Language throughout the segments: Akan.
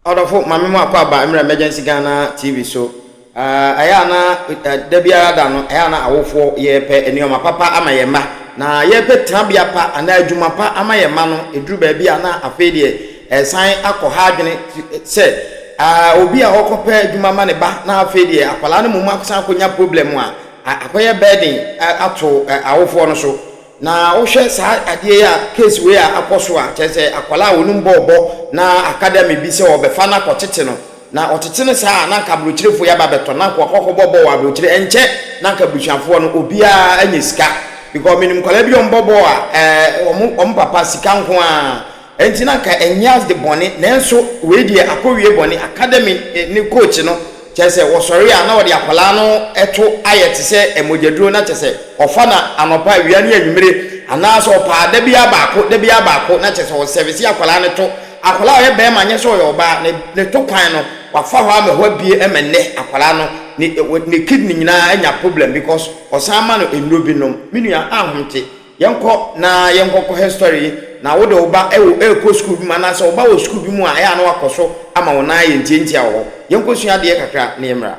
Odofo mame mu akwa emergency Ghana TV so aya na debia da no aya na awofo yepe enioma papa ama yema na yepe trabia pa ana adwuma pa ama yema no eduru ba bia na afedie san akọ ha adwene se obi a okope adwuma ma ne ba na afedie akwala no mu akosan akonya problem a akoye burden ato awofo no so na wo hwe sa ade ya case we a akoso a chese akwala wonum bobo na academy bi se obefa na kotete no na otete ne sa na kabruchirefo ya babeto na kokoko bobo wa bruchire enche na kabruchafo no obia anyisika because minim kola bi ombobo a papa sika nko a enti na ka enyas de bone nenso we die akowie bone academy ni coach no chese wo sori a na wo de akwala no eto ayete se emojaduro na chese ofa na anopa wia ne anwumire ana so pa da bia baako na chese wo service akwala ne to akwala ye be ma nye so yo ba ne to kwan no wafa ho amehwa bie emenne akwala no ne kidney nyina anya problem because osama no enrobi nom minua ahomte yenko na yenko history na wo de oba ko school bi mana so oba wo school bi mu a ya na wakoso ama wo na ye ntientia wo yenko sua de kakra na emra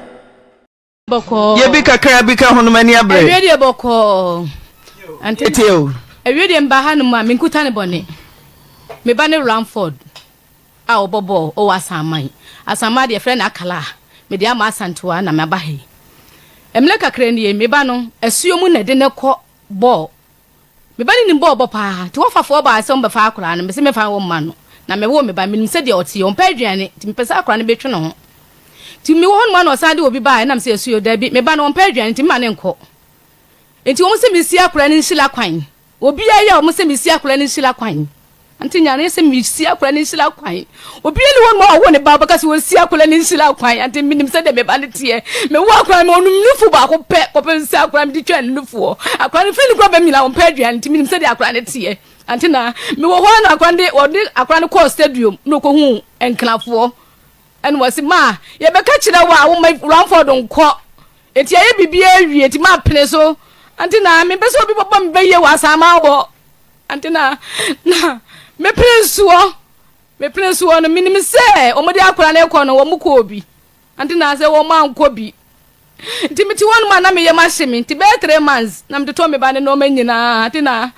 boko ye bi kakra bi ka hono mani abre ewie de boko antete ewie de mba ha no ma minkuta ne bone me ba ne Ramford a obobo o asama de friend akala me de ama asantoa na maba he emle kakra ne me ba no asuo mu na de ne kɔ ball me ba ni ball pa ti wo fafo ba se mba fa akora no me se me fa wo ma no na me wo me ba me se de oti on pa aduane ti me pesa akora no betwe no ho ti me wo no ma no sande obi ba na me se asuo da bi me ba no on pa aduane ti ma ne nkɔ enti wo se me si akora ni nhila kwan obi aye wo se me si akora ni nhila kwan anti nyane se me si akora ni nhila kwan obi ni wo ma wo ne ba baka se wo si akora ni nhila kwan anti minim se de me ba ne tie me wo akora me onum nufu ba ko pe si akora me di twa nufu akora ni fili ko ba mi na on pa aduane anti minim se de akora ne tie anti na me wo ho na akora de odi akora ne ko stadium no ko hu enklafo en wasi ma ye be ka kire wa wo ma Ramford nko eti aye bibia awie eti ma pene so anti na me be so obi papa me be ye wa sama wo anti na me prince wo no minim se o mo de akora na ekọ no wo mu ko obi anti na se wo ma nko bi nti miti wonu ma na me ye ma hye nti be 3 months na me to me ba ne no manyina anti na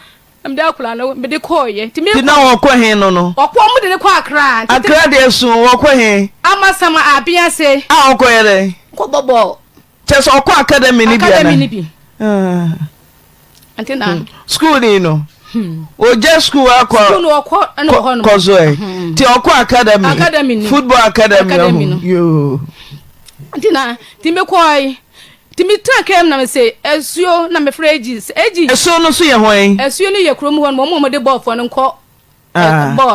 me de akora na me de koye nti me na wo kɔ he no okɔ mu de ne kɔ akra de so wo kɔ he ama sama abia se a wo kɔ yere ko bobo chese okɔ academy ni bi anti na school ni no o je school akọ school no okọ na ho no kozo ti okọ academy football academy no yo ntina ti me koi ti mi trakem na me say esuo na me freji esuo no so ye hoen esuo no ye krom ho mo de ball fo no nkọ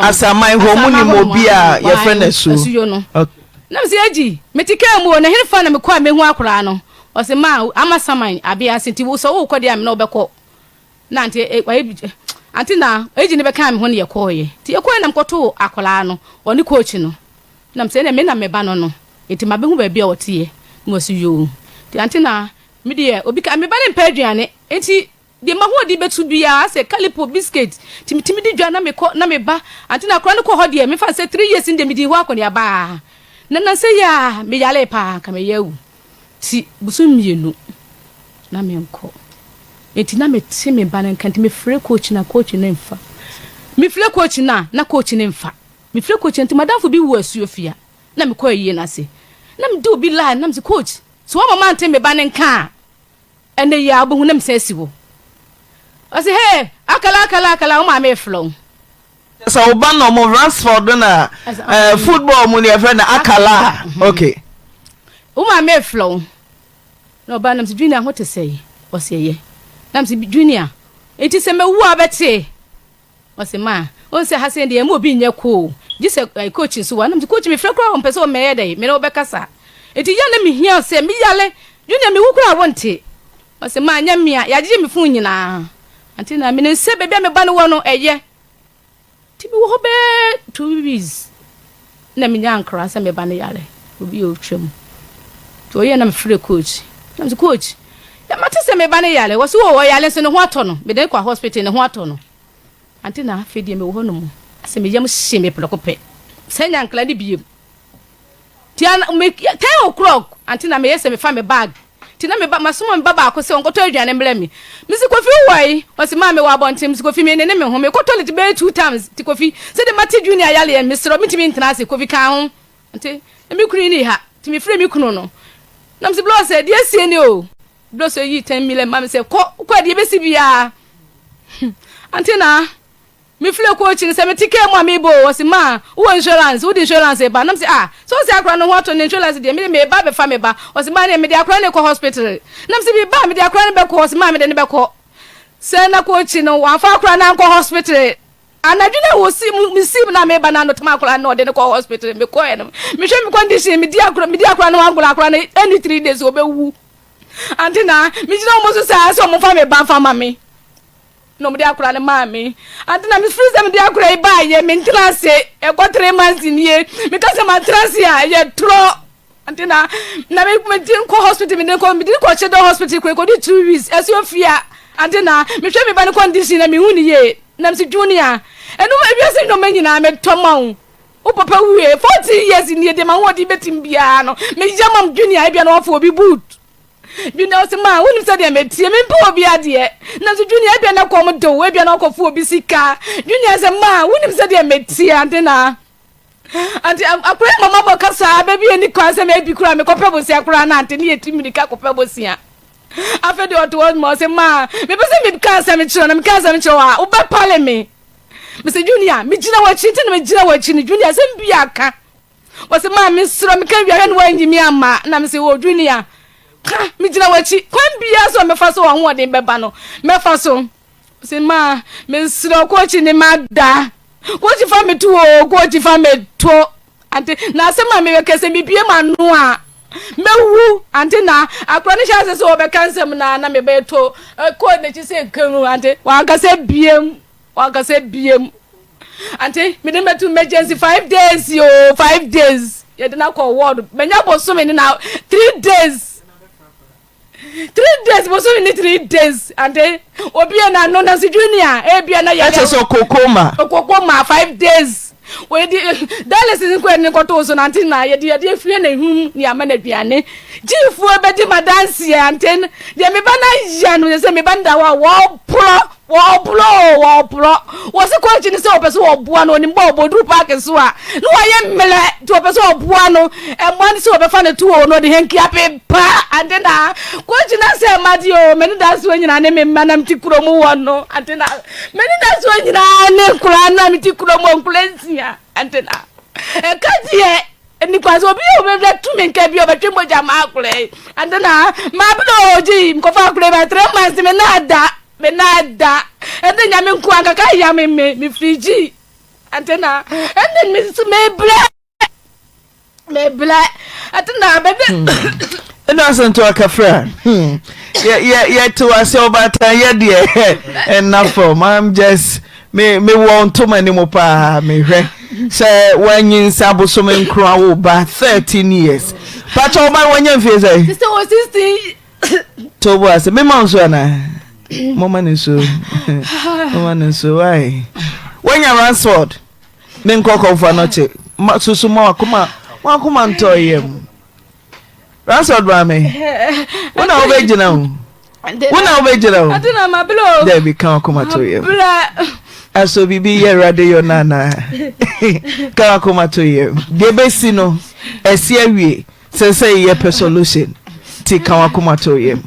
asaman ho mu ni mo bi a ye friend esuo no na me say eji me ti kam wo na hirfa na me kwa me hu akora no o se ma amasaman abia senti wo so wo kọ de am na obekọ na anti na eji ne be kan me ho ne yekoye ti yekoye na mkoto akola no oni coach no na mse ne me na me ba no enti mabe hu ba bia wotie mo so yo ti anti na me de obi ka me ba ne paduane enti de ma ho di betu bia se calipo biscuit ti di dwana me ko na me ba anti na kro ne ko ho de me fa se 3 years inde me di ho akoni aba na se ya me yale pa ka me yewu ti busu mienu na me nko enti na me ti me ba nkanti me free coach na mfa me free coach na coach ne mfa me free coach enti madamfo bi wo asuo fia na me ko yie na se na me do bi lie na me se coach so wa mama ante me ba nka ene ya abu na me se asiwo o se hey akala o ma me flow so oba no mo Ramford na football mu ne friend akala okay o ma me flow no ba na me junior ho te say o se ye namsi junior enti se mewu abete o se ma o se ha se de mo bi nya ko ji se coach so wa namsi coach me frekra o mpese o meye dai me no bekasa enti ya na me hia se me yale junior me wukura wonte o se ma nya mia ya ji me fun nyina anti na me ne se bebia me ba no wo no eye ti bi wo be 2 weeks na me nya ankra se me ba no yale obi o twem to ye na me free coach namsi coach ya mate se me ba ne yale wo so wo yale so ne ho ato no me de kwa hospital ne ho ato no anti na afedie me wo no mu se me yam hye me ploko pe se nya nkla de biem Tiana me 10 o'clock antina me yese me fa me bag. Tina me ba masoma me baba akose onkoto aduane mble mi. Misi Kofi wai, wasi ma me wa bontim Misi Kofi me ne me ho me ko toilet be 2 times ti Kofi. Se de mate junior yale en misro mi timi ntena se Kofi kan ho. Ante me kuri ni ha, ti me free mi kunu no. Na msi blow se die sie ni o. Blow se yi 10 million ma me se ko de be si bia. Ante na me fle ko chi se me tike mo amibo wasi ma wo insurance e ba na msi so se akra no ho to insurance de me ba be fa me ba wasi ma ne me de akra ne ko hospital na msi bi ba me de akra ne be ko wasi ma me de ne be ko se na ko chi no wa fa akra na ko hospital anadwina wo si mi si na me ba na no tama akra na de ne ko hospital me ko eno me hwe me condition me di akra no angula akra na any 3 days obewu antina me jina mo so so mo fa me ba fa ma me no me dia akura ne mami antina me freeze me dia akura e ba ye me ntrase e go 3 months ni ye me ka se ma trase ya ye tro antina na me tin ko hospital me ko chedo hospital ko di 2 weeks e so fia antina me hwe me ba ne condition na me hu ni ye na me junior e no e bi se no me nyina me tomon o papa wi 40 years ni de ma ho di betim bia no me jamam junior e bia no fo obi boot Junior se ma woni se de metie me mpo obi ade na so junior e bia na kom do we bia na kofu obi sika junior se ma woni se de metie ante na ante akure mama bokasa ba bi eni kwa se me bi kura me kopɛ bosi akura na ante ne yetimi ka kopɛ bosi a afede oto mo se ma me be se me ka se me chiro na me ka se me chiro a wo ba pale me se junior me gina wa chi ntene me gina wa chi ni junior se mbi aka wo se ma me sro me ka wi ahwe no wa nyimi ama na me se wo junior mi jina wachi kwan bia so me fa so ho de beba no me fa so se ma me nsiro ko chi ni mada ko chi fa me tu o ko chi fa me to ante na se ma me kese mi bie ma no a me wu ante na akra ni sha se so be kansem na me be to ko ne chi se kanu ante wa ga se biem ante me dem to emergency 5 days yo 5 days ye de na call ward me nya bo so me ni na 3 days 3 days was only 3 days and then obi na no na si junior e bia na ya so kokoma 5 days we di dalles ni ko ni ko to so na tin na ye di afie na hum ni ama na duane jifu be di madansi anten de me ba na ya no se me ba nda wo pro was ko chi ni se opeso obua no ni mbo obodu park so a no ye mele to opeso obua no e mo ni se obefa na tuo no de henki ape pa ande na ko chi na se madi o me ni da so nyina ne me manam ti kuro mu won no ande na me ni da so nyina ne kura na mi ti kuro mu nkulensia ande na e ka die ni kwa so bi o me tu me nka bi o betwe moja ma akure ande na ma bi oji mko fa akure ba 3 months me nada and then yamin kwanga ka yamin me friji antena and then me bla atena bebe innocent to akafra yeah to us obata yeah dear enough for I'm just me want to many mo pa me hwe say when you saboso me nkro wo ba 13 years but o ba wanya mfie say sister was 16 to was me man so na mama niso why when you Ransford men kokko for noche susu ma wakoma ntoyem Ransford ba me wona obejina o aduna ma blo there be kan wakoma toyem aso bibi ye rade yo nana kan wakoma toyem de besi no esi awie say ye solution ti kan wakoma toyem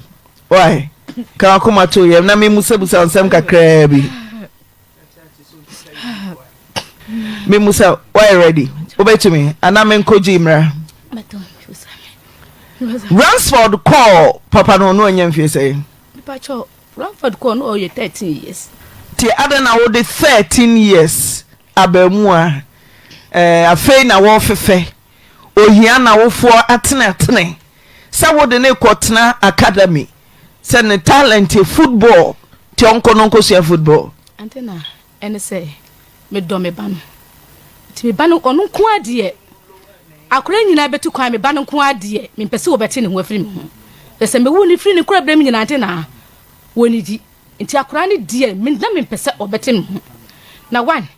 why ka akoma to yem na me musabusa nsem kakra bi me musa why ready obetumi ana me nkoji imra Ransford call papa no anya mfie say papa cho Ransford call no ye 13 years ti adana wo de 13 years abamu a afei na wo fefe ohia na wo fo atene sa wo de ne kotena academy send the talent football ti onko no nko sia football antena ene say me do me ban ti me ban onu ko ade akora nyina betu kwa me ban ko ade me pese wo beti ne ho afiri me ho pese me wo ni firi ne kora brem nyina antena woni di nti akora ne die me na me pese obeti me ho na one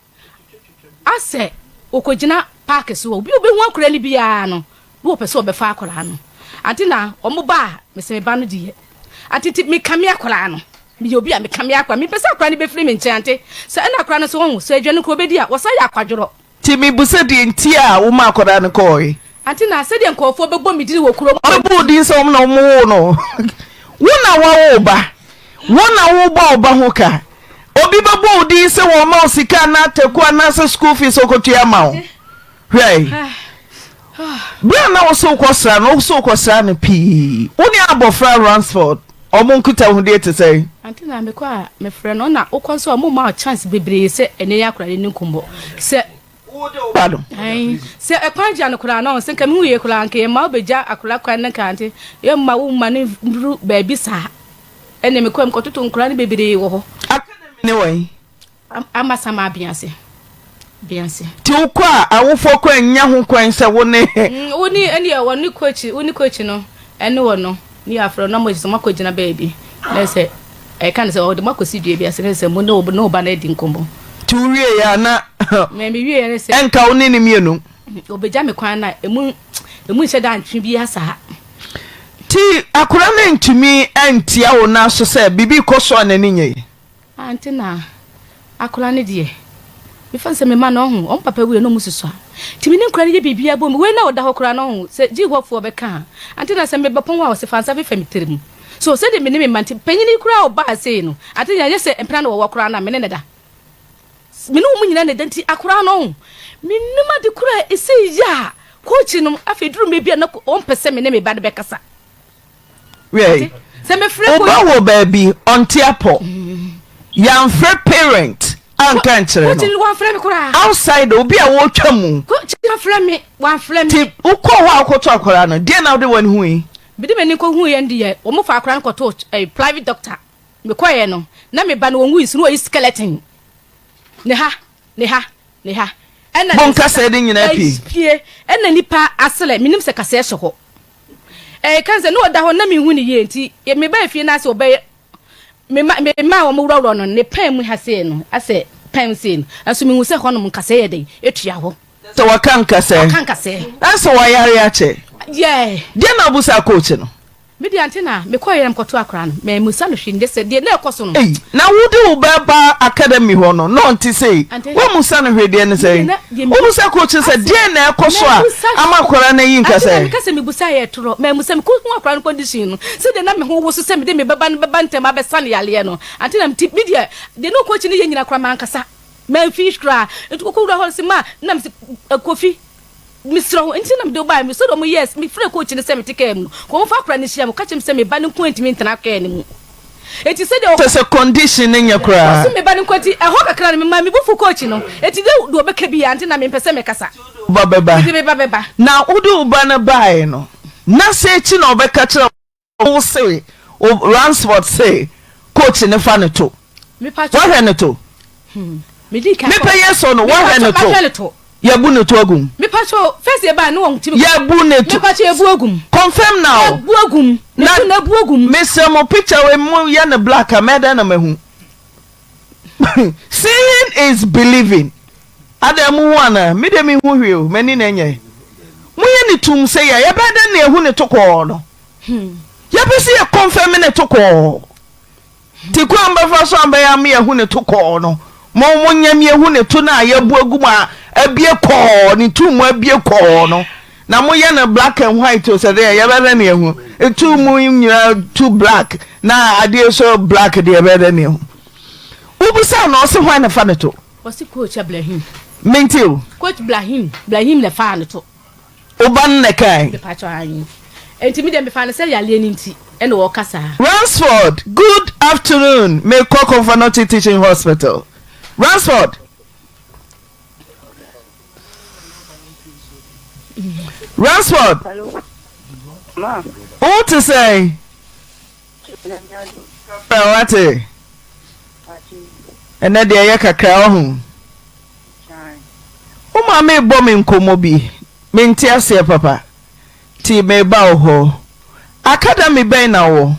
ase okogina park so obi hu akora ni bia no wo pese obefa akola no ante na omo ba me se me ba no die ante me kamia akola no me obi a me kamia akola me pese akola ne be free me nchante se na akola no so ho so adwane ko obedi a wo sa ya akwadworo ti me busa di nti a wo ma akola no koi ante na se de nkofo bebo me di wo kuro obu di so no mo no wo na wa wo ba oba ho ka obi bebo di se wo ma osika na teku na se school fees okotua ma wo hwei bia na wo so kwosra no so kwosra no pi woni abofra Ransford omo nkuta hu de te sei ante na me kwa me frɛ no na okonso omo ma chance bebre se ene yakora ne nkumbo se pardon se ekwanja no kura no se kam hu ye kura nke ma obeja akura kwa ne kante ye ma wo ma ne bru ba bi sa ene me kwam kototo nkura ne bebre wo ho Academy ne wai amasama biase ti ukwa awofo kwa nya ho kwan se wo ne woni ene woni coach no ene wo no ni afro no mo so makogina baby na se e kan se o de makosi dua bi ase se mo no ba na di nkombo ti wie ya na me wie ne se enka wo ne ne mienu obeja me kwan na emu hye da ntwe bi asa ti akura na ntumi antia wo na so se bibi koso na ni nye anti na akura ne de me fanse me ma no ho on papa wi no mususu timi ne nkura ne bibi abom we na oda hokura no ho se jigwofo beka anti na se me bepon wa se fansa fe famitirim so se de me ne me manti panyini kura oba se no anti nya se empra na wo kura na me ne da me no mu nyina ne danti akura no me numa de kura ese ya coach no afeduru me bia na on pese me ne me ba de bekasa we se me frɛ ko oba wo baby on tiapo yan frɛ parent anka nkyere no wan frɛ me kura outside obi a wo twa mu coach na frɛ me wan frɛ me ti ukọ ho akoto akora no de na wo de wani hu yi bidi me ni ko hu ye ndiye o mo fa akora ko to private doctor me koye no na me ba no wu isu no yi skeleton ne ha ena bon kasa de nyina pie ena nipa asele minim se kasa ehye ho kan se no da ho na me hu ni ye nti me ba fie na se obey me ma wo mo wuro no ne pan mu ha se no ase pan se no aso me hu se ho no kasa ye dey etua ho so wakan kasa aso wa yare ache de na busa coach no medi antina me koye am koto akra no me musa no hwinde se de na ekoso no na wudi wo ba academy ho no no nti sei wo musa no hwede ne sei wo musa coach se de na ekoso a ama akra na yin kasa me kasa me busa ye toro me musa me ko akra no condition no se de na me ho wo so se me de me baba no baba ntem abesane yale no antina me media de no coach ni ye nyina akra man kasa me fish kra etu ko wura ho se ma na me kofi Mr. Intina do buy me so do yes me free coach ne se me take am ko fa kra ne hia mo ka chem se me ba ne ko ntimi ntena ka ne mu eti se de se condition nya kra so me ba ne kwati e ho kakra ne me ma me bufu coach no eti de do obeka bi ya ntina me pese me kasa baba na udu ba na buy no na se chi na obeka kra wo se o Ransford say coach ne fa ne to me pa wa hwe ne to me di ka me pe yeso no wa hwe ne to yabu ne to agum me pacho first e ba no won timi yabu ne to me pacho ebu agum confirm now ebu agum na ebu agum me se mo picture we mo ya na black ameda na mahu seeing is believing adamu wana me de me hu hwe o mani na nya mo ye ni tum se ya ya beda na ehu ne to ko no ya be se ya confirm ne to ko ti ko amba fa so amba ya me ehu ne to ko no mo nya me ehu ne to na ya bu agum a abie ko ni tumu abie ko no na mo ye na black and white o say there ya bebe na ehu etumu nyina too black na ade so black de bebe na ehu ubusa na o se hwan na fa ne to o se coach Ibrahim mentil coach Ibrahim le fa ne to oban ne kai be pacho anyi enti mi dem be fa ne say ya le nti e na wo kasa Ransford good afternoon me call for not teaching hospital Ransford Ransford. Hello. Ma. What to say? What? And then they kakra ho. O ma me bom nkomo bi. Me nti ase papa. Ti me ba ho. Academy ben na wo.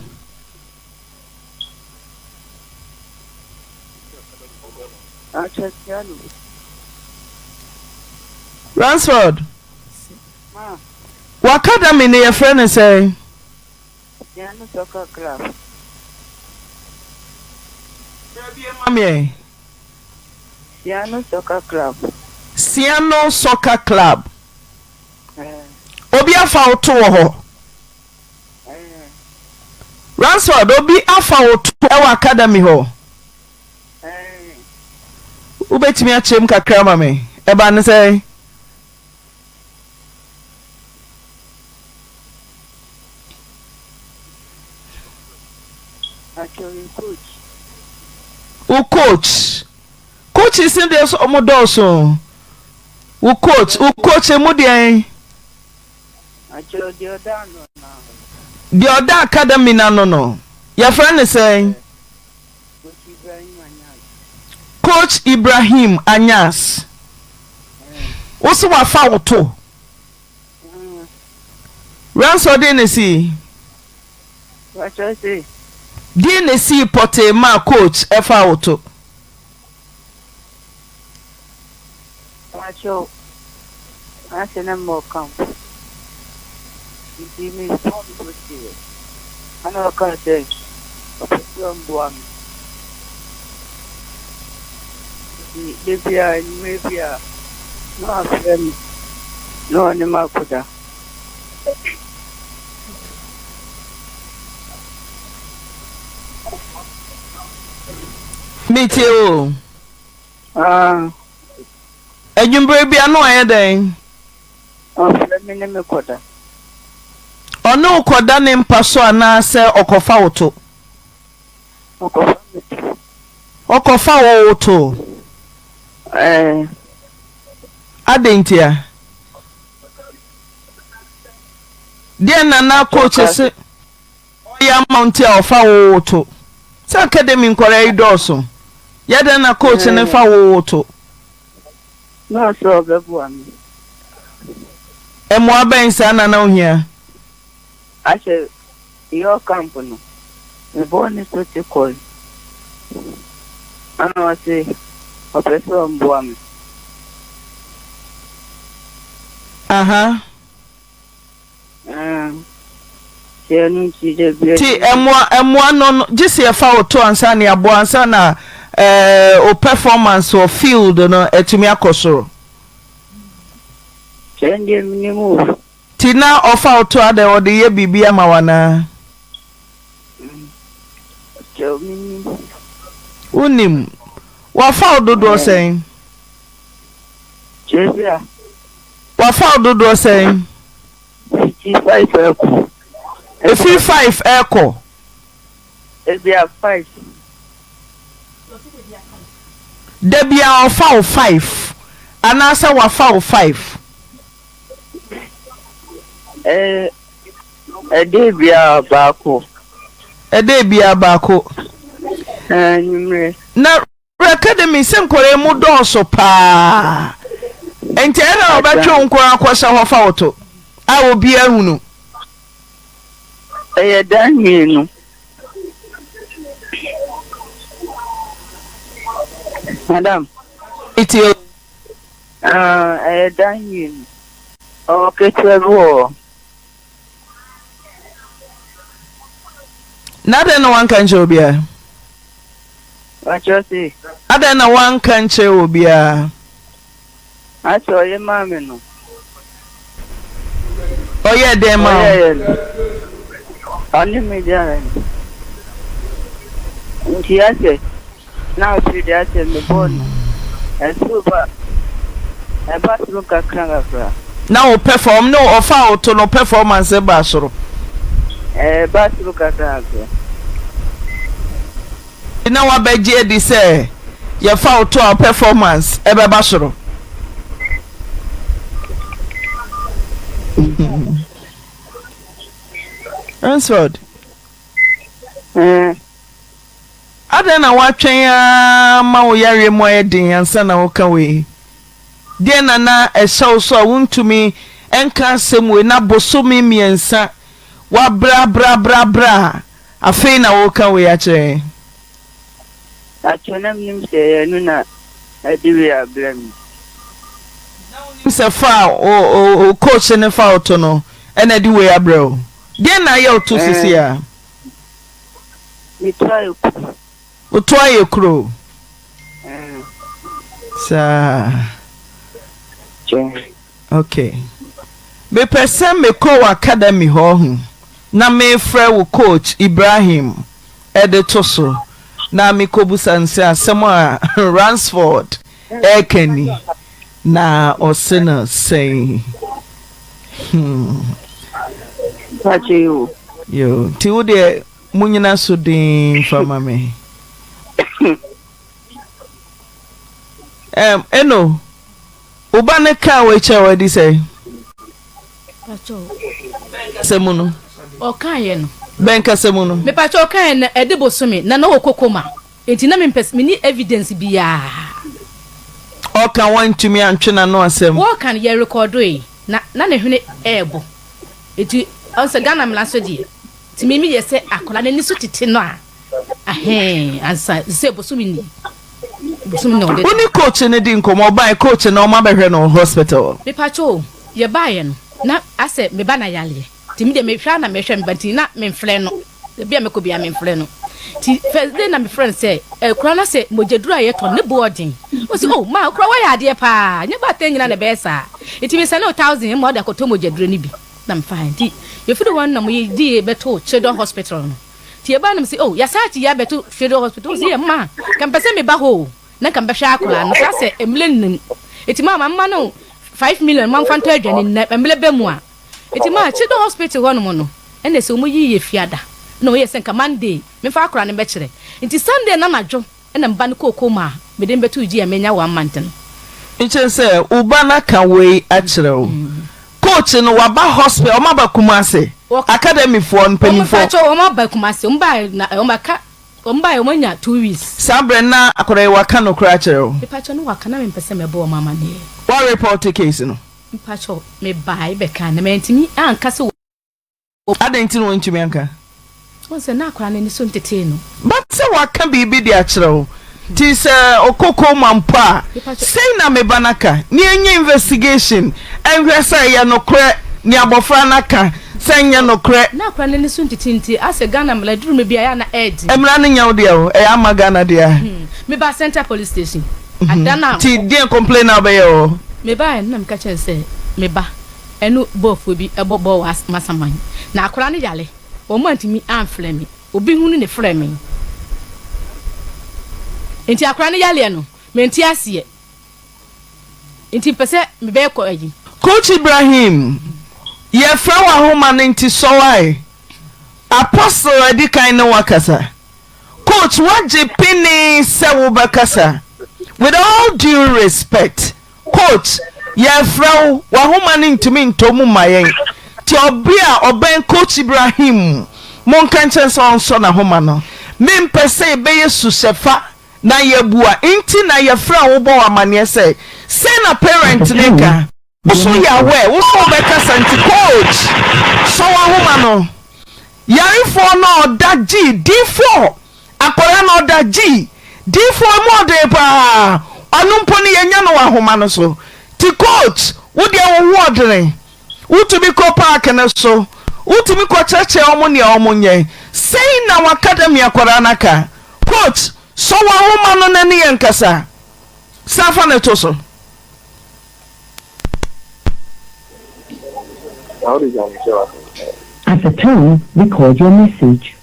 Ransford. Acadamy ne your friend say Siano Soccer Club. Mami Siano Soccer Club. Siano Soccer Club. Obi afa oto ho. Ransford obi afa oto e wa Academy ho. Ubetimi a chem kakra mami. E ba ne say Actually, coach. O coach. Coach is in there so omodoso. O coach emudien. Actually, the other now. The other Academy no. Your friend is saying Coach Ibrahim Anyas. What's what foul to? Ranso Denesi. What I say? Denesi pote ma coach e foul to. Macho, I say no more camp. You see me from the city. I know I can't say. Maybe no friend, no animal could. Me too. Ejumbre bia no ayeden. Friend me me could. Ono koda ne mpaso ana se okofa woto. Okofa woto. Adentia. Dia na coach se oya mountain ofa woto. Se Academy nkore idoso. Ya den na coach ne fa woto. No so bebu ami. Emo aben sa na ohia. I said, your company, the bonus to the call. I know I say, a person born. Ti emwa no just e fa oto ansa na abo ansa na o performance or field no etumi akosoro. Change minimum. Tina ofa oto ade ode ye bibia ma wana. Unim. Wafa ododo sen. Chebia. Wafa ododo sen. 55 echo. 55 echo. Ebia 5. Debia ofa 5. Anasa wafa 5. Edebia bako. Edebia bako. Nimre. Na Academy sem kore mu donso pa. Enti era obetwe nkora akwasa hofa woto. A obi ahunu. Dan Madam. Itio. Dan Okay, 12. Nada na one kanche obia. What you say? Ada na one kanche obia. I saw your mommy no. Oh yeah, dem ma. Only me there. She said, now she there in the bone. And super. I bought look at Kranga. Now perform no offer to no performance e ba soro. But look at that. Ina wa beje di say ye fa to our performance e be ba soro. Answered. Ada na wa twen ya ma wo yare mo edin ansa na wo ka we. Die na ehyew so a wuntumi enka asem we na bosomi miensa wa bra afei na wo ka we a kire. Achonam nim se enu na adiwe ablem. Se fa o coach ne fa oto no ena di we abro den na ye to sisi a Me try. o to aye kro sa okay me person me ko academy ho na me frɛ wo coach Ibrahim edetoso na me kobusa nse asɛm a Ransford ekeni na osena say yo ti wo de munyina so din fama me eno uba ne ka we che we di say pacho semuno o kan ye no benka semuno me pacho kan na edebo sumi na no kokoma enti na me mpes me ni evidence biya o kan wantumi antwena no asem wo kan ye record e na ne hwene ebo enti onse Ghana mlaso di ti me ye se akola na ni so tete no a ansa se bosumi ni Uni coach ne di nkomo ba coach na o ma behwe no hospital. Me pacho ye ba ye no na ase me ba na yale. Ti me de me hwa na me hwe me banti na me mfre no. De bia me ko bia me mfre no. Ti first day na me friend say kura na say mojedura ye to ne boarding. O si oh ma kura wa ya de pa. Nya ba tanyina na be sa. Ti me say no 1000 mo da ko to mojedura ni bi. Na me fine. Ti ye fi the one na mo ye di beto Children's Hospital no. Ti ye ba na me say oh ya sachi ya beto Children's Hospital. Si ye ma kan pese me ba ho. Na kan behwa akola no say emle eti mama no 5 million man fanto adwane na emle bemu a eti ma Children's Hospital ho no no ene se omo yiye fiada na o yesen ka Monday me fa akola ne be kire enti Sunday na madwo ene mba ne kokoma me dem betu ji amenya 1 month no nche se uba na kan we a kire o coach no wa ba hospital o ma ba Kumase academy for npanifo o ma ba Kumase o ma ka omba yo manya 2 weeks sabre na akore waka no kra kire me pacho no waka na me pese me bo mama ne what report case no me pacho me bai be kan na me ntimi anka se adenti no ntimi anka won se na akora ni so ntete no but se waka bibi di akire ti se okoko mampa sei na me banaka ni enye investigation enhwe se ye no kra ni abofra naka senya no kre na kwa ne so ntitinti ase Ghana mladuru me bia ya na ed emra ne nyawo de o e ama Ghana de a me ba Central Police Station adana ti dey complain about you me ba na me ka chen se me ba enu bofo bi ebobo was masaman na akora ne yale o mo antimi amfle me obi hunu ne frɛ me enti akora ne yale no me nti ase enti pese me be ko ayi Coach Ibrahim ye fra wa homa nti so wai apostle adikan no wakasa coach waje pini se wo bakasa with all due respect coach ye fra wa homa nti mi ntomu mayen ti obia oben coach Ibrahim mon kanchen so na homa no me mpese be yesu sefa na ye bua nti na ye fra wo bo amane se na parent neka so ya we wo so be kasa nti coach so wa homa no yarifo no da G D4 akora no da G D4 mo de pa anumpo ni yenya no wa homa no so ti coach wo de wo wodre wo to be ko park na so wo to be ko cheche omo ne omo nye sei na wa academy akora naka coach so wa homa no na ne yankasa safa na to so At the tone, record your message.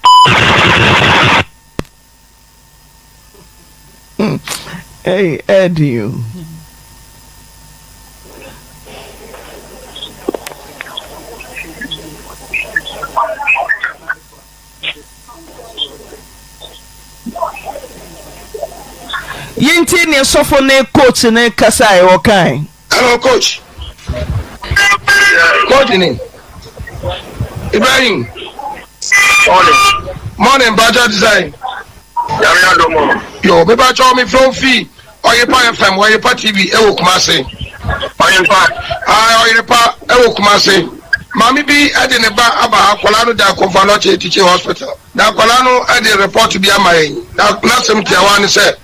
Hey, Eddie. Yinti ne sofo ne coach ne kasa e wokan. Hello coach. Coach ni. Ibrahim. Morning budget design. Yari adomo. Yo, be ba cho mi from fee. Oyerepa FM, SOMPATV e wo Kumase. Oyerepa e wo Kumase. Mami bi ade ne ba aba akwala no da konfano teaching hospital. Da akwala no ade report bi amayen. Na sem tiawa ne se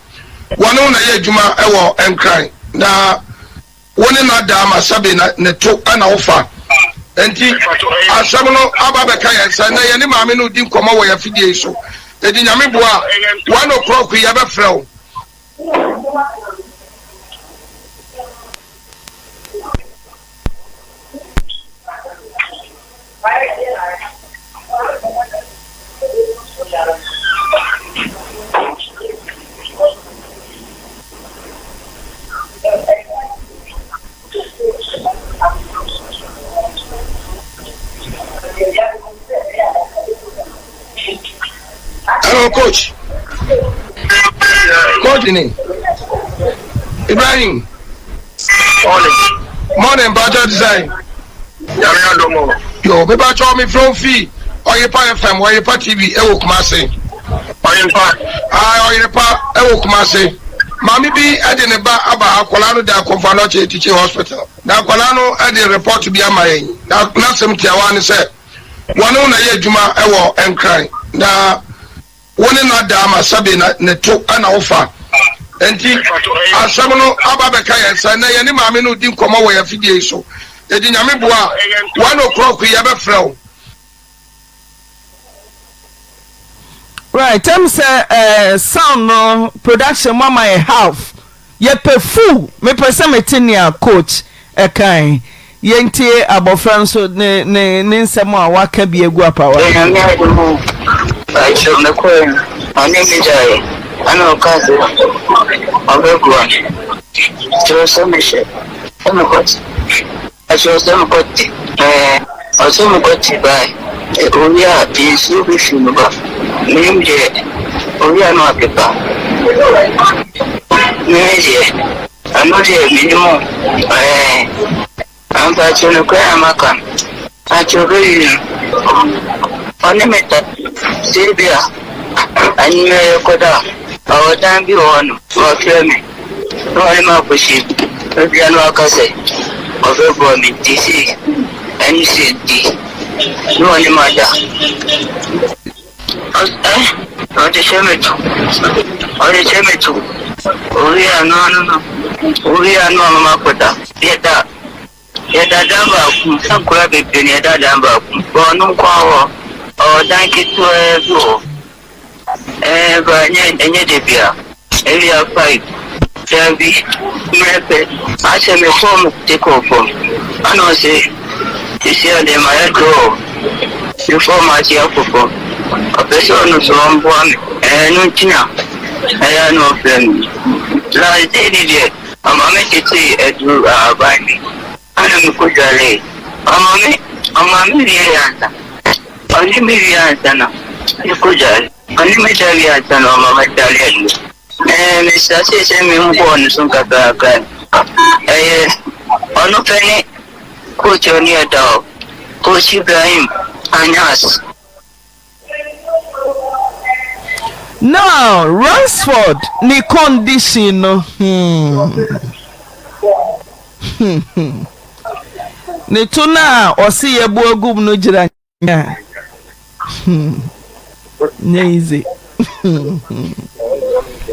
wono na ye adwuma e wo enkran. Na woni na da ma sabe na ne to ana ofa enti asem no aba beka yensa na ye ne maame no di nkoma wo ya fidie so edi nyame boa 1 o'clock ya be frɛw Hello, coach. Coach, Ibrahim. Morning, Baja Design. Yo, baby, show me from fee. Oyerepa FM, Oyerepa TV, Ewo Kumase. Oyerepa, Ewo Kumase. Mami bi ade ne ba aba akwala no da konfano che teaching hospital. Na akwala no ade report bi amayen. Na sem tiawa ne se. Wonu na ye adwuma ewo enkran. Na woni na da ma sabe na ne to ana ofa. Enti asem no aba beka yensa na ye ne maame no di nkomo wo ya fidie so. Edi nyame boa 1 o'clock ya be frɛw. Right, say sound no production mama a half. Ye pe full me person metenia coach e kan. Ye ntie abofran so ne nsɛm a waka bi egu apa wa. I should not call my name is I know Kazi of everyone. So much. I should some got also got by we are is you wish you about name we are not people. I'm not here minimum. I'm about to look at Macan. I should really unlimited Sylvia and you could our time be on or kill me. No, I'm up with you. Maybe I know I can say of everyone DC and you said D. No, any matter. Or the cemetery. Or the cemetery. We are no. We are no Makoda. Yet that number, some crab in that number. For no power. Oh, thank you to everyone. But any debia, area 5, Derby, I say me form take over. I know say, you see them I go. You form a tear for a person who's on one and no tina. I know them. Last day, I'm a make it say a do by me. I am a good lay. I'm a million. Only millions now. You could only millions and all my darling. And Mr. Says, I'm born some Kaka. On a penny, coach your near dog. Coach Ibrahim and us. Now, Ransford, ni condition. Ni tuna osi yebu ogum no jira. Easy.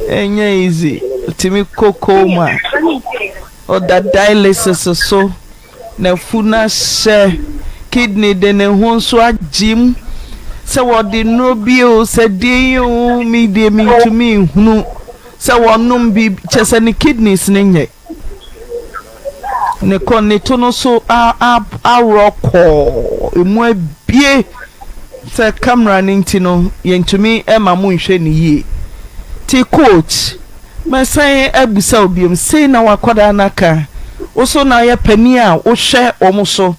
Easy. Timi kokoma. O da dialysis so na funa she kidney de ne ho so agim se wodi no bio se de o mi de mi to me hunu se wonum bi chese ne kidneys ne nye ne kon ne to no so a roko emu abie se camera ninti no yentumi ema mu nhwe ne yie ti coach mesan abusa obiom sei na wakoda naka oso na ye pani a wo hwe omuso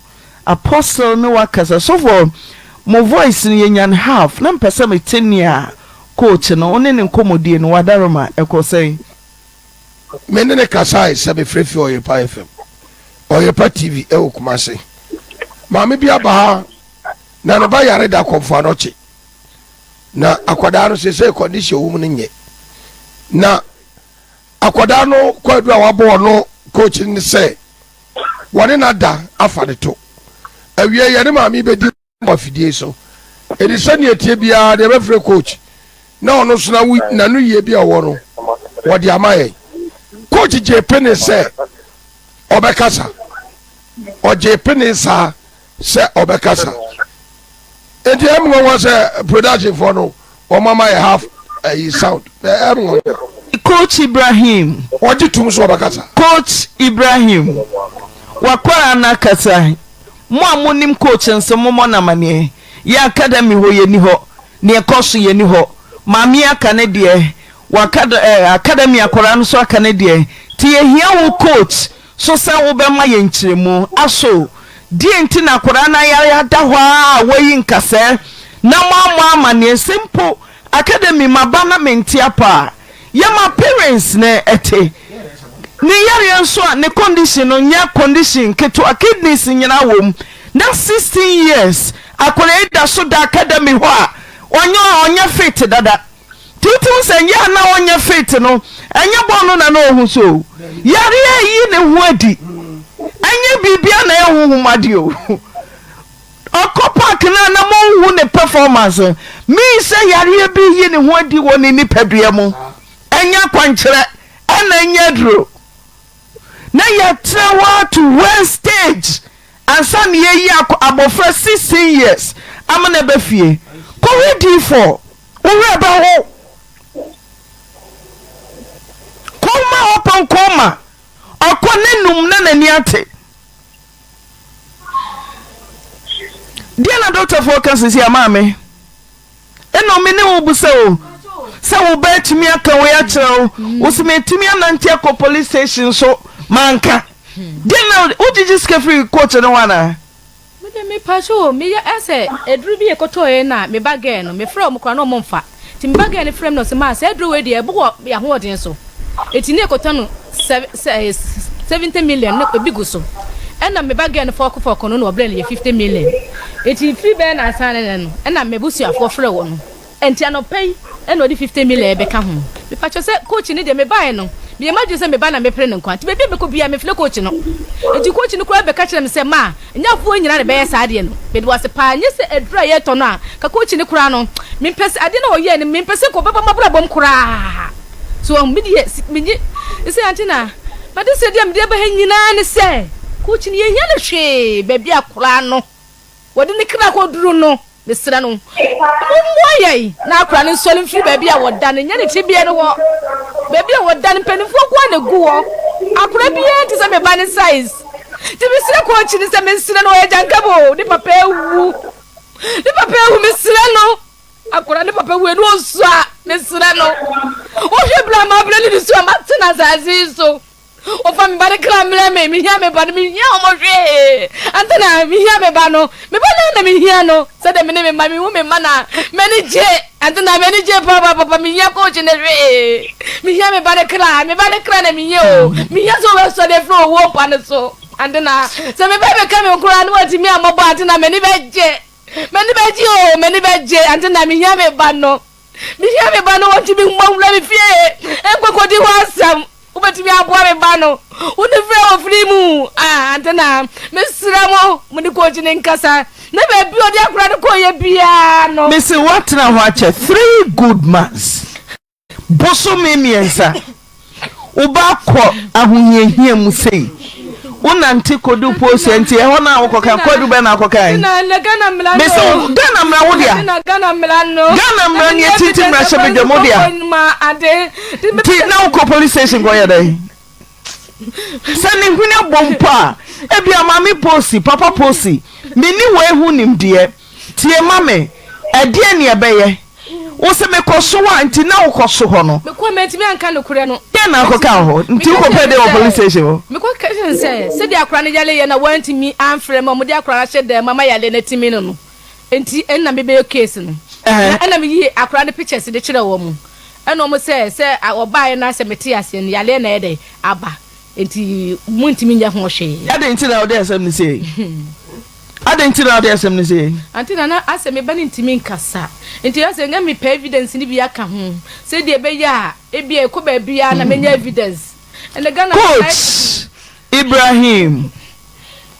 apostle no wakasa so for mo voice ni yenyan half na mpesa metenia coach no one ne nkomodie no wadaroma ekosei menene kasai sabe frefi Oyerepa FM Oyerepa TV Ewo Kumase maame bi aba na ne ba yare da konfano che na akwada no se condition wo mu nye na akwada no kwadu a wabo no coach ni se wone na da afa de to awie ye ne maame be di mafidie so edi sane etie bia de be frɛ coach na ono so na no yie bia wo no wode amaye coach je pene se obekasa oje pene sa se obekasa enti em won say production for no o mama half sound em Coach Ibrahim oji tum so obekasa Coach Ibrahim wakwara na kasa mo amonim coach nsemo mo na mane ya academy ho ye ni ho ne ekoso ye ni ho mami aka ne de academy akwara no so aka ne de ti ye hia wo coach so sa wo be ma ye nkyeremu aso di enti na akwara na ya da ho a woyi nkase na mo amane simple academy mabana mentia pa ya ma parents ne ete ni yare nso a ne condition no nya condition keto kidneys nyina wom na 16 years akwara ida so da academy ho a onya fit dada titu se ya na onya fit no enya bono na no hu so yare yi ne hu adi enya bibia na ehu made o okopak na mo hu ne performance mi se yare bi yi ne hu adi woni ni padua mu enya kwankyere ana enya duro na ya travel to one stage and some ye abofra 16 years amana be fie ko ready for we ba ho koma open koma okonenum na nani ate dia na doctor focus is ya mame eno me ne wo busa o se wo ba timi aka we ya kire wo se me timi anante ko police station so manka dina ujiji free coach no wana me pacho me ya ese edru bi ekoto e na me bag no me from kwa no momfa ti me bag no frame no se ma se edru we de e bo ya ho odin so eti ne ekoto no 70 million na ebigu so ena me bag no fok no no oblen ye 50 million eti free be na asane no ena me busu afo frɛ wo no enti anopai ena odi 50 million e be ka ho me pacho se coach ni de me buy no me imagine say me ba na me pre ne nkwa ti be ko bia me fle coach no enti coach no kura be ka kire me say ma nya fu nyina ne be yes ade no be do wase pa nye se edura ye to no a ka coach ni kura no me pese ade na oye ni me pese ko baba mabra bom kura so me die me say antina but this say dem de ba nyina ne say coach ni ye nya ne hwe be bia kura no wodi ni kira ko duru no de sira no moyai na akura ne soli free ba bia woda ne nya ne tibie no wo baby wodan penifo kwa ne guo akura bia ti se me ba ne size ti bi sire ko chi ni se me sire no e jankabo ni papa ewu me sire no akura ni papa wu enu osua me sire no o hwe bla ma bla ni so ma tina zazi so o fa mi ba de kra mle me hia me ba mi hia o mo hwe antena mi hia me ba no me ba na mi hia no se de me ne me ma mi wu me ma na me ni je antena me ni je papa mi hia ko chi ne hwe mi hia me ba de kra na mi hia o mi hia so de fro wo pa ne so antena se me ba be ka me kura no wati mi amobo antena me ni be je antena mi hia me ba no wati mi mwula mi fie ekwe di wasam ubetimi aboa me ba no uni frɛ ofri mu antena mesra mo muni ko gine nkasa na be bi odi akura de ko ye bia no me say what na ho ache 3 good months boso me miensa uba ko ahunye mu sei unanti kodu post enti e ho na akoka kodu be na akoka na Ghana mla no me say Ghana mla wo dia na Ghana mla no Ghana mla ni titi mla shebe de modia ti na ko police station go ya dai sani huna bompa e bia mami post papa post me ni we hu nim de tie mame e de ne e beye wo se me koso wa nti na wo koso ho no me ko menti me anka no kure no ye na akoka ho nti ko pe de police station ho me ko question se de akra ne yale ye na wanti mi amfre mo de akra hye de mama yale na timi no enti enna me be case no enna me yi akra ne pictures de kire wo mu enna mo se obae na se meti ase ne yale na ede aba enti munti mi nya ho hwe ade enti na wo de asem ni sei ade enti na wo de asem ni sei antina na asem be ni ntimi nkasa enti ase nga mi pa evidence ni bi aka ho se de be ya e bi e ko ba bia na menya evidence and Ghana Coach Ibrahim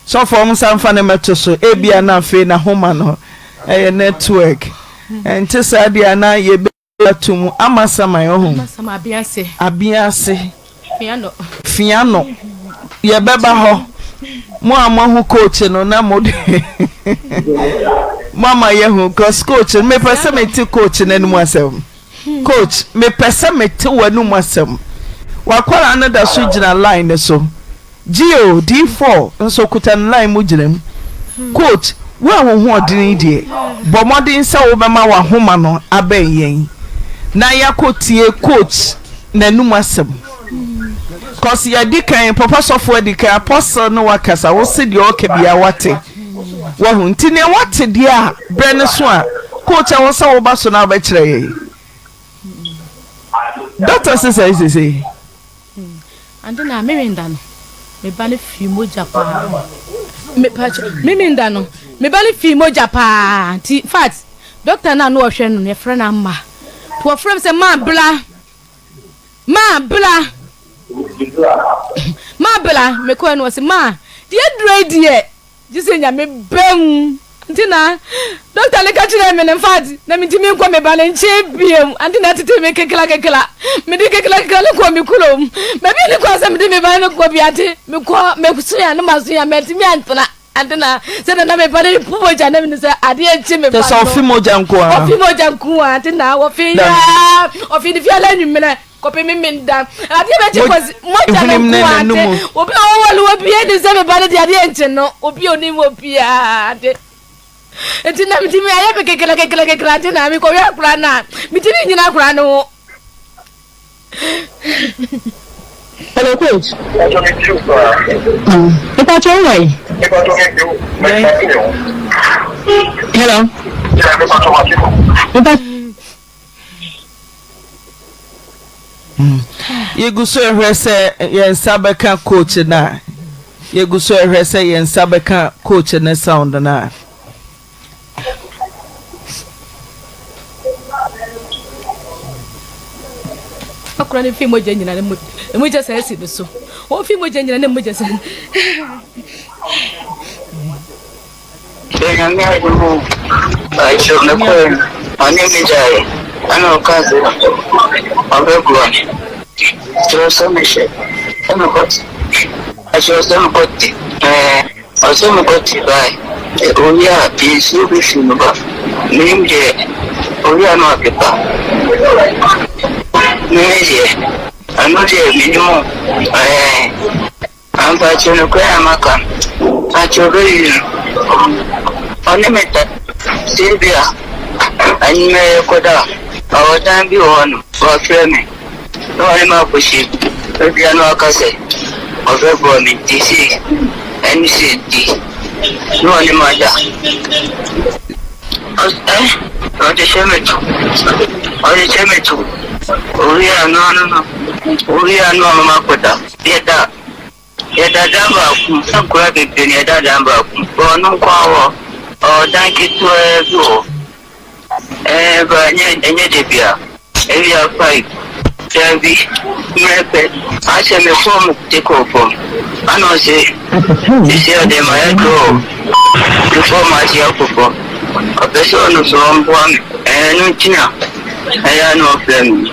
so for msamfa ne metoso e bia na fe na homa no e network enti sa dia na ye be atum amasama yo ho amasama abiase fiano ye beba ho mo coach no na mo mama ye hu cause coach me pese me ti coach na nu asem coach me pese me ti wanu asem wa kwara another so gina line so geo d4 nso kutan line mu ginam coach wa ho odin die bo modin se wo be ma wa homa no aben yen na yakotie coach na nu asem cause ya dikan papa sofo dikan apostle no wakasa wo se de okabia wate wo hu ntine wate dia bre ne so a coach a wo sa wo ba so na ba kire ye doctor say and na me wenda no me ba le fi moja pa me pacho me wenda no me ba le fi moja pa ti fact doctor na no hwe no ne frɛ na ma to frɛ say ma bla me ko no say ma die dre die jise nya me bam ntina doctor le ka kire me ne fact na me timi ko me ba le nche biem antina tete me kekela me di kekela le ko mi kulom me bi ni ko se me di me ba ne ko biate me ko me kusu ya na masu ya me timi antna antina se na me ba le pubo ja na me se ade enche me ba so fi moja nko antina wo fi ya o fi di fi ala nyumela ko pe me menda ade be che ko moja nko obi o obi e di se me ba le di ade enche no obi oni mo bia ade etina mitimi aye kekela tina mi ko ya kura na mitimi nyina kura no. Hello, coach. It's all right. Hello. Yeguso ehwese yen sabeka coach na. Yeguso ehwese yen sabeka coach na sound na. Akura ne fi moja nyina ne moja sa esi do so o fi moja nyina ne moja sa Tenga ngaho acho na ko ani mijai ana kazi abegwa so someshe ana kot acho so kot aso kot bai oya bisu bisu ba nimje oya no akepa Niye, anoje minimum. Amba chono kwa amaka. Achogori. Onemeta. Sibia. Anime koda. Awatambi wonu. Wafreme. No anima kushi. Bia no akase. Ofebo mi DC. NCD. No anima da. Oje chemetu. Oya no. Oya no mama kota. Yeda damba ku sakura bebe ni yeda damba ku. Onu kwawo. Thank you to you. Ba nye debia. Area 5. Service. Mepe. Ashe me form take over. Ano se. This year de my go. Before my year for. A person so one and China. I know them.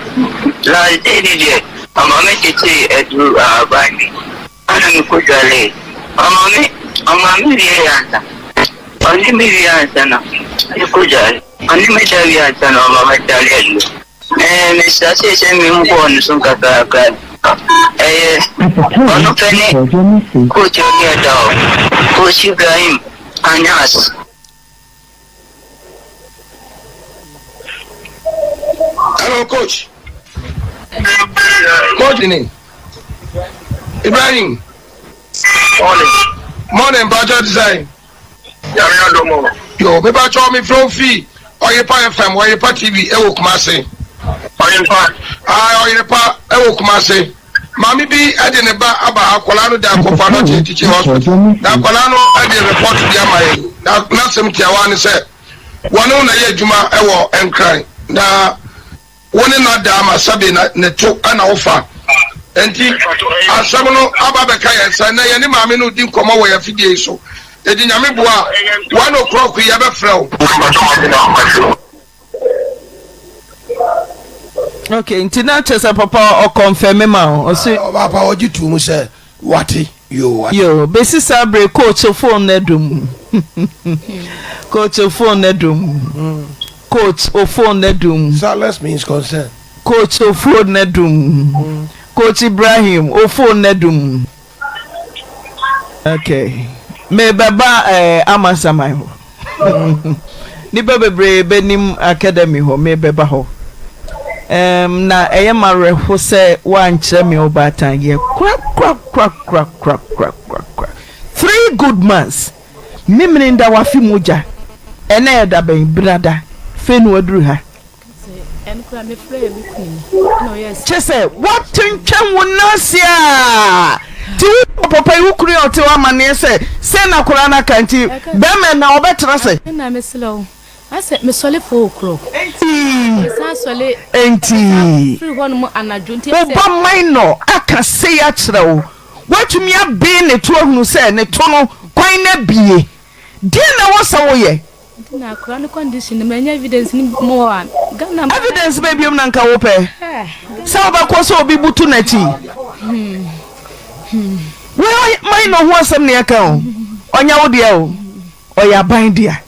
Like they I'm a make it a do by me. I'm good. I'm a million. Only million. You could only make a million of my Italian. And it's a same one, some kaka. One of any coach you get down. Coach you got him and us. Hello, coach. Coach name. Ibrahim. Morning, Baja Design. Yo, paper show me from fee. Oyerepa FM, Oyerepa TV, Ewo Kumase. Oyerepa, Ewo Kumase. Mami bi ade ne ba aba akola no da kofa no teaching hospital. Da akola no ade report bi amaye. Na sem tiawa ne se. Wono na ye adwuma ewo enkran. Na woni na da ma sabe na ne to ana ofa. Enti asam no aba be kai ensa na ye ne maame no di nkomo wo ya fidie so. Edi nyame boa 1 o'clock ye be frɛ. Okay, ntina chesa papa o confirm ma o se papa o jitu mu se wate Yo, besi sabre coach of phone nedum. Coach of phone nedum. Coach of phone nedum. Silence means consent. Coach of phone nedum. Coach Ibrahim of phone nedum. Okay. Me baba amasama ho. Ni baba bre benim academy ho me baba ho. Na eyemare ho se wan kire me obatan ye crack 3 good months mimini nda wafi moja ena eda ben brada fenu aduru ha chese what tintwan wonasia ti papa yukuri ote wa mane se na kura na kanti be me na obetra se na meslo ase mesole fo okro esa sole free one mo anadwonti oba maino aka se ya kyerɛw watumi abe ne to ahunu se ne to no kwan na bie die na wosa wo ye na kura no condition na manya evidence ni mo wa Ghana evidence be biom na nka wo pe se oba ko so obi butu na chi we maino ho asem ne aka o onya wo de o oya ban dia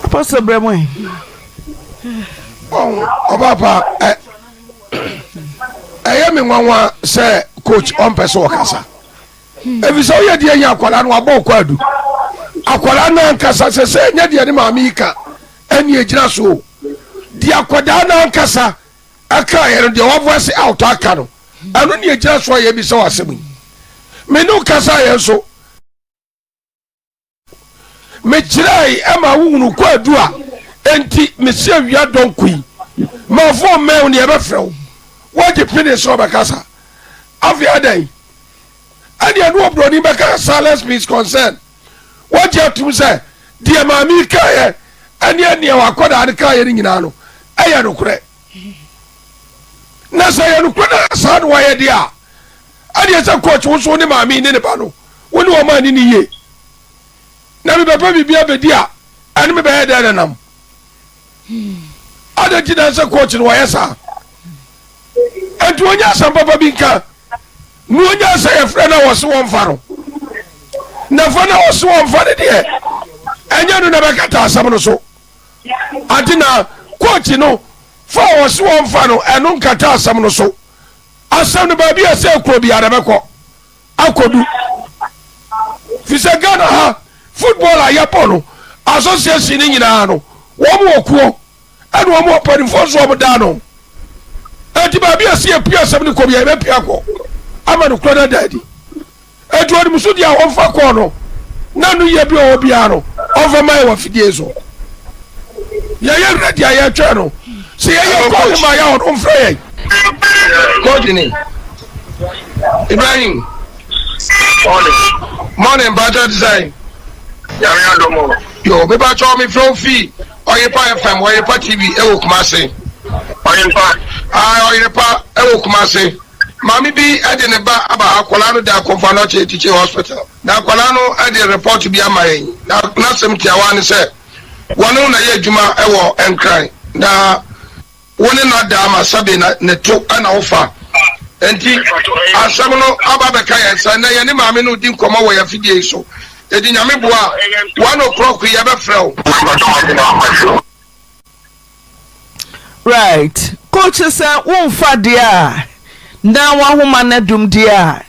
Pastor Bremwe. Obapa me nwanwa say coach on person okasa. Ebi so ye de nya akwala no abo kwadu. Akwala na nkasa se nya de ne maamika eni egira so. Di akwada na nkasa aka ye de wo voice out aka no. Anu ne egira so ye bi so asemi. Me no kasa ye so. Me chirai ema wunu kwadu a enti me se wia donkui ma fo me ne e be frew what the finish so bakasa afi adan ani anu obroni baka silence means concern what you to say dear mami kaye ani wakoda ade kaye ni nyina no aya no kure na say no kure na sad waye dia ani say coach wo so ne mami ne ba no woni wo ma ni ye na me papa bibia bedia ani me be da nam ada jina say coach no waye sa antu onya sam papa bi nka no onya say efre na wo so won faro na fa na wo so won faro de enya no na be kata asam no so adina coach no fa wo so won faro eno nkata asam no so asam no ba bia say kro bi ara beko akodu fisa Ghana ha football ayapolo association ni nyina no wo mo okuo eno wo mo pari fo so mo da no enti ba bia se apia asam ni ko bia be pia ko ama no kro na dadi enti wodi musudi a won fa ko no na no ye bi o bia no over my wa fidie so ya ye ready ya twa no se ye ko ma ya on frey Godini Ibrahim morning better design yo me ba cho me from fee Oyerepa FM Oyerepa TV e wo Kumase Oyerepa e wo Kumase mami bi ade ne ba aba akwala no da konfano Ch0PPPing hospital na akwala no ade report bi amayen na sem tiawa ne se wono na ye adwuma e wo enkran na woni na da ma sabe na ne to ana ofa enti asam no aba be kai ensa na ye ne mami no di nkomo wo ya fidie so edi nyame boa 1 o'clock ye be frew right coach say won fa dia na wa homa na dum dia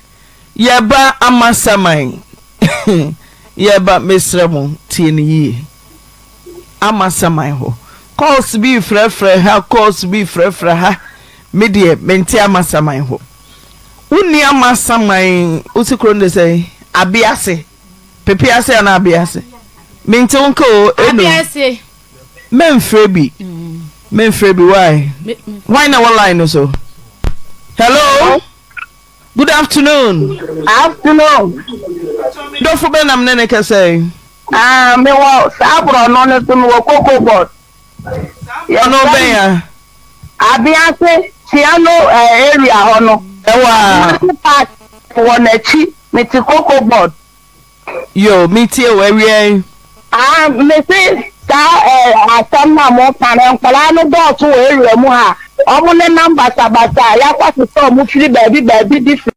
ye ba amasaman ye ba mesremu tieni yi amasaman ho calls be frefre ha calls be frefre ha media menti amasaman ho uni amasaman usikro nde say abiase pepiase na abiase menti onko eno abiase menfrebi why na one line so hello good afternoon don't forget I'm nene ka say me wa sabro no ne tunu wo koko board ya no be ya abiase tiano area hono ewa part wona chi me ti koko board yo me ti e area me say ta asam na mo pare nkola no do to area mu ha ọmụne na mbasa ya kwasịta ọmụfiri bebi different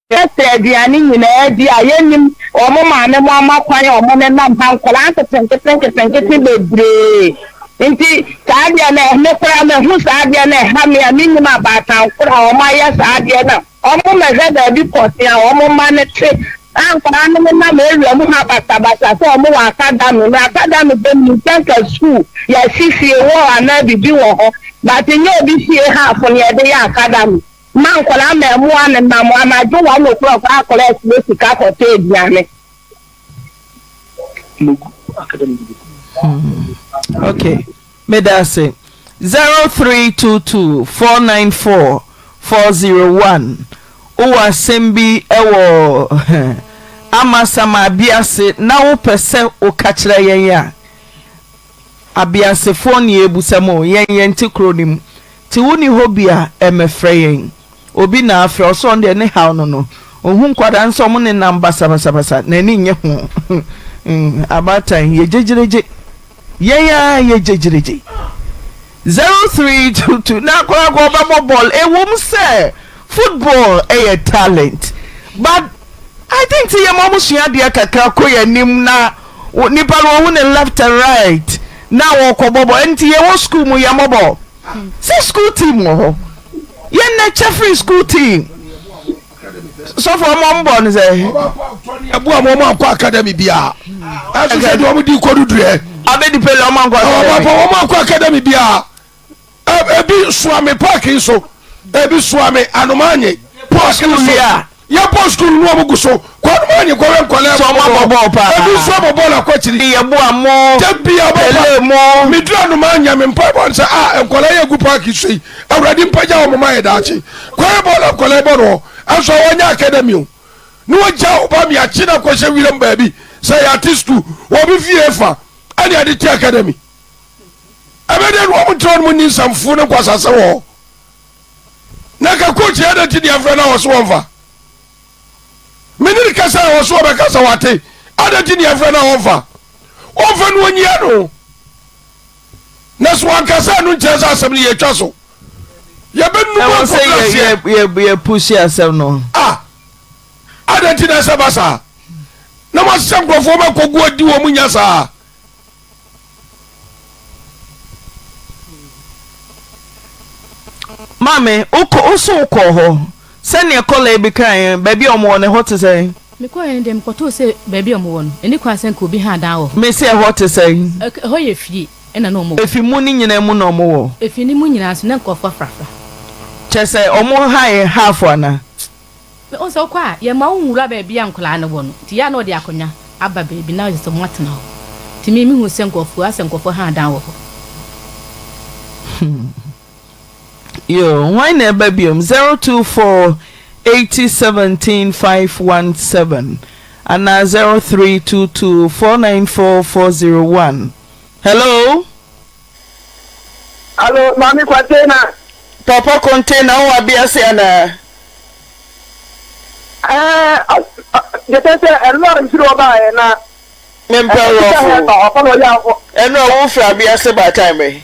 ese aduane nyinaa di a yenim ọmụ maame mụ amakwan ọmụne na mba nkwala nkete bebree nti saadịa na emekwara me hu saadịa na ha me aminim abata nkwara ọmụ ayẹ saadịa na ọmụ mehwe bebi pọsi a ọmụ mane tre ankwara no na me eri ọmụ ha basa so ọmụ wa Acadamy dem tanka school ya sisi wo ana bibi wo ho but nye obi sie ha afọ ne de ya Academy man kwala me mu an na mu amaju wa no kro kwa kwala esi sika ko te ediane okay medase 0322494401 uwa sembi ewo amasama abiase na wo pese o kachira yen ya abiase fo ne ebusamo yen ti kronim ti woni hobia emefreyen obi na afre oso nde ne haw no ohun nkwada nso mo ne namba sabasa na ni nye ho abatan ye jejereje ye jejereje 0322 na kwa go ba ball ewom se football a talent but I think the mom sua de kakra koya nim na nipa no hu ne left and right na wo kobobo enti ye wo school mu ya mobo say school team wo ye na free school team so for mom born say abu amom akọ academy bia aso say do mo di kodudure abedi pele o man go akọ academy bia ebi suame park so ebi suame anomanye post school ya ya post school no mo guso kwa anomanye kwa nkole so ma bobo pa ebi so bobo na kwachiri ye bo amo tabia pele mo midra anomanye me mpa bon say nkole ye gu park so awradi mpaja o mama ye dachi kwa bola nkole bono aso wonya academy o no ja oba mi achi na kwose wiram baabi say artist obi fiefa ani ade ti academy abede no mo tron mo ni samfu ne kwasase wo na ka coach ya da ti dia fra na wo so wonfa meniri kasa wo so be kasa wate ada ti dia fra na wonfa wonfa no nyia no na so kasa no nche sa asem ye twa so ya be nu mo say ye push yourself no ada ti na sabasa na mo sem krofo ma kogu adi wo munya sa mame uko uso uko ho sene ekola ebi kan baby omo ne hot say me ko en dem ko to say baby omo won eni kwa sen ko bi ha dan wo me say hot say ho ye fie ena no omo efi mu ni nyina mu no omo wo efi ni mu nyina so na ko frafra chese omo ha half ana me on so kwa ye ma unwura baby ankola ne wo no ti ya no de akonya aba baby na so matna ho ti mi hu sen ko fu asen ko ha dan wo yo why na baby 0248070517 and 0322494401 hello mami container papa container o abiase ana je te say a lot of people ba na memper eno wo fra abiase ba time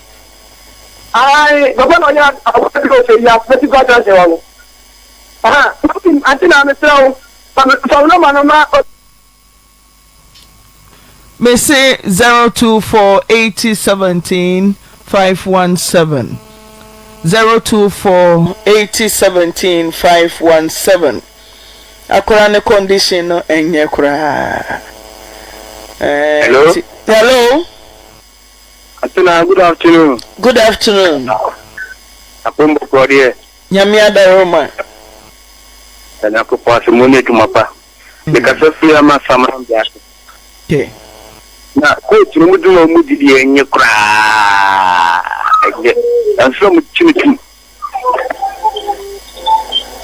ai baba no ya awuto fe ya feti go dance wa antina me so no manoma me say 0248175117 0248175117 akora ne condition no enye kura hello Atuna, good afternoon. Good afternoon. Apombo Korea. Nyamia da Roma. Na ko passe mone to mapa. De ka so fi ama sama mbia. Okay. Na ko tunu mu mu didi enye kura. Anso mu chimitim.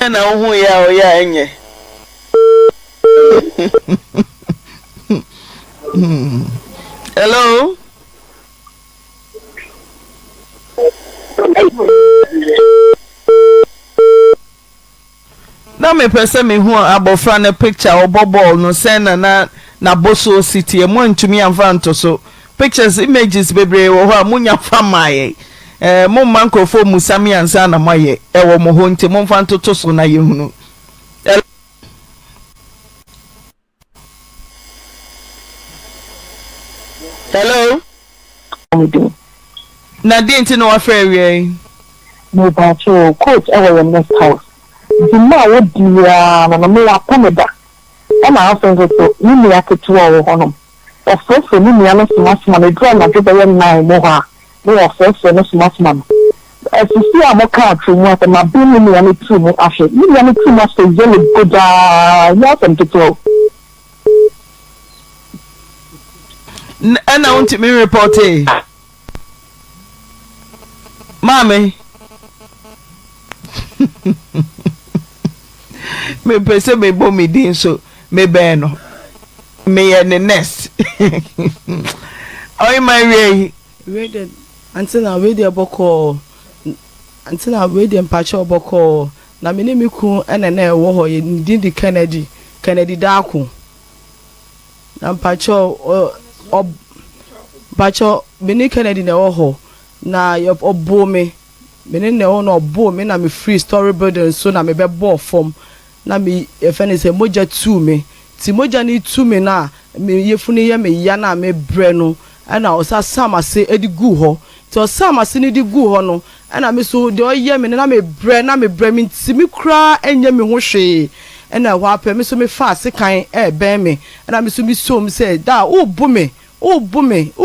Na ohu ya o ya enye. Hello. Na me pese me hu abofra na picture obobol no sen na boso city e mo ntumi amfa nto so pictures images bebre wo ho amunya fa maye mo man krofo musami ansa na moye ewo mo ho nti mo mfa ntoto so na yehunu. Hello. Na denti no afre wie. No bacho coach our next house. The ma wo dia na me wa komeda. E na aso so ni me aketu wo honom. Ofo ni me ano sma me drum na do be na mo ha. No ofo no sma. Sisi amoka TRUMUU ate ma bi ni me ani TRUMUU afre. Ni me ani TRUMUU so yele goda. Ya sem to. And I want to me report it. Mommy. Me pese me bo me din so me beno. Me and the nest. Oh my way. Waited until I wait the boko until I wait the patcho boko. Na me name ku and na wo ho din di Kennedy daku. Na patcho Bacho mini Kennedy na ho na yo obo me mini na ho na obo me na me free story building so na me be ball form na me efene se moja 2 me ti moja ni 2 me na me yefuni ye me ya na me bre no na osa samase edi gu ho ti osamase ni di gu ho no na me so de oye me na me bre me ti me kra enye me ho hwe na wa pe me so me fa se kan be me na me so me so me say da o bu me o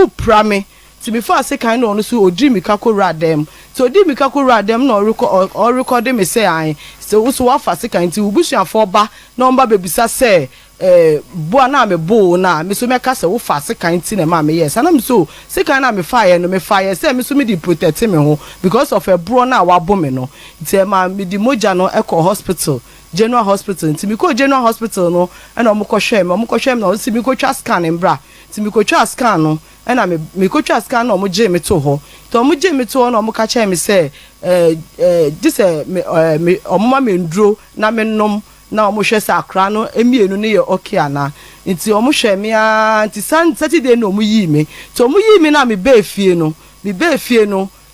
prame ti before say kind no so odi mi kakora dem so odi mi kakora dem no record me say an so wa fa say kind ti ubusuafo ba no mba bebisa say bo na me bo na me so me ka say wo fa say kind ti na ma me yes ana me so say kind na me fire no me fire say me so me di protect me ho because of a bro na wa bo me no ti ma me di moja no e ko hospital General Hospital nti mi ko General Hospital no na mo ko hwem na o si mi ko twa scan mbra nti mi ko twa scan no na mi ko twa scan no mo je me to ho to mo je me to ho na mo ka che me say this me omma me ndro na me nom na mo hwe sa akra no emienu ne ye okay ana nti o mo hwe me a nti Saturday no mo yi me to mo yi me na me be fie no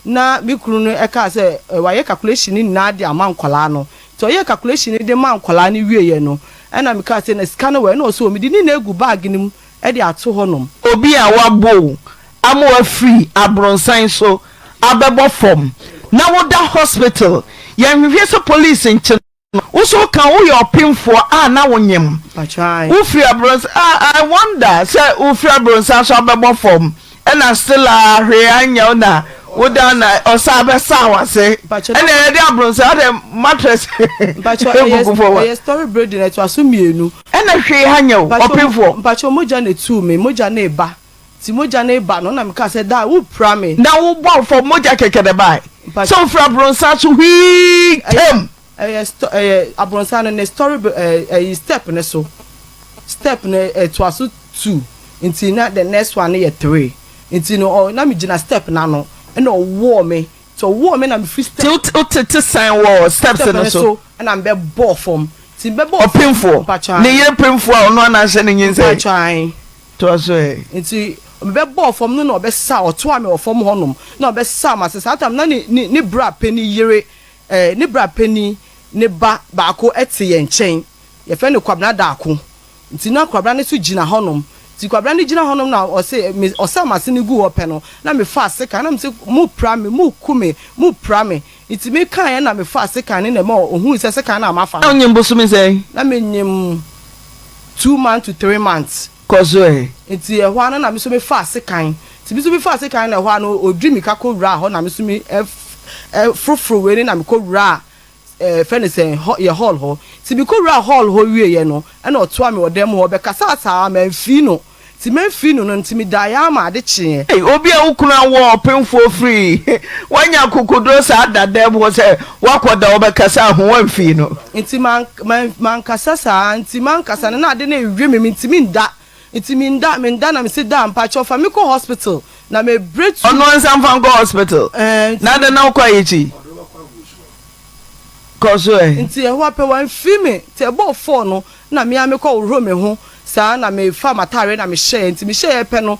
na mi kunu no e ka say wa ye calculation ni na de amankwala no to ye calculation de man kwala ni wieye no na me ka say na scan we no so me di ni na egu bag ni e de ato honom obi a wabo amwa free abronsan so abebo form na woda hospital ye hwehwe so police nche uso kan wo your pinfo na wonyem wo free abronsan I wonder say wo free abronsan so abebo form na still hwe anya na wodana osabe sawase ene ye de abronsa de mattress bacho story building na to asumienu ene hwe hanya opinfo bacho moja na 2 me moja na eba ti moja na eba no na me ka say da wo prame na wo bo for moja keke de bai so fra abronsa to hwi tem abronsa na story step na so step na to asu 2 until na the next one na 3 until no na me gina step na no and war me so war me na me free step to sign wall steps and so and I'm be ball form ti be ball pinfo ne ye pinfo no na hye ne nyinse try to so nti be ball form no na be sa oto ame o form honom na be sa ma se satam na ni bra peni yere ni bra peni ne ba ko ete ye nchen ye fe ne kwabna da ako nti na kwabna ne so gina honom ti kwabra ni gina honom na o se osama se ni gu ope no na me fa se kan na me se mu prame mu kume mu prame iti me kan na me fa se kan ni na ma ohun se kan na ma fa na onyim bosu me say na me nyim 2 months to 3 months kozo iti e hwa na me so me fa se kan ti bi so me fa se kan na hwa no odri mi ka ko ra ho na me so me frufru we ni na me ko ra fenisen ye hall ho ti bi ko ra hall ho wie ye no na oto ame odem ho be kasa sa ma mfi no ti ma mfi no nti mi da ya ma de che obi a ukuna wo penfo free wanya kokodo sa dadem ho se wakoda obe kasa ho mfi no nti man kasa sa nti man kasa na de na ewie me nti mi nda na me sit down pa chofa me ko hospital na me break ono nsam fan go hospital na de na kwa yichi kozo nti e ho ape wan fi me te bo 4 no na me amekọ woro me ho saa na me fa matare na me share nti me share pe no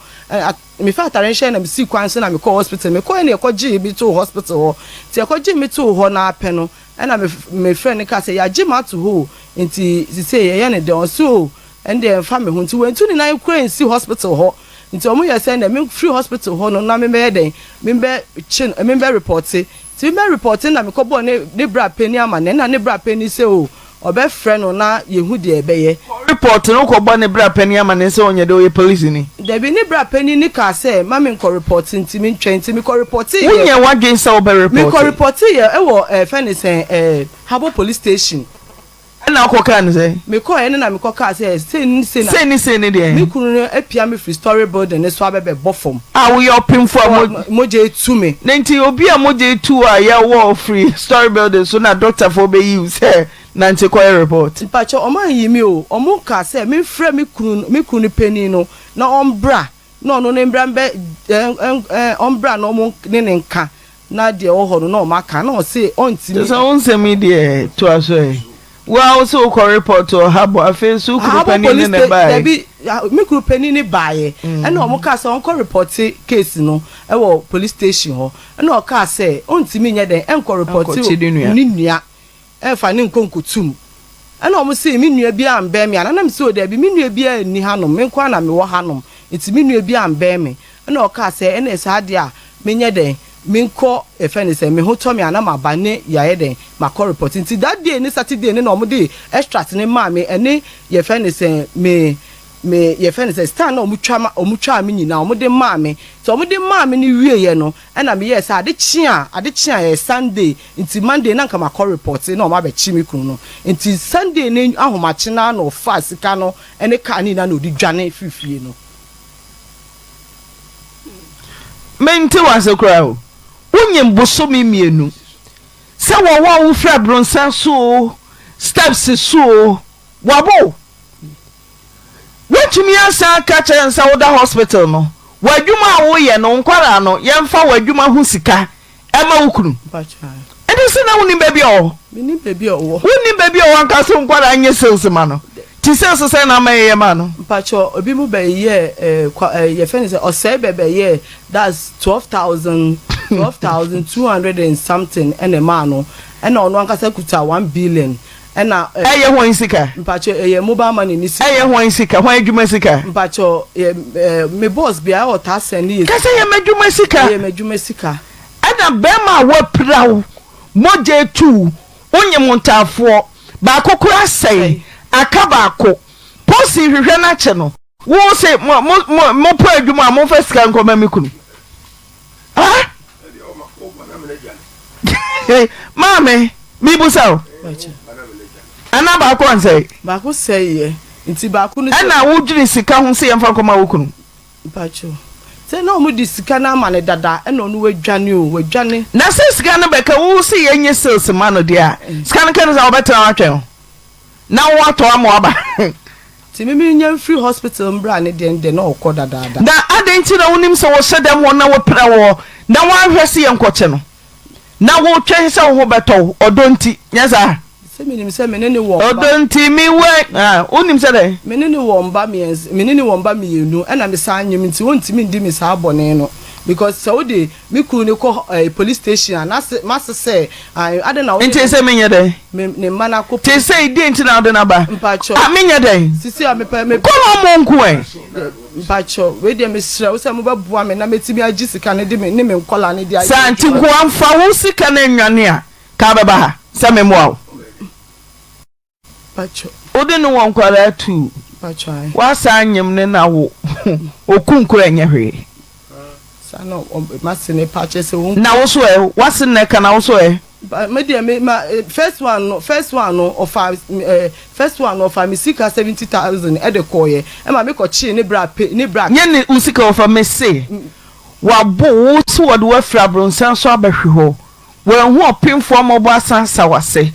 me fa atare share na me si kwan so na me call hospital me call na ekogi me to hospital ho ti ekogi me to ho na pe no na me friend ka say ya gima to ho nti say ye ne de so and then fa me ho nti wentu ni na ekura nsi hospital ho nti omo ye say na me free hospital ho no na me be den me be report ti me report na me ko bo ne bra pani ama na ne bra pani say o obe friend na yehu de ebeye report no ko bo ne bra pani ama ne say onye de oye police ni de bi ne bra pani ni ka say ma me ko report nti me ntwen nti me ko report ye wonye wadwen say obe report me ko report ye e wo friend say Habo police station na ko kan say me ko ene na me ko ka say say ni de me kunu no apia me free story building ne so abebe bofom we open for moje tu me nti obi a moje tu a ya wo free story building so na doctor for be you say na nti ko report mpacho o man yi mi o o mu ka say me frɛ me kunu pani no na ombra no ne mbra mbe ombra no mo ne nka na de o ho no ma ka na o say onti mi so on say me de to aso well so ko report to Habo afi so kuru pani ne bae me kuru pani ne bae and o mo ka say on ko report case no e wo police station ho and o ka say onti mi nya den en ko report ni nua e fa ne nkonkotum and o mo say mi nua bi ambe me ana na me say o da bi mi nua bi ani hanom me kwa na me wo hanom enti mi nua bi ambe me and o ka say en esa de a me nya den minko efeni say me ho to me anama ba ne yae den makọ report nti that day ni Saturday ni na omo dey extract ne ma me ene ye feni say me ye feni say stand na omo twa me nyina omo dey ma me so omo dey ma me ni wie ye no na me yes ade chia ye Sunday nti Monday na nka makọ report na omo abechi me kunu no nti Sunday ni ahomache na no fa sika no ene ka ni na odi dwane fifie no mente wase kra unyem boso mi mienu se wo wo fra bronsa so steps so wabo wetumi asa ka che nsa wo da hospital no wadwuma wo ye no nkwara no yemfa wadwuma hu sika ema wukunu ede se na woni baby o mini baby o woni baby o anka so nkwara anye sales ma no ti sales se na maye ma no mpacho obi mu be ye ye feni say o say bebe ye that's 12,200 and something and a man no and on one kasa kuta 1 billion and na eye ho insika mpacho eye mobile money ni sika eye ho insika ho adwuma sika mpacho me boss bia o ta send ni kasa ye madwuma sika ye madwuma sika ana bema wa prawo moje tu onye montafo ba kokora sei akaba ko posi hwehwe na che no wo se mo po adwuma mo fa sika nkoma mikunu ah mame mi busaw ana ba ko ansai ba ko sei ye nti ba ko no ana wo dwiri sika ho se yemfa nkoma wokunu pacho se na omu di sika na ma ne dada e no wadwane o wadwane na se sika no beka wo se yenye sales ma no dia sika no kan za obeta watwen na wo ato am aba ti mi nya free hospital mbra ne de na okọ dada na adenti na wonim se wo sedem wo na wo pra wo na wo ahwese yenkoche no na wo twen se wo beto odonti nyaza se minim se menene wo odonti mi we onim se de menene wo mba mienu na me sa anyim nti wonti mi ndi mi sa abone no because so de mi kuru ne ko police station na masse say ade na nti se menye de ne mana ko ti se di nti na ode na ba mpacho menye de sisi a me ko no mo nko mpacho we de me sra wo se mo ba bua me na metimi agi sika ne de me nkola ne de sa nti ko amfa wo sika na nwane a ka beba ha se me mo pacho ode no won kwara tu pacho ai wa sa anyem ne na wo okunkura enye hwe no masine pacho se won na wo so wase ne ka na wo so me dey me first one of me sika 70,000 e de koye e ma me ko chi ne bra nye ne usika of me say wa bo wo so wo de wa fra bronsan so abahwe ho wo hu opemfo mobo asansa wase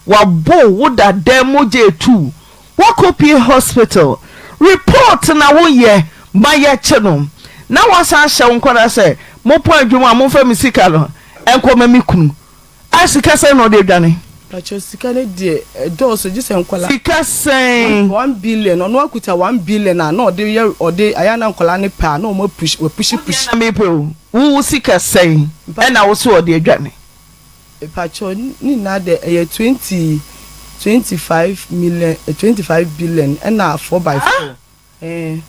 wa bo wo da demo J2 wa copy hospital report na wo ye ba ye cheno na wasan hye nkwara se mo po adwuma mo fa misika no enko ma mikunu asika se no de dwane Pacho sika ne de dose just enkola. Sika sen 1 billion ono akuta 1 billion na no de aya na enkola ne pa na o mo push. Na me pe wo sika sen e na wo so de adwane. Pacho ni na de 25 billion and now 4x4.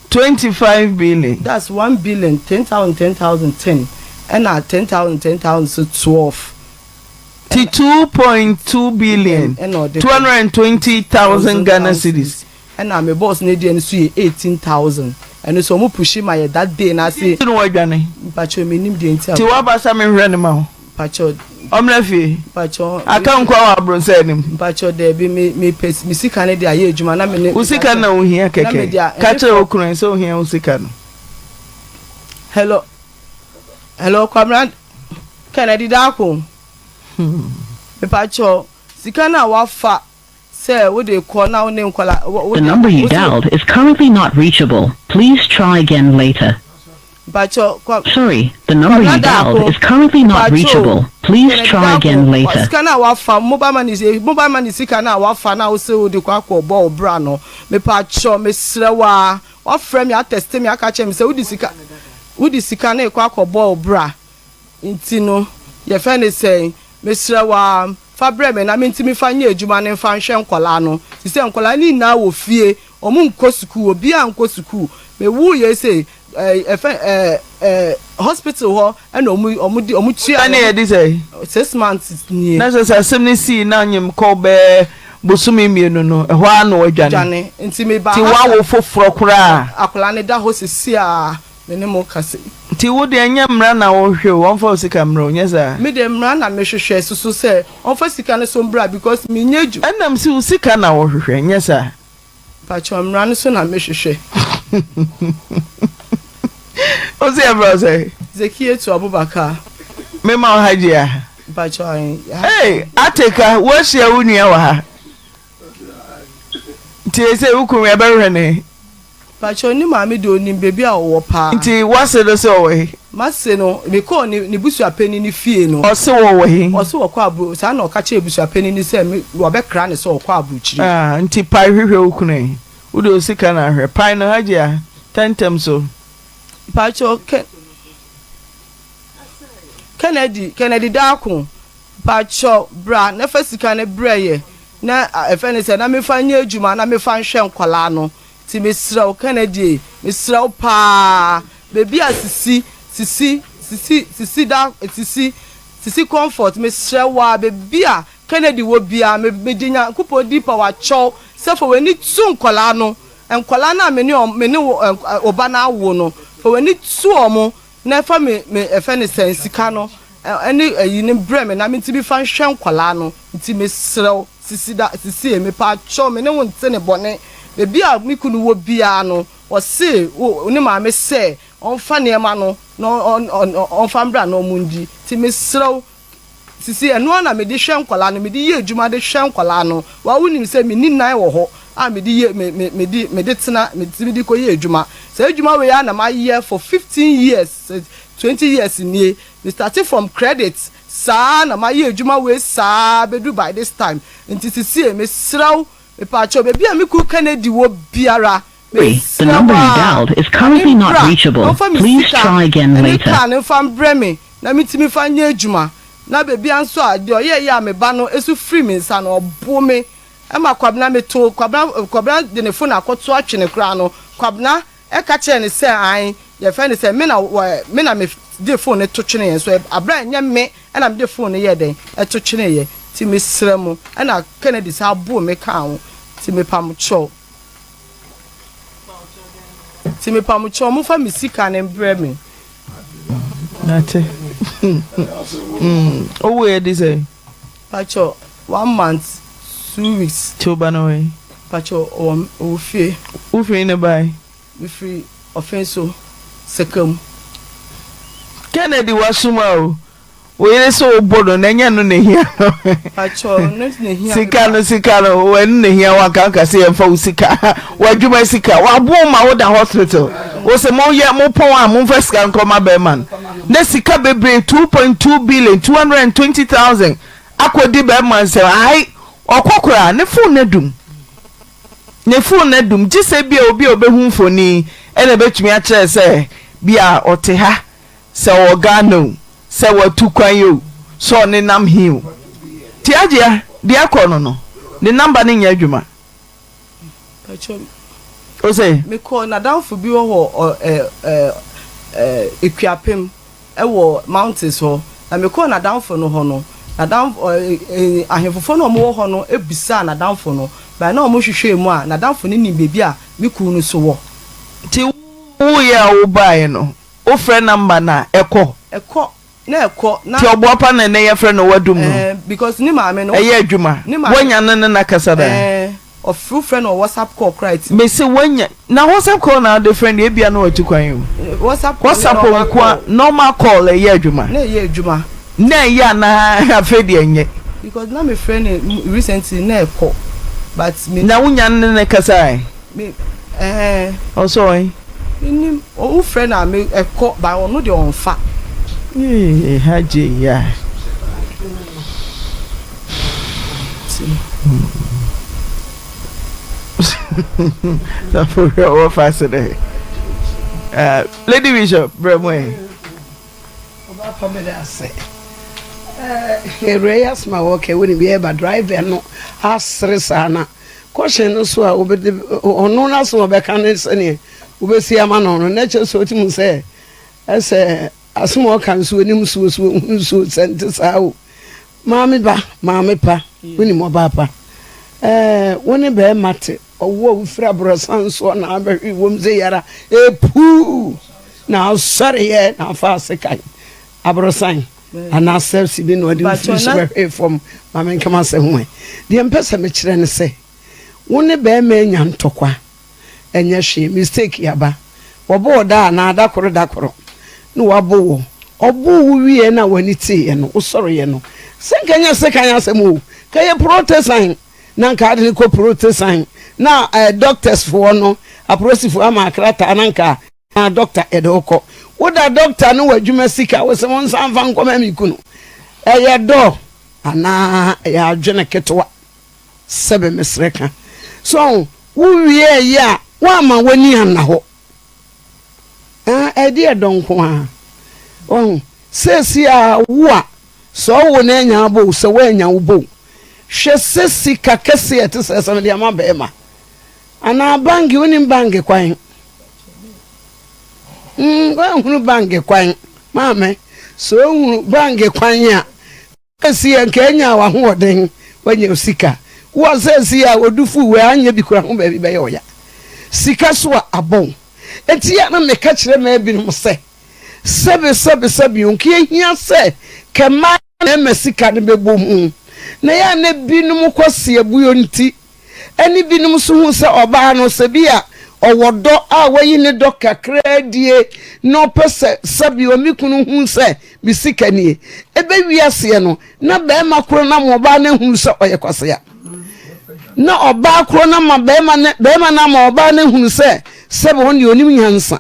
25 billion. That's 1 billion, 10,000, 10,000, and now 10,000, so 12. 2.2 billion. 220,000 Ghana cedis. And now my boss need to see 18,000. And so I'm pushing my that day and I say, Pacho, me name the entire. Tiwaba Sami Renema. Pacho. Omlefi Pacho aka nkwa wa bronsenim Pacho de bi me sika ne de aye adwuma na me usika na ohia keke ka che okrun so ohia usika no. Hello Kwamran Kennedy Dako me Pacho sika na wafa say we dey call now ne nkwala. The number you dialed is currently not reachable. Please try again later. Sorry, the number you dialed is currently not reachable. Please try again later. Scanner wafa mobile money sika na wafa na ose o de kwa ball bra no. Me pacho me srewa. Wa frame ya test me aka che me say udi sika na kwa ball bra. Intino ye fa ne say me srewa fa bre me na me ntimi fa nya adwuma ne fa nhwe nkola no. Ti say nkola ni na wo fie omu nko suku obi an nko suku me wu ye say hospital ho and omu tia na e dey say 6 months ni na so asem ni si na nyem ko be bosumi mienu no e ho ana odwane nti me ba ti wa wo foforo kura akola ne da ho sisi a me ne mo kase ti wo de anya mra na wo hwe won fa sika mra onye za me de mra na me hwehwe susu se on fa sika ne so mbra because me nyeju enam si sika na wo hwehwe nye za pa cho mra ne so na me hwehwe Ozi Ebrose Zekiye to Abubakar me ma hajia Pacho hey ateka wo hia wunia wa ha ti se ukun e berene Pacho ni ma me do ni bebi a wo pa nti wase do so we mase no me ko ni busu apeni ni fie no o se wo we o se wo kwa abu sa na o ka che busu apeni ni se me wo be kra ne se wo kwa abu chiri nti pa hwehwe ukun wo do sika na hwe pa no hajia tentem so Pacho Kennedy Dako Pacho bra na fasika ne breye na efene se na me fa nya adwuma na me fa nhwe nkwala no ti me sraw Kennedy me sraw pa bebi asisi comfort me sraw bebi a Kennedy wo bia me dinya kupo dipa wa chow se fo weni tu nkwala no nkwala na me ne oba na awo no fo weni tu omo na fa me efene se sika no ene yini brem na me tibi fa nhwe nkwala no nti me srew sisi me pa cho me ne wonte ne bone be bia me kunu wo bia no o se oni ma me se on fa ne ma no on fa mbra no mundi ti me srew sisi eno na me de hwe nkwala no me de ye adwuma de hwe nkwala no wa wonim se me ni nan wo ho me de ye me de tena me tibi di ko ye adwuma se adwuma we ya na ma ye for 15 years 20 years ni we started from credits sa na ma ye adwuma we sa bedu by this time nti sisi me sraw me pa cho be bia me ku Kennedy wo biara. The number you dialed is currently not reachable. Please try again later. Kan fam breme na me timi fa nya adwuma na be bia nso a de oye ya me ba no esu free me nsa no obo me ema kwabna me to kwabna de ne phone akoto atwene kra no kwabna e ka che ne se an ye fa ne se me na me de phone to twene yen so abra nya me na me de phone ye den e to twene ye ti me sremu na Kennedy sa bo me kan ti me pam cho mu fa misika ne bre me nate oh where this pacho 1 month 2 weeks to banaway pacho o fie ne bai we free offenso sekam Kennedy wasuma o we so obodo na nya no nehia pacho no nehia sika no we no nehia wa kan se emfa usika wadwuma sika wa boma wo da hospital wo se mo ye mo pon a mo fa sika nkoma be man na sika bebre 2.2 billion 220,000 akodi be man say ai okokora ne phone na dum gise bia obi obehu mfoni ene betumi a kire say bia ote ha se organo se watu kwan yo so ne nam hiu ti agea dia kono no the number ne nya adwuma o say me call na down for bi ho equiapem e wo mountains ho na me call na down for no ho no na down ahefofo no mo ho no ebisa na down for no ba na mo hwehwe mu a na down for ni bebi a me ku no so wo ti wo ya wo bae no o frɛ number na ɛkɔ na ti oboapa na ne ye frɛ no wadum no because ni ma me no ɛyɛ adwuma wanya ne na kasa da of true friend or WhatsApp call right me say wanya na WhatsApp call na the friend e bia na watu kwan yo WhatsApp kwa normal call ɛyɛ adwuma na ɛyɛ adwuma na ɛyɛ na afedi enye because na me friend recently na ɛkɔ but me na wanya ne kasa me also ni o friend na me ɛkɔ ba ono de onfa haje ya so for your fascinating Lady Bishop Bremwe oba pa me da say Reyes ma okay we be able driver no asresa na question no so a obede ono na so be kan ne obesi ama no na che so ti mu say ese asmo kan so nim so sente sao mami pa woni mo ba pa woni be mate owo ufra brosan so na abehwi wom ze yara epu na sorry ye na fa sekai abrosan ana self bi no di ufra from mami kama se ho de empesa me kire ne se woni be ma nya ntokwa enye hwe mistake yaba wobo da na adakoro no wabo obu wie na wani ti ye no usoro ye no sekanya se mu kaye protestant na nka de ko protestant na doctors for no aprosifo ama krata nanka na doctor edoko woda doctor no wadwuma sika wo se won sanfa nkoma mikunu eye do ana ya adwene ketwa sebe mesreka so wo wie ya wa ma wani ana ho edi edonko a sesi a wo so wo na nya bo so wa nya wo bo hwe sesi kakese ete sese de ama be ma ana bangi woni bangi kwan hunu bangi kwan mame so hunu bangi kwan ya sesi enka nya wa ho oden wanya sika wo sesi a odufu we anya bi kura ho ba bi be yoya sika so abon enti ya na me ka kire ma bi no se sebe unki hia se kema na mesika ne bebom na ya na binum kwose abuyo nti ani binum so hu se oba no se bia owodo a wayi ne do kakra die no pese sabi omikunu hu se bisika nie ebe wiase no na be makro na mo ba na hu se oyekwase ya na oba kro na ma be ma na ma oba na hu se sebe ho ne onim nyansa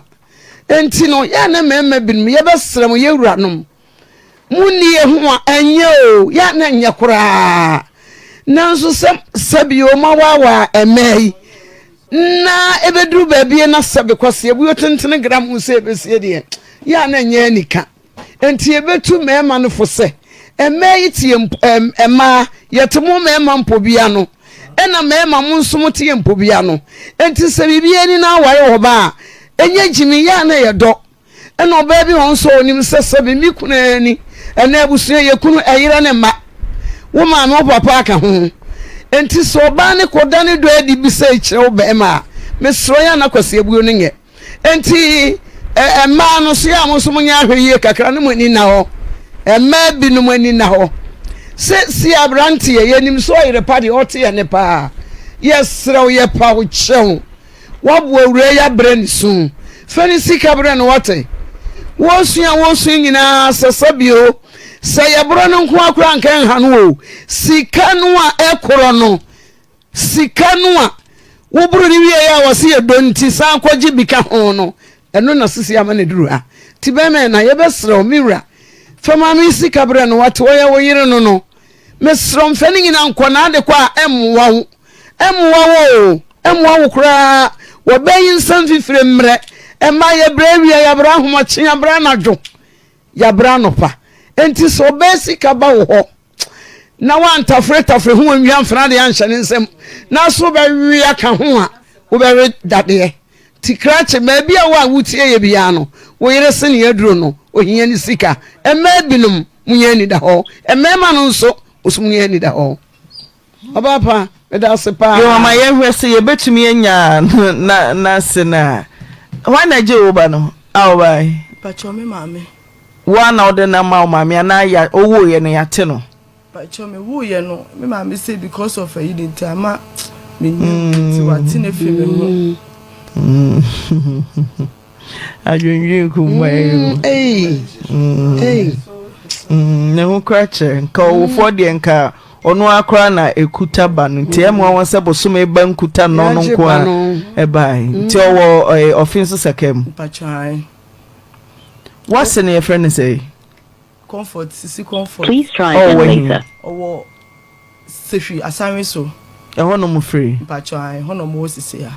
enti no ya na mema binum ye besrem ye wuranom muni ho anye o ya na nya kura nanso sabi o mawawa emei na ebedru babie na sabi kwase ebu tentene gram use ebesie de ya na nya anika enti ebetu mema no fose emei tie ema yetemo mema mpobia no ena mema munsum tie mpobia no enti sabi bie ni na ware ho ba enye jimi ya na yedo ena oba bi won so onim sabi mi kuna ni ena abusu ye kunu ayira ne ma wo ma no papa aka ho enti so oba ne koda ne do adi bi se kire wo be ma me sro ya na kwase ebuo ne nye enti ma no so ya mo so munya ahweye kakra ne mo ni na ho ma bi no mo ni na ho se si abranti ye nim so Oyerepa de ote ye ne pa yes sro ye pa wo chew wabo awure ya brand sun fani sika brand wote wosu nyina sasabio sayabro no nko akura nkan hanu sika no a ekoro no sika no a woburu ni wie ya wose ye donti san kwaji bika ho no eno na sisi ama ne duru a tibeme na ye besro miwra fama mi sika brand wote wo yire no mesrom fani nyina nkona de kwa emwo kura wo bayin san fifire mre ema ye brewia ya bra homoche ya bra nadwo ya bra nopa enti so basic ba wo ho na wantafre ho anwia mfra de anhyane nsem na so ba wia ka ho a wo be dade ti krache ma bia wa wutie ye bia no wo yere se ne aduro no ohia ni sika ema binum munya ni da ho ema no nso osumunya ni da ho abapa eda sepa yo ma ye hwese ye betumi anya na sena why na je oba no awbai pacho me mame wa na ode na ma mame na ya owo ye no yate no pacho me wo ye no me mame say because of a hidden time me ti wati na fi me mo ajunju kumwe ne ho krache nka wo for de nka ono akra na ekuta ba no nti emo won se bosome ba nkuta no no nko a e bai nti owo offense sekem pachai what's in your friend say comfort sisi comfort please try again later owo sefi asanwe so e hono mo free pachai hono mo sisi ya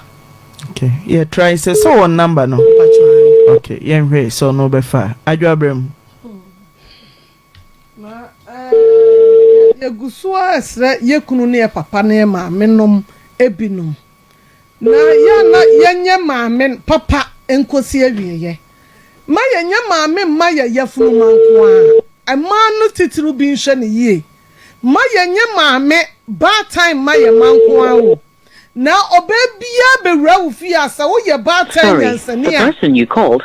okay yeah try say so one number no pachai okay yeah we so no be far adwo abrem Yegusua esre yekunu ne papa ne maame nom ebinum na ya na yenye maame papa enkosi awieye ma yenye maame ma ye yafunu manko a amanu titiru bi nhwe ne yie ma yenye maame ba time ma ye manko a wo na obebia bewura wo fi asa wo ye ba time yansani a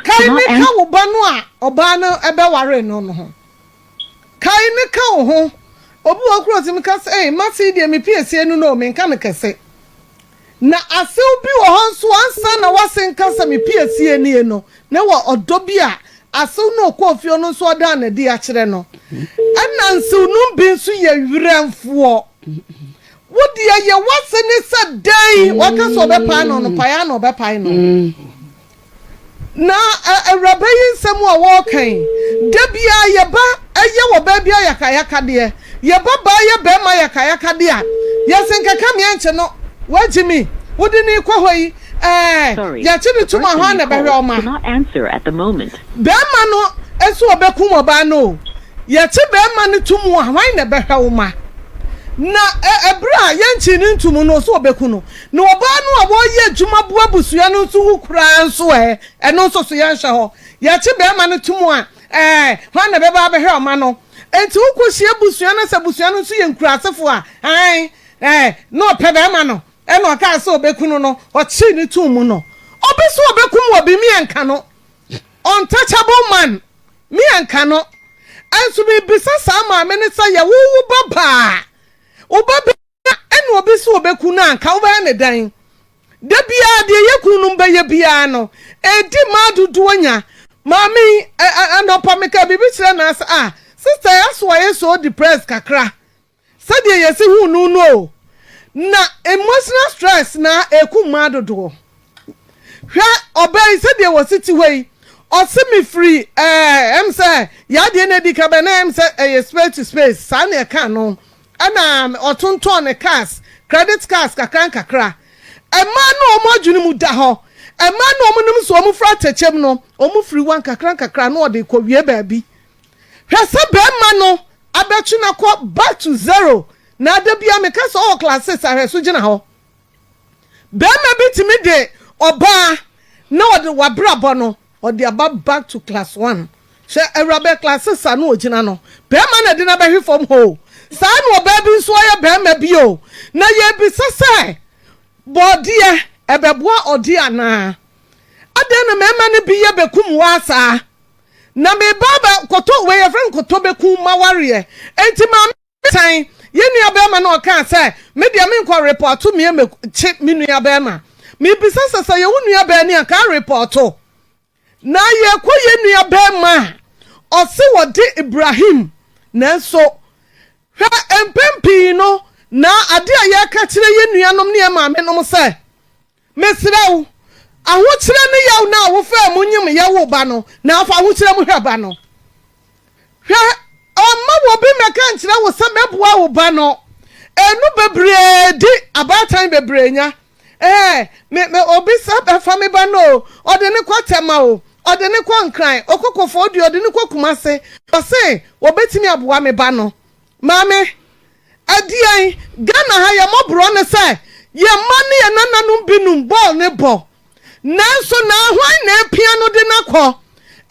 kai ne ka wo ba no a oba no ebeware no no ho kai ne ka wo ho obu okro ti mi ka say ma ti de mi piesie enu no me nka ne kese na ase obi wo honso ansa na wasen kasa mi piesie ni no na wo odo bi a ase no ko ofio no so oda na di a kire no ana nsu no bi nsu ye wiramfo wo di ye wase ne sa dai waka so be pa no no pa ya no be pa no na arabayin semu a wo kan da bia ye ba eye wo ba bia yakayaka de ye baba ye be ma yakayaka de a ye senkaka me enche no wajimi wodi ni kwa hoyi ya chini tuma ho na be hwe o ma not answer at the moment be ma no esu obekum oba no ye chi be ma ni tumu a hwan na be hwe o ma na ebra ye nchi ni ntumu no so obeku no na oba no a wo ye djuma bo abusua no nso hukura nso eno nso so ye nhwe ho ye chi be ma ni tumu a hwan na be ba be hwe o ma no enti ukwohie busua na se busua no nso ye nkurasefo a no pebe ma no eno ka se obekunu no o chi ni tumu no obeso obekum wo bi mi enka no untouchable man mi enka no anso bi bisa sa ma me ne se ye wo baba obaba eno obeso obekunu anka wo ba ne dan da bia de yekunu mba ye bia no edi ma dudu anya mami anopa me ka bibi kire na asa sister yaso ye so depressed kakra said ye yesi hu no na emotional stress na ekuma dodo hwa obey said ye was city way o se me free em say ya de na di ka be na em say space to space sa na e kan no ana otonton ne cars credit cards kakra ema no omodwuni mu da ho ema no omunum so omu fra techem no omu free one kakra no de ko wie ba bi hwese be ma no abetu na ko back to zero na da bia me ka so classes ahweso gina ho be ma bitimi de oba na ode wabrabo no ode aba back to class 1 she erabe classes anu ogina no be ma na de na be hwe from ho sa no oba bi nso ya be ma bi o na ye bi sese bodie ebeboa odi ana ade na me ma ne bi ye bekum wasa na me baba koto we your friend koto bekum maware enti ma tan ye nua be ma na o kan say me dia me nko report me chi me nua be ma me bi sese ye nua be ni aka report na ye ko ye nua be ma o se wode Ibrahim na so hwa empempi no na ade a ye ka kire ye nua nom ne ye ma me nom say mesrew ahokyere ne yaw na wo fa munyim yawo ba no na afa ahokyere mu hwa ba no hwa Oma wo bi meka nkyira wo se meboa wo ba no. Enu bebre di abatan bebre nya. Me obi sa fa me ba no. Ode ne kwatema o. Ode ne kwa nkran. Okokofo odi ode ne kwa kumase. O se wo betimi aboa me ba no. Mame adian Ghana ha ya mobro ne se ye mane ye nananum binum ball ne bo. Nanso na hwan na piano de nakọ.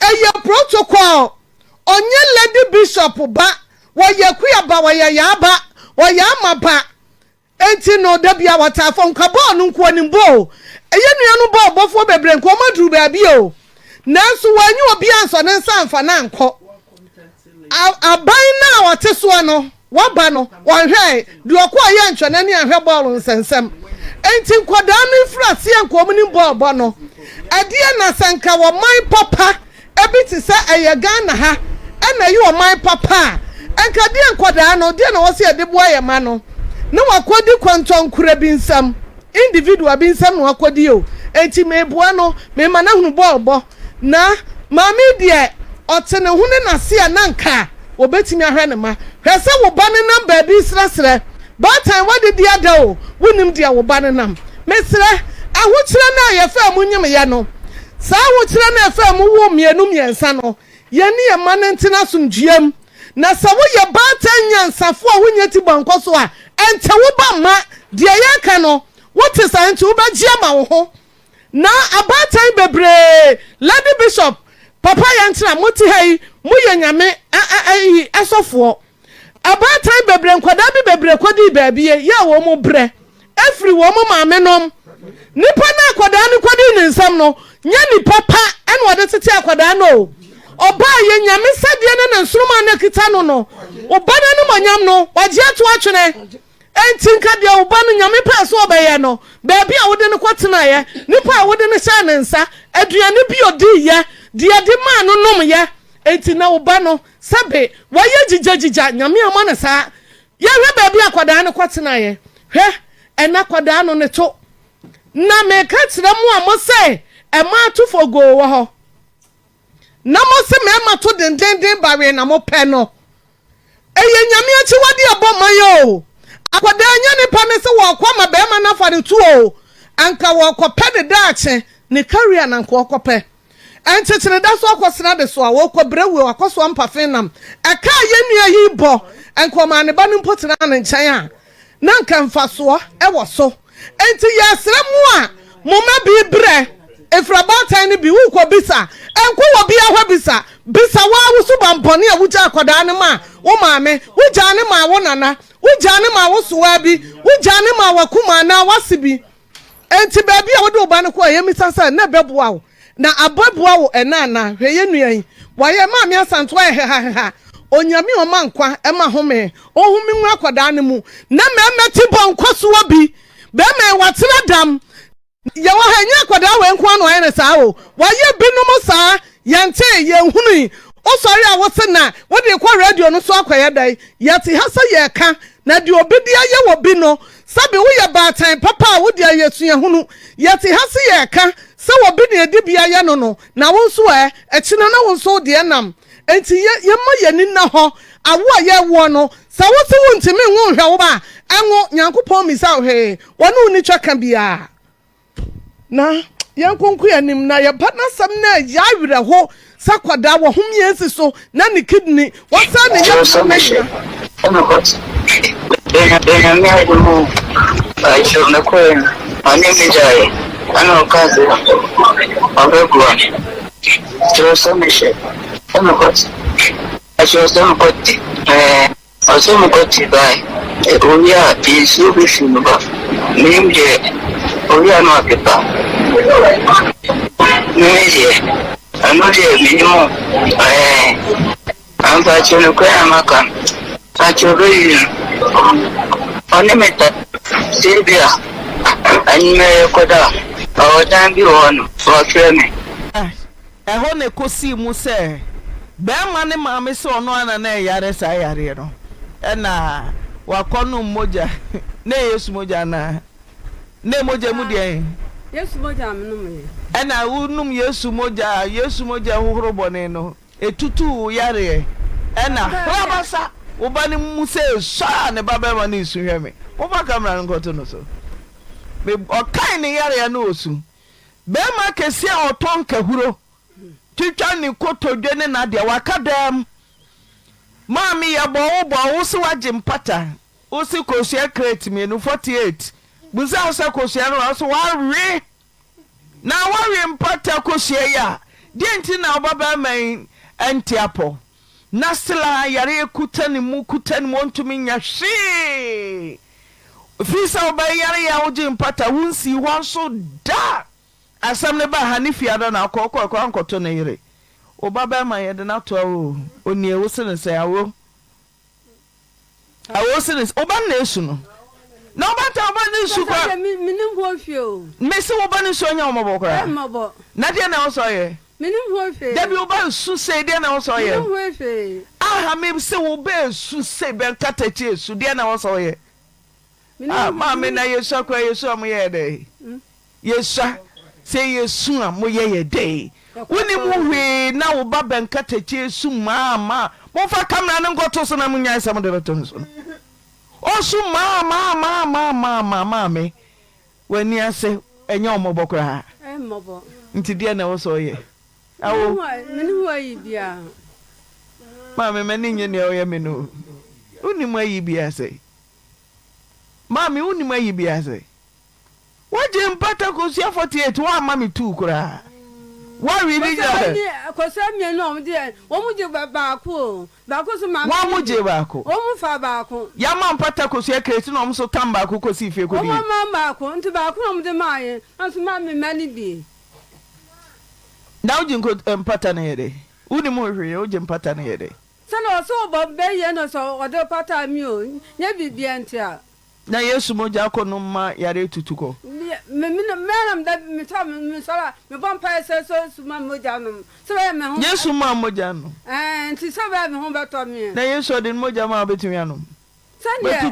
Eye protocol. Onye lady bishop ba. Woye kuyaba woye yaba. Woye amaba. Enti no debia watafo nkabo no nko ni bo. Eye nuanu bo bofo bebre nko maduru baabi o. Nanso wanyu obi anso ne nsamfa na nko. Aban na wateso no. Waba no wanhwe de okọ ye ntwane ne ahwe ball nsensem. Enti nkoda no frase enko ni ball no. Adie na sanka wo man papa ebiti se eye Ghana ha ena yi wo man papa enka die nkoda no die na wo se de bo aye ma no na wakodi kwanton kura bi nsam individual bi nsam no wakodi o enti meboa no me ma na hunu ball na mami die otene hune na se ananka obetimi ahwe ne ma hwese wo ba ne number bi srasre ba time wadi dia da o wonim dia wo ba ne nam mesre ahokyere na ye fa mu nyem ye no sa ahokyere na fa mu wo mienu miensa no ye ne ye ma ne ntina somduam na sa wo ye ba tanyansafo a wonye ti banko so a ente wo ba ma de ye ka no wote sa ente wo ba gia ma wo ho na abatan bebre lady bishop papa ya ntra moti hai mu ye nyame asofo abatan bebre nkwada bi bebre kodi baabie ya wo mu bre afri wo mu maame nom nipa na akwada ne kodi ne nsam no nya nipa pa ene wode tete akwada no oba ye nyame sadie ne na nsuruma na kita no no oba na no manyam no waje ato atwene enti nka de oba no nyame pa so obaye no baabi a wode ne kwotena ye nipa a wode ne sha ne nsa aduane bi odi ye de ade ma no nom ye enti na oba no sabe waye jijajija nyame ama na sa ye hwe baabi akwada ne kwotena ye hwe ena kwada no ne to na me ka tira mu a mo se e ma to fogo wo ho na mo se me ma to dendenden bare na mo pe no eye nyame achi wadi abomayo akwada anya ne pa ne se wo kwa ma be ma na fa ne tuo anka wo kope de daache ne career na nko kope enchechene da so akosena de so a wo kobrewe akoso ampafen nam aka ye nua yi bo enko ma ne ba ne mpotena ne nchen a na nka mfaso e wo so enti yesre mu a moma bi bre efrabatan ne bi wu ko bisa enko wo bi ahwa bisa wa wo so bampone a wuja akoda ne ma wo maame wuja ne ma wo nana wuja ne ma wo soa bi wuja ne ma wakuma na wasibi enti baabi a wo de oba ne ko ye misasa na beboa wo na aboboa wo enana hweye nuan waye maame asanto ha onyame o mankwa e ma home ohumi nwa akoda ne mu na meme ti bonkoso bi be me watena dam ye wa hanya akoda we nkwa no aye ne saa o waye binum saa yente ye hunu o sori a wo se na wo de kwa radio no so akoye dai yati hasa ye ka na de obedi aye wo bi no sabe wo ye baatan papa wo de aye sua hunu yati hasa ye ka se wo bi ne de bia ye no na wo so ekina na wo so de nam enti ye ma ye ni na ho awo ye wo no sa wo se wo ntimi wo hwe wo ba enwo nyankopon mi sa hwe wonu ni twaka bia na yankonku yanim na ye bana sam na ya were ho sakwada wo homiensi so na ni kidney wasa ne ya so measure ono got ena me ayi mo ai so na ko ani mi jai ano kaze abegwa so so measure ono got aso so got aso mo got bai oya bi so bi funu ba mi je oya no apepa Meje, anoje minimum. Amba chono kwa amaka. Achori. Onemeta Silvia. Anime koda. Awodambi wonu. Wakreme. Eho ne kosi mu se. Be ma ne maame se ono ana na yare sa yare no. Na wakonu moja. Ne Yesu moja na. Ne moja mu de. Yesu moja amnum. Ena unum Yesu moja hohoro bone no etutu yare ena wabasa ubani mu se sha ne baba ma ni su hweme wo ba camera nkoto no so me okai ne yare ya no osu be ma kesi a oton kahuro twitwa ni kotodwe ne na de wakadam mami ya bo wo se waje mpata wo se kosia crate me no 48 buza wo se kosia no so wa na wari mpata kosia ya dienti na obaba man antiapo na stila yare kutani mu ontumi nya hwe fisa oba yare ya oje mpata wunsi wanso da asam ne ba hanifi ada na akoko ankoto na yire obaba man yede na to awo oni ewo se ne se awo se ne oba na esu no na obata oba na esu kwa minim ho fio mesi oba na esu anya omabo kra na de na wo so ye minim ho fe debi oba su se de na wo so ye minim ho fe aha me se wo be su se be katachi esu de na wo so ye ma me na yesu akwa yesu am ye de yesu se yesu am ye de woni mu hwe na wo ba be katachi esu ma mo fa kamera ne ngoto so na mu nya isam de beto so osu ma me wani ase enya omobokra ha mobo nti de na wo so ye awo minim wa yi bia mami mani nye ne oye me no uni mu ayi bia se mami uni mu ayi bia se waje mpata ko sia 48 wa mami 2 kura wa really ja ko se mi no om de wo mu je baako so mami wa mu je baako wo mu fa baako ya ma mpata ko sia kreti no om so tam baako ko si fie ko bi wo ma baako nti baako no om de maaye anso mami mani bi na uji mpata na yede uni mu hwe uji mpata na yede sana so bo be ye no so odo pata mi o nya bibia ntia na yesu moja ko no ma yare tutuko menam da mi ta mi sala mi bon pa se so su ma moja no so be me ho yesu ma moja no nti so be me ho beto mi na yesu odin moja ma betumi anu sande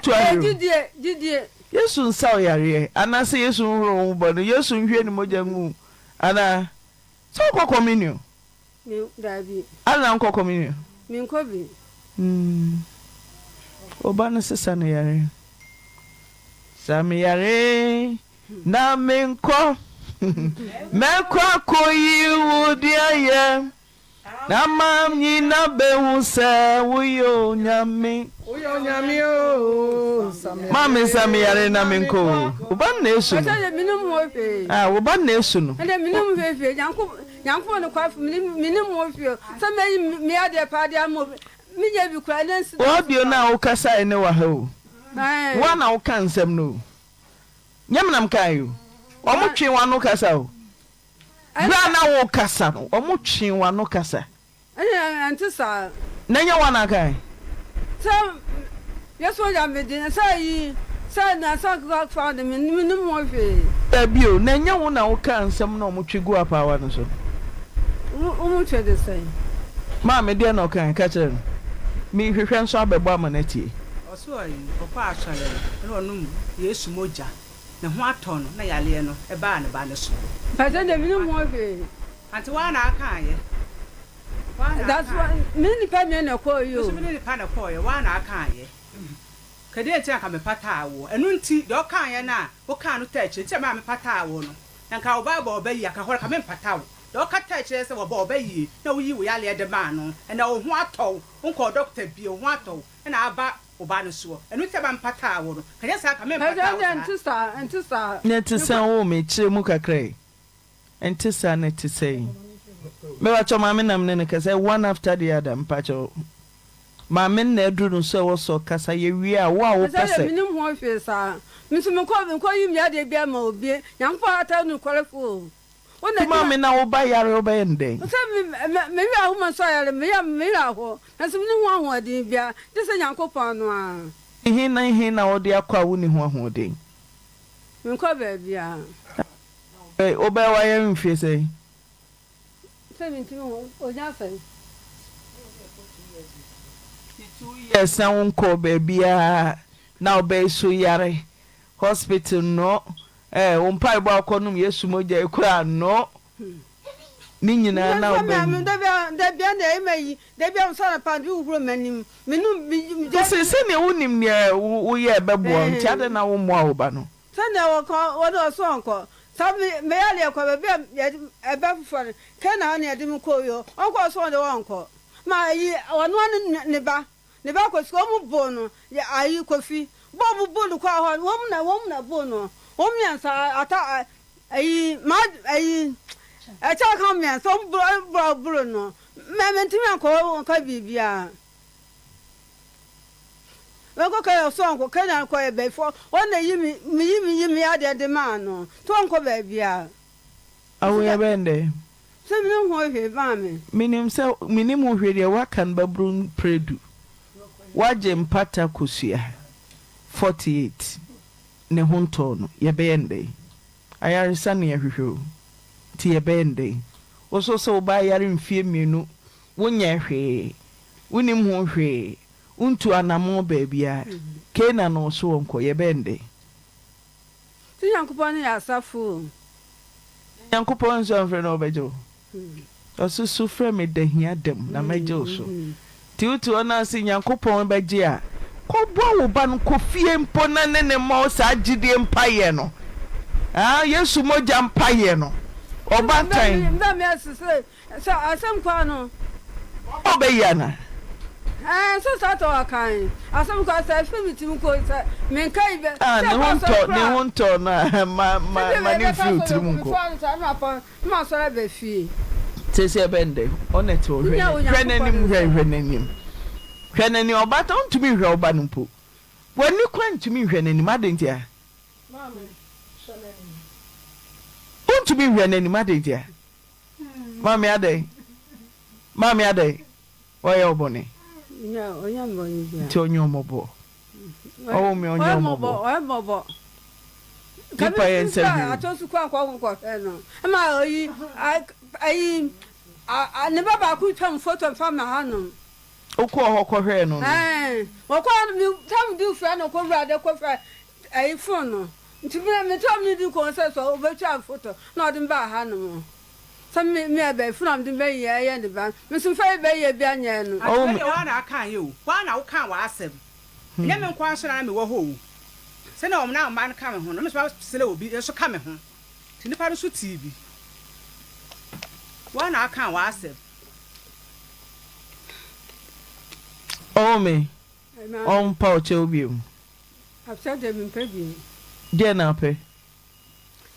didie yesu nsa o yare anase yesu nro bo no yesu nhwe ni moja ngu ana so kwa communion mi dabi ana nko communion mi nko bi oba no sesa no yare sami yare na menko mekwa koyi wudiaye na mamni na bewusa wuyo nyame mami sami yare na menko oba na esu oba na esu no minim fefe yanko no kwa minim mo fio so me ade pa de am mi je bi kwa nensi o bio na o kasa ene wa ha o wa na o kan nsem no nyamnam kayo o mo twe wa no kasa o bra na wo kasa no o mo twe wa no kasa antisa na nya wa na kai so yeso ya me din sai na sa ga fa de minim mo fe bio na nya wo na o kan nsem na o mo twe gu apa wa no so mu twe de sai ma me de na kan ka chere mi hwehwe nso abebo amanati oso ayi opa asale no num yesu moja na ho ato no na yale no e ba ne so pa de minim mo fe anti wa na aka ye that's why many pa me na call you so many pa na call ye wa na aka ye kede eti aka me pata awo enu nti de o kan ye na o kan no tachi eti ma me pata awo no na ka oba yi aka hore ka me pata awo de o ka tachi se oba yi na wo yi wo yale de ma no na o ho ato nko doctor bi o ho ato na aba oba no so enu te ba mpata awo no kanya sa ka me pata awo antisa netisa wo me chire mu kakrai antisa netisa me wa choma me nam ne ka say one after the other mpacho ma me na eduru so wo so kasa ye wi a wo pese minim ho fe sa misum ko yim ya de bia ma obi yanko ata nu korefo ma me na wo ba yare wo ba yende so me wi a wo man so yare me ra ho na sum ni ho ahodi bia de se yanko pon no a hin na wo de akwa wo ni ho ahodi me ko ba bia oba wa ye mfie sei 17 o ja fe 2 years na wonko bebia na oba so yare hospital no won pai bo akonum yesu moja ekura no ni nyina na obam da bia na emayi da bia so na pandi uhuro manim menu se ne wonim ne wo ye bebo nti ade na wo mo awoba no se na wo do so onko sabi me ya le kwa bia ebe fufore kana na edim koyo onko so de wonko ma yi ono ne ba ko so mu bo no ya ayi kofi bo bu kwa ho wom na bo no wom yansa ata ayi ma ayi echa kan me so bro no me ntimi akọ ka bibia we go ka so anko kana ko e befo ona yimi ade de ma no to anko ba bia awo ya bende se mi ho hwe ba me minim ho hwe de wakan babrun predu waje mpata kusua 48 ne honto no ye bende ayarisa ne hwehwe ti ye bende oso so ba yare mfie mienu wonya hwe wonim ho hwe untu anamo baabia kena no so wonko ye bende ti yankopon ya asafo yankopon so amfre no bejo oso so frɛ me dahia dem na mejo so ti utu ona si yankopon beje a ko bo wo ba no ko fie mpo na ne mo sa agide mpaye no yesu moja mpaye no obantan nda me asese so asem kwa no obeyana so start our kind asem kwa sa fimiti mko sa menkai be ne honto na ma ni fruit mko ma so la be fi tese bende onet o hwenanim obata ntumi hwe oba no mpo wani kwa ntumi hwenanim adentia mama shonanim untumi hwenanim adentia mama ade oye obone nya onya mboni bia ti onyo mobo o me onyo mobo kipa yense atosu kwa no ma oyi ne baba ku twam photo fam ha no okwo ho kohwe no okwo mi tam du fra no ko rade ko fra phone no nti me tam ni du ko se so obetwa photo na odin ba ha no some me be from the bay ye the ban me some fa be ye bia nya no o me wa na aka ye o wa na wo kan wa asem nye me nkwa so na me wo ho se na o na man ka me ho no me so sele obi so ka me ho ti nipa no so tv wa na aka wa asem o me on pa o che obi o after them pebi dia na pe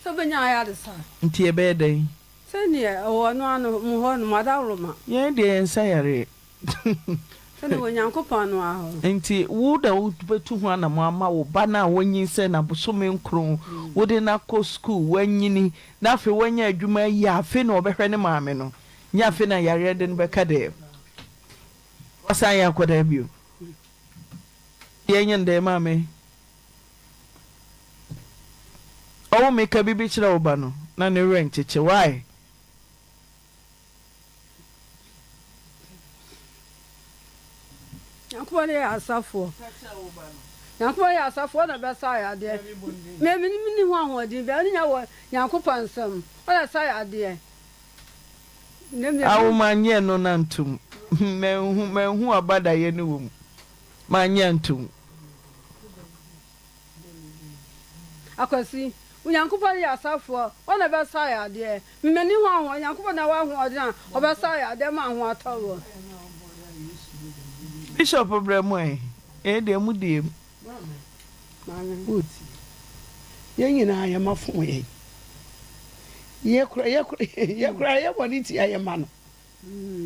so benya ya de sa nti e be dey senia o no anu mu ho no madawroma ye de ensayare sene wonyankopon no aho nti wo da wo betu ho na mo ama wo ba na wonyin se na bosome nkron wo de na ko school wanyini na afi wanya adwuma ya afi na obehwe ne maame no nya afi na yare de no beka de wasan ya koda bio ye nyen de maame o me ka bibi chira oba no na ne rent che why yankopon ya asafo yankopon ya asafo na be sa ya de me ni ho ahodi be nya wo yankopon sam o ya sa ya de awu manye no nantum menhu abada ye ni wo manye ntum akwasi yankopon ya asafo o na be sa ya de me ni ho ahodi yankopon na wa ho odi na o be sa ya de ma ho atawo Bishop Bremwe de mu de uti yengina ya mafun ye kura ye boni ti ya ma no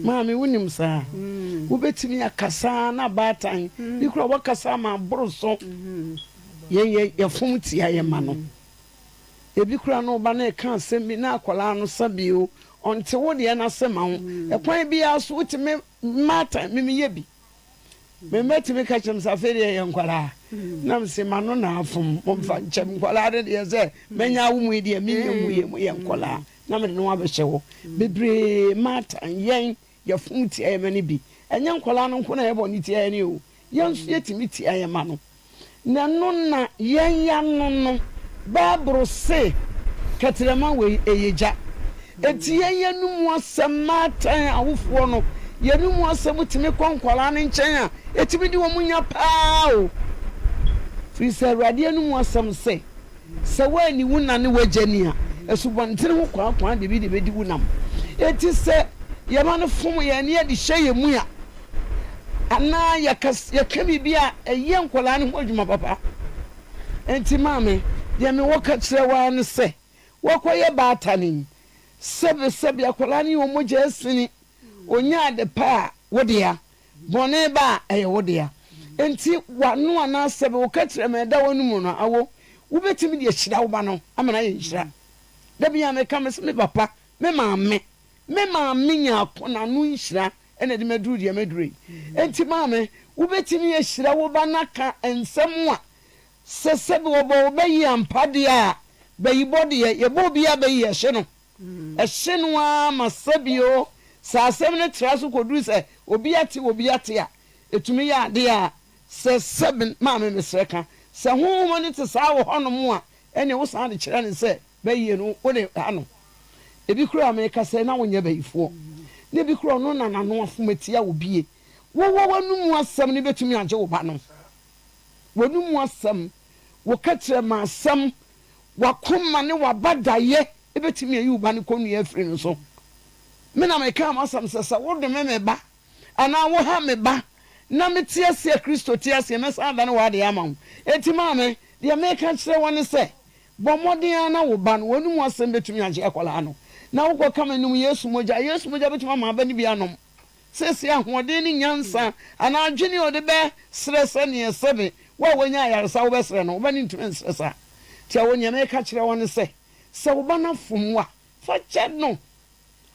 maami wunim sa wo betimi akasa na batan ni kura wo kasa ma boroso ye fum ti ya ma no e bi kura no ba na kan sembi na akwala no sabio onte wo de na sema ho e kwan bi aso utimi mata mimi ye bi me metimi ka chem safari ye nkwala na msema no na afum momfa chem nkwala de ye ze menya wo mu de menye mu ye nkwala na me no abehye wo bebre mata yen ye fum ti ye mani bi enye nkwala no nko na ye boni ti ye ni o yen so yetimi ti ye ma no na no na yen ya no no babro se katrema we eyeja eti yenum asɛm matan awofo no yenum asɛm timi konkwala ne nkyɛn a etimi di wo munya paa o fi sɛ awurade yenum asɛm sɛ wani wuna ne wagani a esubɔntene ho kwa de bi de bedi wunam eti sɛ yɛma no fom yɛ ne yɛde hyɛ yɛ mu a ana yɛka bibia ɛyɛ nkwala ne ho adwuma papa enti maame deɛ me wɔka kyerɛ waa ne sɛ wɔkɔyɛ baatanin sɛbe akwala ne wɔ mogya asini onya ade pa a wodea bɔne ba a ɛyɛ wodea enti wano ana sɛbe wɔka kyerɛ me ɛda wɔno mu no awo wobɛtumi de ahyira wo ba no amana yɛ nhyira da bia meka me sɛ me papa me maame nya akona no nhyira ɛna de maduru deɛ maduru enti maame wobɛtumi ahyira wo ba naka nsɛm a sɛsɛbe wɔbɔ wobɛyi ampade a bɛyibɔ deɛ yɛbɔ bia bɛyi ɛhye no ɛhye no a masabio saa asɛm no tra so kɔduru sɛ obi ate a ɛtumi yɛ ade a sɛ sɛbe maame mesrɛ ka sɛ honhom no te saa wɔ hɔnom a ɛne wo saa de kyerɛ ne sɛ bɛyie no wode ha no ebi kura meka sɛ na wonyɛ bayifoɔ ne bi kura no na nano afomatia wo bie wɔwɔ wanum asɛm ne betumi agye wo ba no wanum asɛm wo ka kyerɛ ma asɛm wakoma ne wabadaye ebetumi ayi wo ba ne kɔnua afiri no so me na meka am asɛm sɛ wo de me ba ana wo ha me ba na metia se Kristo tia se me sa da ne wa de ama wo eti maame de meka kyerɛ wone sɛ bɔ mmɔden na wo ba no wanum asɛm betumi agye akwala no na wo kama num Yesu moja betuma ma ba ni bia nom sese ahoden ni nyansa ana adwene ode be srese ne sebe wa wonya yaresa wo be sre no wo ba ni ntumi sresa tia wonya me ka kire won se wo ba na fomwa fa che no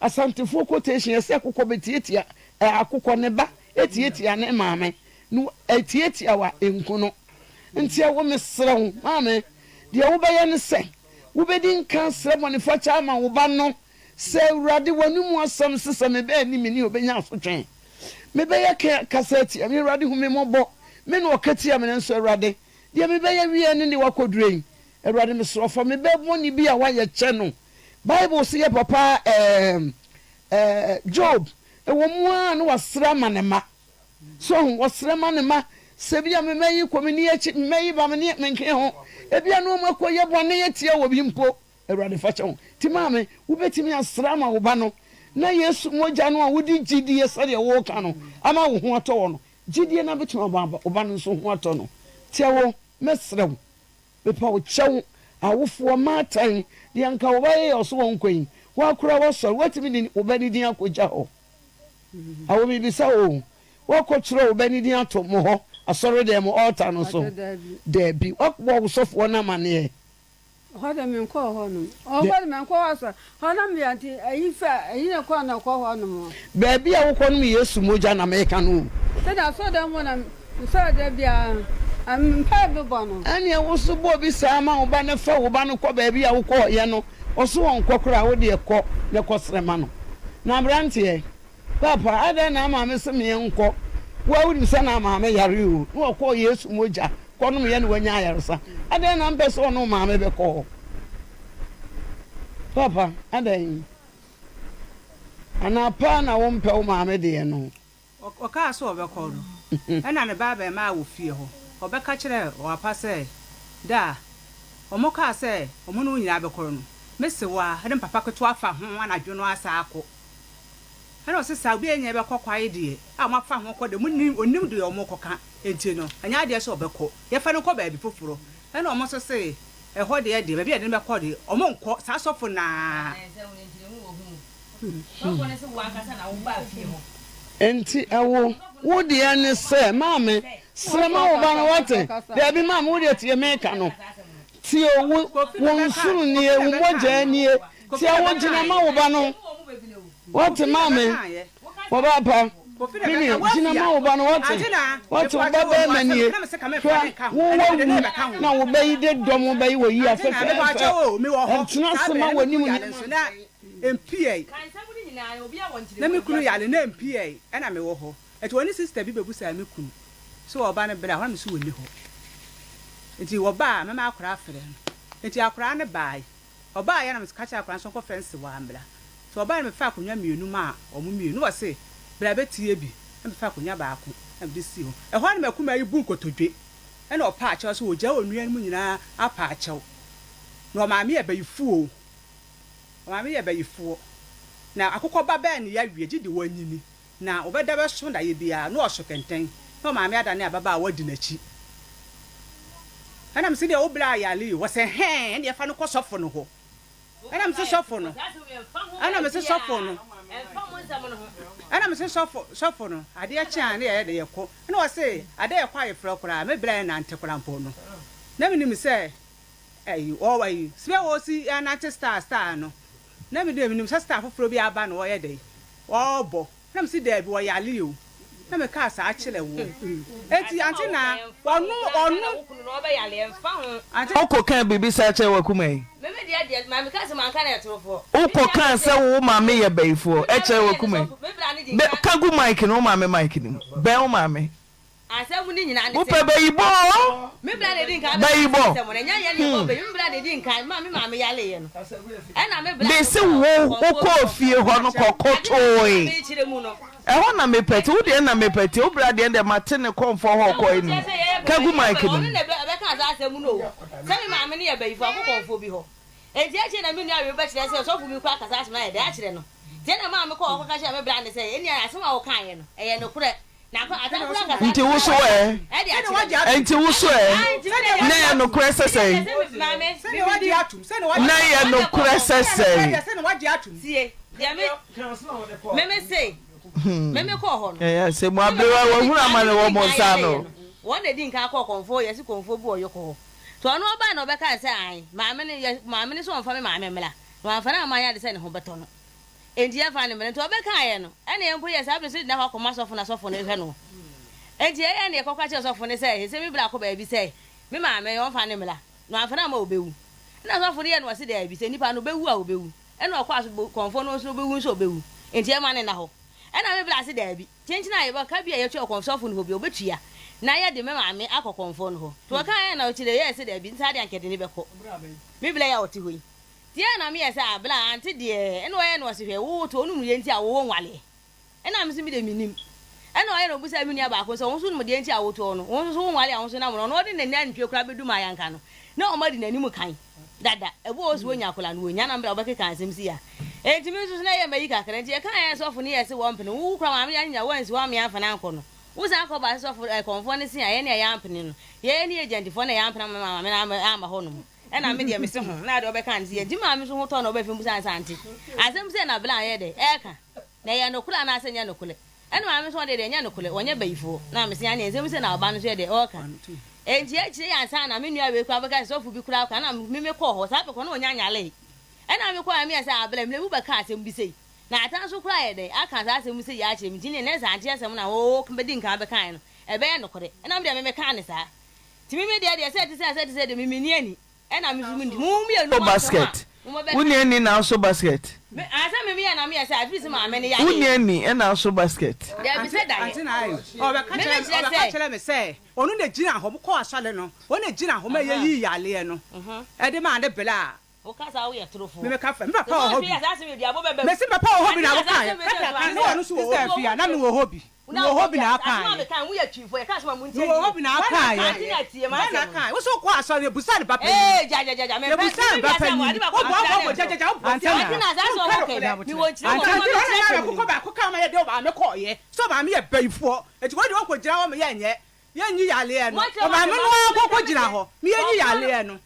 asantefo quotation ese akokɔ betietia akokɔ ne ba etietia ne maame no etietia wa enku no ntia wo me sre wo maame de wo be ye ne se wo be din kan sre mo ne fa cha ma wo ba no sɛ urade wanum asɛm sesa me bɛ ni me ni obenya asotwen me bɛ yɛ kaseti me urade hu me mɔbɔ me no okati me nso urade de me bɛ yɛ wie ne wakodurei urade me sorofa me bɛ bɔni bi a wayɛ kyɛ no bible se yɛ papa Job ɛwɔ mu a no wasra manema so wasra manema sɛ bia me mayi komini akyi mayi ba me ne menke ho ebia no makɔ yɛ bɔne yɛ tie wɔ bi mpo urade fa kyɛ ho ti maame wobetimi asra ma wo ba no na Yesu mogya no a wodi gidie sɛde wo ka no ama wo ho atɔ wo no gidie na betimi wo ba no so ho atɔ no tie wo mesrew bepa wo kyɛw awofo matan de anka wo ba yɛ ɔso won kwan wo akora wo sɔre watimi ni wo ba ni din akogya ho awo mi bisa o wo akɔkyerɛ wo ba ni din ato mo ho asɔre de mo altar no so de bi wo sɔfo na mane Hada men ko hono. O ba men ko wasa. Hana mi anti ayifa ayina ko na ko hono mo. Ba bia wo ko no Yesu moja na meka no. Se da so da mo na so da bia am pa be bono. Ani wo so bo bi sa ma wo ba ne fa wo ba no ko ba bia wo ko ye no. O so won kokora wo de ko ne ko srema no. Na brante papa ada na ma me se me enko. Wo awudi se na ma me yare o. Wo ko Yesu moja. Kono me ye no wanya ayaresa adan na mpe so no maame be ko papa adan ana pa na wo mpe wo maame de no o ka so be ko no na ne baba ma wo fie ho o be ka kire o apa se da o mo ka se o mo no nyina be ko no mese wa de papa ko to afa ho anadwo no asa akọ ana o se sa obi enya be kokwae de a mo afa ho ko de munnim onim de o mo koka enti no anya de so obekọ ye fa no ko ba bi foforo ana o mo so se e ho de ba bi de be ko de o mo nko sa sofo na enti awo wo de ane se maame srema wo ba na wate de bi maame wo de tie meka no ti owo won suru ni e wo moja ni e ti awo jina ma wo ba no wate maame wo ba pa Mimi, jina ma wo ba no wate wo ba ba manie wo na wo ba yi de dom wo ba yi wo yi afefe entuna sema woni mu MPA na me kunu yale na MPA na me wo ho eto woni sister bi bebusa me kunu so wo ba ne bra ho na me so woni ho enti wo ba me akora afere enti akora ne bai wo ba ya na me kacha akora so ko fence wa ambra so oba me fa akonya mienu ma omo mienu wo se bra betie bi me fa akonya baako na me si ho e ho na me kuma yi bu nkotodwe e na opa achew so ogya onua mu nyina apa achew no ma me ye bayifu o ma me ye bayifu na akokọ ba ba ne ya wie gidi wanyini na obeda be so da ye bia no oso kenten no ma me ada ne ababa wadi nachi ana mse de obla yali wo se he ne fa no kosofo no ho ana mse sofo no ana mse sofo no ana mse sofo no ade ya cha ne ya de yeko na wo se ade ya kwa ye fra kora me bla na ntekora mpo no na me nim se ayi o wayi sbe wo si na star no na me de me nim se star foforo bi aba no wo ye de wo bo na mse de bi wo yali o na me ka sa achile wo eti anti na onu no be yale emfa ho anti oko kan bibi sa che wa kumai me de ma me ka se man ka na etrofo oko kan se wo ma me ye beifo e che wa kumai be ka gu mic no ma me mic ni be wo ma me ase mu ni nyina ande wo pe beibo me bra de din ka beibo se mo nya ye ni be me bra de din ka ma me yale ye no e na me bra de se wo ko fie ho no kokotoi me chire mu no ehọ na mepeti wo de na mepeti wo bra de de mate ne konfo ho ko enu kagu mic ni ne be ka za asem no se mi ma me ne ye bayifo akokofo bi ho enti a che na mi nu awe ba kire se so fu mi kwa kasa asem na ye de a kire no je na ma me ko ko ka che me bra de se eni asem a wo kan ye no eye no kure na ko atakura kasa nti wo so enti wo so na ye no kure se se ma me se ne wadi atum se ne wadi na ye no kure se se se ne wadi atum sie dia me say meme ko ho no se mo abrewa wo hura mane wo mo sa no won de din ka ko konfo ye si konfo bu oyo ko to no ba na obeka se an maame ne so onfa me maame mela no anfa na amanya de se ne ho beto no endi ya fa ne mele to obeka ye no ene empo ye sa abre se na ko masofo na sofo ne hwe no endi ye ne ko kwa che sofo ne se mi bra ko ba bi se me maame ye onfa ne mela no anfa na ma obewu na sofo ne ye no se de bi se nipa no bewu a obewu ene okwa so konfo no so obewu so obewu endi ye ma ne na ho ena me blase da bi chenchina ye ba ka bia ye twa konfo no ho bi obetua na ye de me maame akokonfo no ho to ka ye na o chire ye se da bi nta de ankede ne beko me bla ya oti hoyi tie na me ye se abla anti de ena o ye no se hwe wo to onu ye nti a wo nwale ena me se mi de minim ena o ye no busa mi ni aba ko so won so no de nti a wo to no won so nwale a won so na mo no de na ni antwe kura bedu ma yanka no na o ma de na ni mu kan dada ebo o so wonya kola no wonya na mbra obeke kan sem si ya enti mi so na ye mayi kakra nti e kan ye sofo ne ye se wo mpene wo kura ma me nya wansi wa me afa na anko no wo san ko ba sofo konfo ne si ya ye ne ya mpene no ye ne agent fo na ya mpene ma me na ama ho no e na me de me se ho na de obeka nti ye di ma me so ho to na obefi mbusa ansanti asem se na bla ye de e ka na ye no kula na asenya no kule e na me so de nya no kule onye bayifo na me se ya ne asem se na oba no so ye de o ka enti e chire ya san na me nua we kwa beka sofo bi kula ka na me ko ho sa pe ko na onya nyale ena me kwa me asa abla me bu baka asem bi sei na atan so kura ye de aka sa asem sei ya che mi tine ne sa ante asem na wo kambedi nka be kan no e be no kore ena me me kan ne sa ti me de se de me ni ani ena me mu ndi mu me no basket wuni ani na so basket asa me ya na me asa afisi ma me ne ya wuni ani na so basket de bi se da anti na ayo o be ka chere me se onu na gina ho ko asale no onu na gina ho me yi yale no e de ma de bela o ka sa wo ye trofo me ka fa me papa o hobi me se papa o hobi na wo kan no onu so wo hobi na me wo hobi wo hobi na kan me kan wo ye twifo ye ka so ma mu nti wo hobi na kan ye na kan wo so ko asore busa de papa ja me busa de papa ni o bo ja anti na za so wo ke mi wo chi anti ko ba ko ka ma ye de o ba me ko ye so ba me ye baifo eti wo de wo ko gira wo me ye nye ye nyi yale e no o ba me no ko gira ho me ye nyi yale e no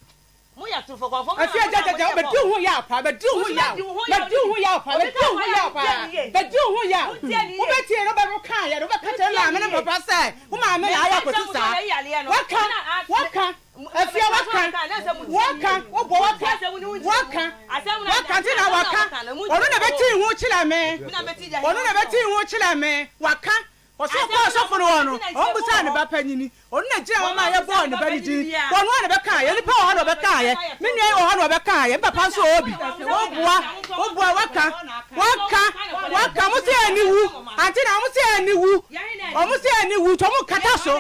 mu ya tu foko foko afia jaja be di hu ya pa be di hu ya pa be di hu ya wo be tie no be ro kan ya no be ka tell na me no papa say wo ma me ya ko sisa waka afia waka wo bo waka ti na waka onu na be ti hu chira me waka oso ko so funu wono o busa ne ba panyini onu na gira wa ma ye bo ne ba ni ji wonu na be kan ye ni pa o na be kan ye me ne o ha na be kan ye papa so obi o bua waka mu se ani wu anti na mu se ani wu o mu se ani wu to mu kata so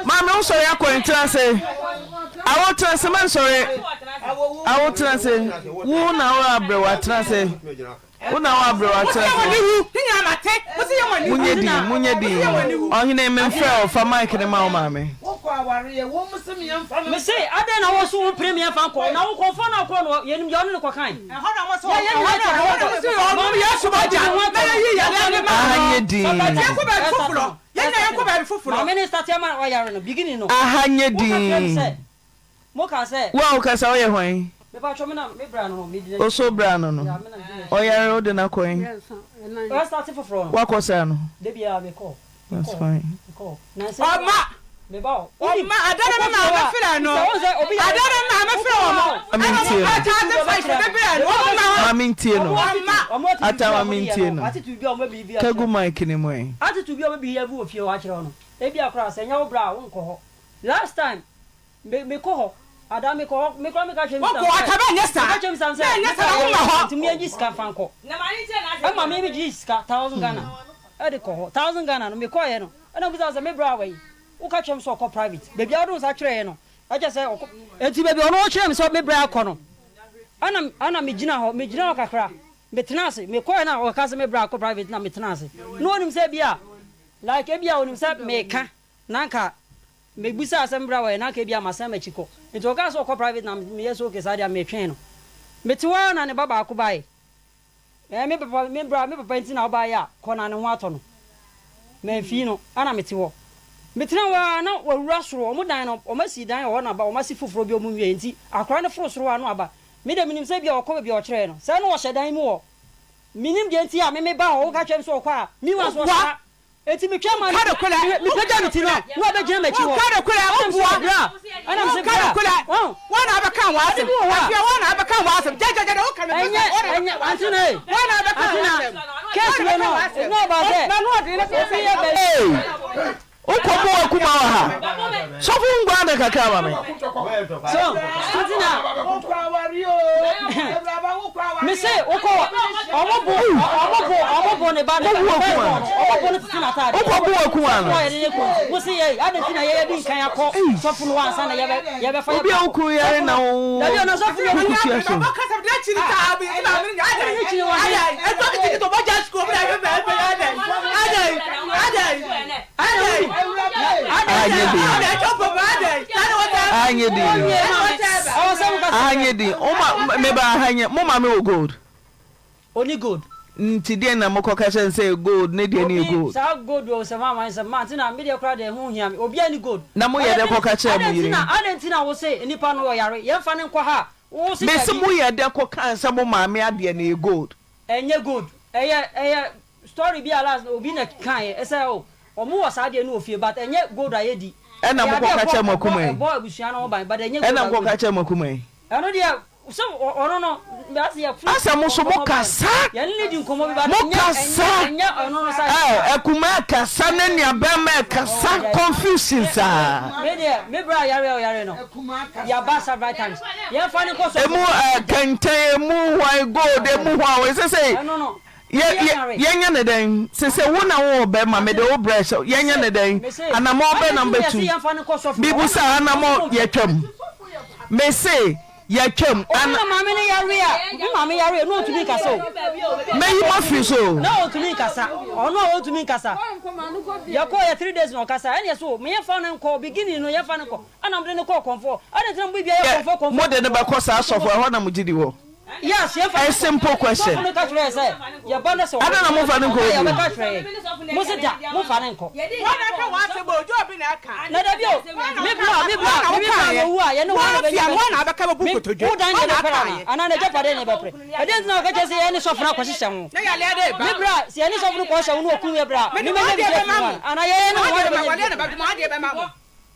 Mame, I'm sorry, I couldn't say. I want to say, man, sorry. I want to say, who now, bro, I translate. Who now, bro, I translate. Munyedi, on your name and fell for Mike and the Mama. Me say, I don't know what's premium fan call. Now, confirm our corner, you're the cocaine. Well, cause I am going. Also, brown. Oh, yeah, road in a coin. What was I? That's fine. Last time, me call Academy call me catch him. Catch him some to me Jiska Franco. I'm maybe Jiska 1,000 Ghana. I call 1,000 Ghana me call you. And I was a me Broadway. Who catch him so called private. Baby, I don't actually know. I just say, and to baby, no chim so me Brown Cono. Anna me Gina Kakra. Metanasi, me call now or cousin me Brown private na metanasi. No one say bia. Like Ebia on himself make Nanka. Me busa asembra we na ka bia masama chiko nti oga so ko private na me yeso ke sadia me twen no metiwa na ne baba akubai me papa me bra me papa nti na oba ya ko na ne ho ato no me fi no ana metiwo metina wa na wawura soro omo dan no omasi dan ho na ba omasi foforo bi omu wie nti akora ne foro soro anu aba me de minim se bia okọ bia okere no se no wo hyedan mu wo minim de nti a me ba ho ka twem so okọ a mi wa so sa eti mi twema mi pega mi tino wo be gina machi wo kada kula wo bua ana mi se kada kula wo na abakan wa asem afia wo na abakan wa asem jajaja wo kan me enya antine wo na abakan wa asem kesi no ba de na no de na se ye be Ukomo akuma ha. So fungwa na kakaba me. So, tutina. Me say uko omobo ne ba na. Omobo ne tutina ta. Ukomo akuma no. Wo say ye ade tina ye bi kan akọ. So funu wa ansa na ye be fa ye. Obi akun yare na wo. Na no so funu wa nya so. Ba kasa de chiri ta abi ina me ade ni chiri wa. Ade. E to bi tiki to ba ja school na ye be ade. Anyedi. Oma meba hanye. Mama me gold. Only gold. Today na moko kasha say gold. Ne dey any gold. Sa gold we say mama say na media crowd dey hu hia me. Obi any gold. Na mo ye dey koka cha mu yiri. Adentina wo say nipa no yare. Ye fa ne nkwa ha. Wo say me se mo ye dey koka say mo mama ade na gold. Enye gold. Eye story be alas obi na kan e say o omo was ade no ofie but enye gold ayedi e na mo ka che makumai boy abusuan no ban but enye gold e na mo ka che makumai eno dia so ono no that's ya fu asa mo so mo kasa ya ni di nkomo bi ba enye ono no sa ekuma kasa na nia ba ma kasa confusion sa me bra yare no ya ba sa right times ya fa ni ko so emu kente mu why gold emu wa we say no yenya ne den se wo na wo be ma me de wo breast yenya ne den anamo be number 2 bibu sa anamo yetwam me say yetwam ana mama ne yare no to be kasa me yi ma fi so no to me kasa ono to me kasa ya ko ya 3 days no kasa ene so me fa no ko beginning no ya fa no ko ana mde ne ko konfo ana tena mbi bia ya konfo mo de ne ba ko sa sofo ho na mo gidi wo. Yes, you have a simple question. I don't know move and go.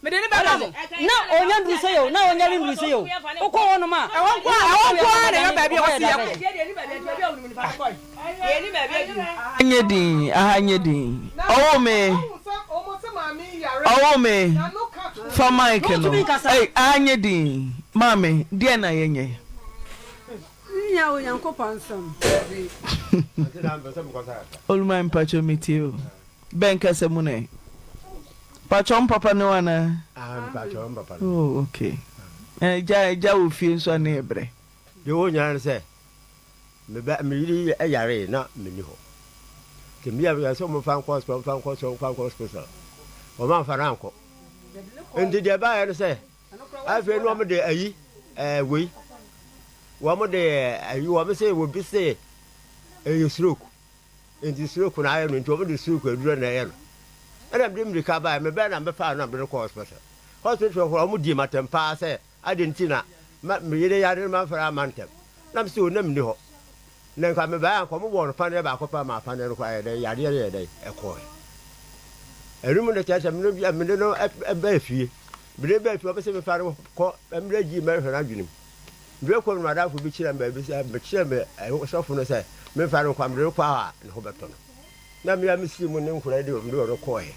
Me dey ba mo na onya ndu se yo na onya ndu se yo uko wono ma awon na ba bia wasi yakko anyedin owo me for Mike no eh anyedin mame die na yenye nya wo yanko pansam oluma mpacho mitio benka semune Pachom papa no ana. Pachom papa. Oh, okay. Ja wo fie so na ebre. Ye wo nyan se. Me ba me yiri yare na me ni ho. Ke mi ya so mo fan hospital. O man fa ranko. Ndi de ba ya se. Afi no mo de ayi we. Wo mo de ayi wo me se wo bi se stroke. Ndi stroke na ayo nti wo mo de stroke adura na ayo. And I'm doing recover. I'm a bad number 5 number hospital. Hospital for Mudi Matempa say, Argentina, Mary Yarman for a mountain. I'm still name new. Then come back, come on, find a back of my fan and require a year day, a coin. A room in the church, I'm no a baby. Believe if you ever see me father, I'm ready, American argument. Break on my dad for bitch and baby, but she I was often say, me father come real power and Hoberton. Na me am see mo nem kura de o do ko e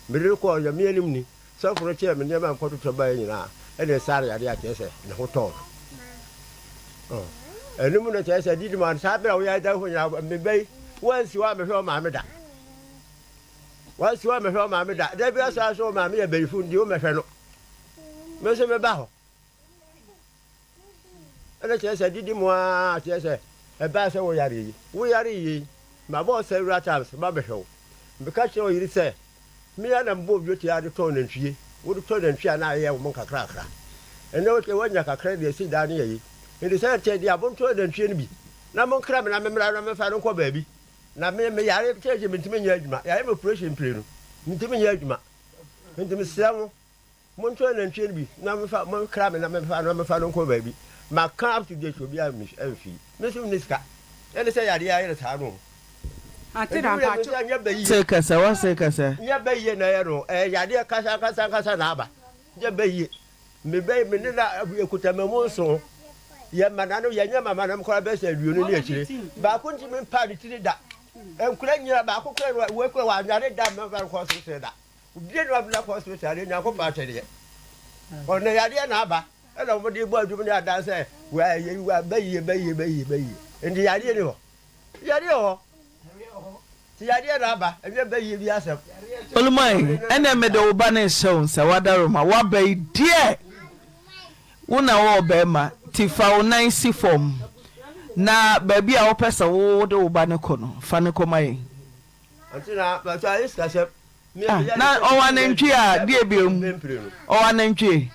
me de ko ya me anim ni so for che me dem am ko to ba nyina e de sare ya de a chese ne ho to enim no chese di man sa bra wo ya da ho nya me bai wansi wa me hwe ma me da wansi wa me hwe ma me da da bi asa so ma me ya bai fu ndi o me hwe no me se me ba ho e chese di mo a chese e ba se wo yare yi my boss several times, Babby Show. Because you say, me and a bob duty are the tone and tree, would turn and tree and I have monka cracker. And no one like credit sit down here. In the same day, the above turn and tree be. Now, mon crab and I remember if I don't call baby. Now, me, I have changed him into me, I have a pressure plan. Into me, into me, Sam, Monton and tree be. Now, mon crab and I don't call baby. My crab today should be a miss Elfie. Miss Niska. And they say, I did a time. Sekasa wa sekasa nya baye na yero ya de kasa na aba nya baye me baye me na ekuta memo so ya manano ya nya mama na mkora be sa aduonu ni akire ba ko nti me pa de tiri da enkura nyira ba ko kura we kura wa nyare da me fa ko so se da ubie no abla ko so se ade nya ko pa tere ona ya de na aba e na mo de bo adum ni ada se wa ye wa baye ndi ya de ni ho ya de ho ti ya de na aba e be ye bi asem olumai ene me de oba na show se wadaroma wa bai die wona wo be ma ti fa onan si form na baby a wo pesa wo de oba ne ko no fa ne ko mai antina ba ta iska se na o wanantwi a die biom o wanantwi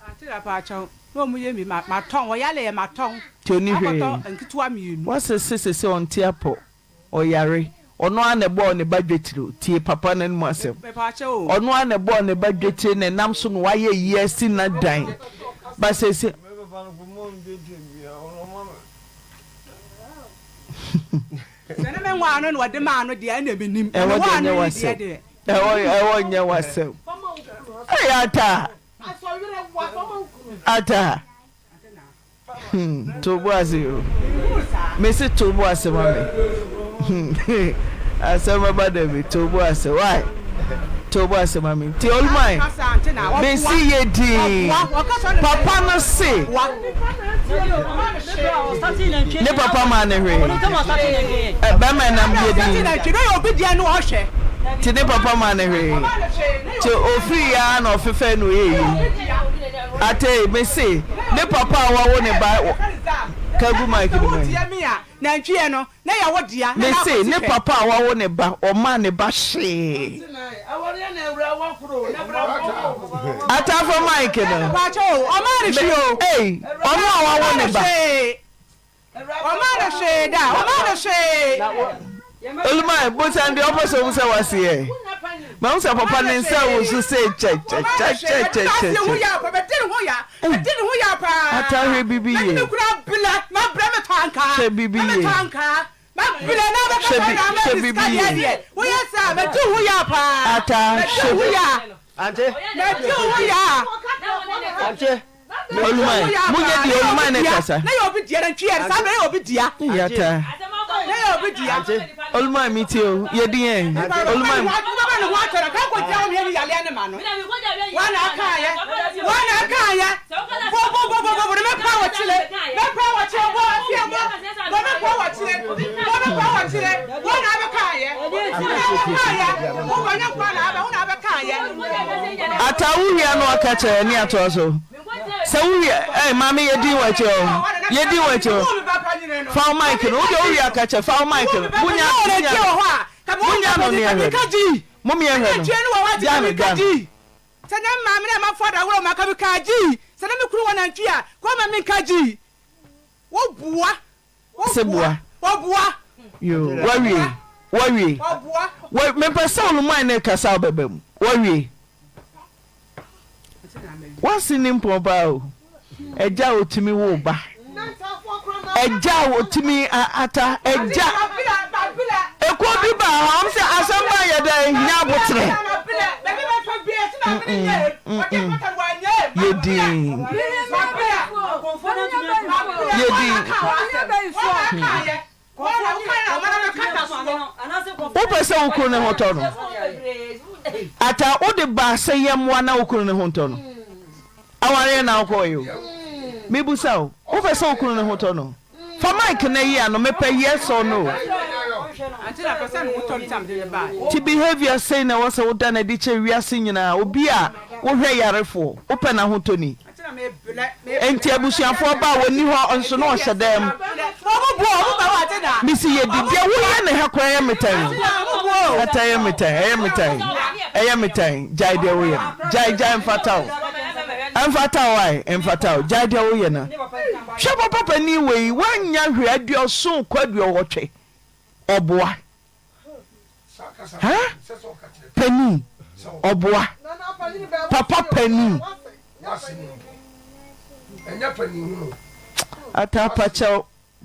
antina pa chawo no mu ye mi ma ton wo yale ma ton toni hwe nkitwa mienu wase sese on tiapo oyare ono ane bo ne badwetiro tie papa na mu asem ono ane bo ne badwetire ne nam so no waye yesi na dan ba sese sene men wa wa no de ma no de na benim e wo nya wase e wo nya wase ayata ata tobo azio me se tobo ase mame asema badabi tobo ase why tobo ase mame ti olmai me see yedi papa no se ne papa ma ne hwe ba ma nam yedi ti no obi dia no o hwe ti ne papa ma ne hwe ti ofri ya na ofefe no yeyi ate me se ne papa wa wo ne ba kagu mike ni mai na ntwie no na ya wodia me se ne papa wa wo ne ba o ma ne ba hye ata for mike no ba cho o ma ne hye o eh o ma wa wo ne ba o ma ne hye da o ma ne hye olumai bo san de opposite wo se wase e ma wo se papa ne nsa wo so say che wo ya pa bedin ho ya pa ata hwe bibi ye me kura bila ma bra me tanka che bibi ye ma bila na ba ka che bibi ye wo ya sa me tu ho ya pa ata che ho ya ante me tu ho ya ante olumai mu ye di olumai ne kasa na yo bi dia na ntwie sa be yo bi dia yata na yo bi dia olumai mi ti o ye di en olumai wana akaya bo me pa wa chile bo afia bo me pa wa chile wana abakaya bo banya kwa na aba una abakaya ata wuhia no akache ni ato so se wuhia mama ye di wacho fa mic no wo wuhia akache fa mic no munya no ni ahwe mummy ehwe no jam kaji sanya mama na ma foda wo ma ka kaji sana me kuru wana ntwia ko ma me kaji wo bua yo wawie wo me pesa olumai na kasa obebem wawie wasi ni mpoba o eja otimi wo ba eja otimi ata eja eko bi ba am se asamba ye dey nya botre yedi o pese ukuru ne hoto no ata o de ba se yemwa na ukuru ne hoto no aware na akoyo mebusa o pese ukuru ne hoto no for mike na yi ano me pe yes or no until a person who told him to buy ti behavior say na wasa wo da na di che wiase nyina obi a wo hwe yarefo wo pe na hoto ni enti abusuafo ba woni ho onso no hyedam misi ye di dia wo ye ne ha kwa ye metan ata ye metan jai dia wo ye jai mfatao jai dia wo ye na Ch0PPPing ni we wanya hwe aduoso kwaduo wotwe oboa ha penny oboa papa penny enya penny hu ata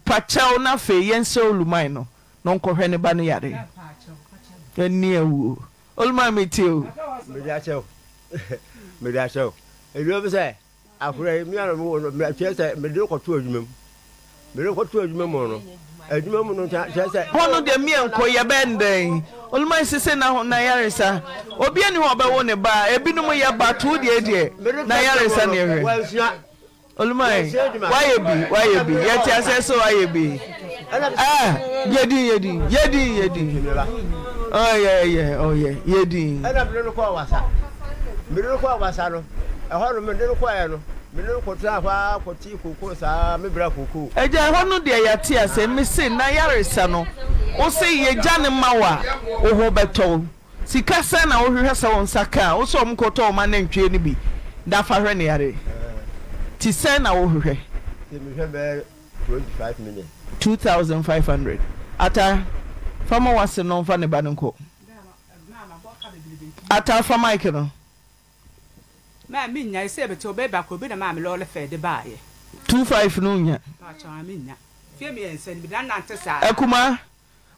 pachao na fe yense olumai no nkohwe ne ba ne yare eni awu olumai metio me dia cheo ebi obi se afure mi anu wo me chese me de ko tu adwumam no adwumam no chese hono de mi enko ye benden olumai sese na yaresa obi ani ho ba wo ne ba ebinom ye ba tu de na yaresa ne hwe olumai why be yet aseso why be yedi oh yeah yedi ana bere ko wasa no ehoro me de ko ya no me no ko tra kwa ko ti koko sa me bra koko eje hono de yate ase me se na yaresa no o se ye jane mawa o ho beto sika se na o hwehwe se won saka o so mkoto o ma na ntwe ni bi da fa hwe ne yare ti se na o hwehwe ti me hwe be 25 minutes 2500 ata fama wase no fa ne ba nko ata fa mic no ma minya ise be to be ba ko be na ma me lo le fe de ba ye 25 no nya pa cha minya fie mi ense ni bi dan nante sa akuma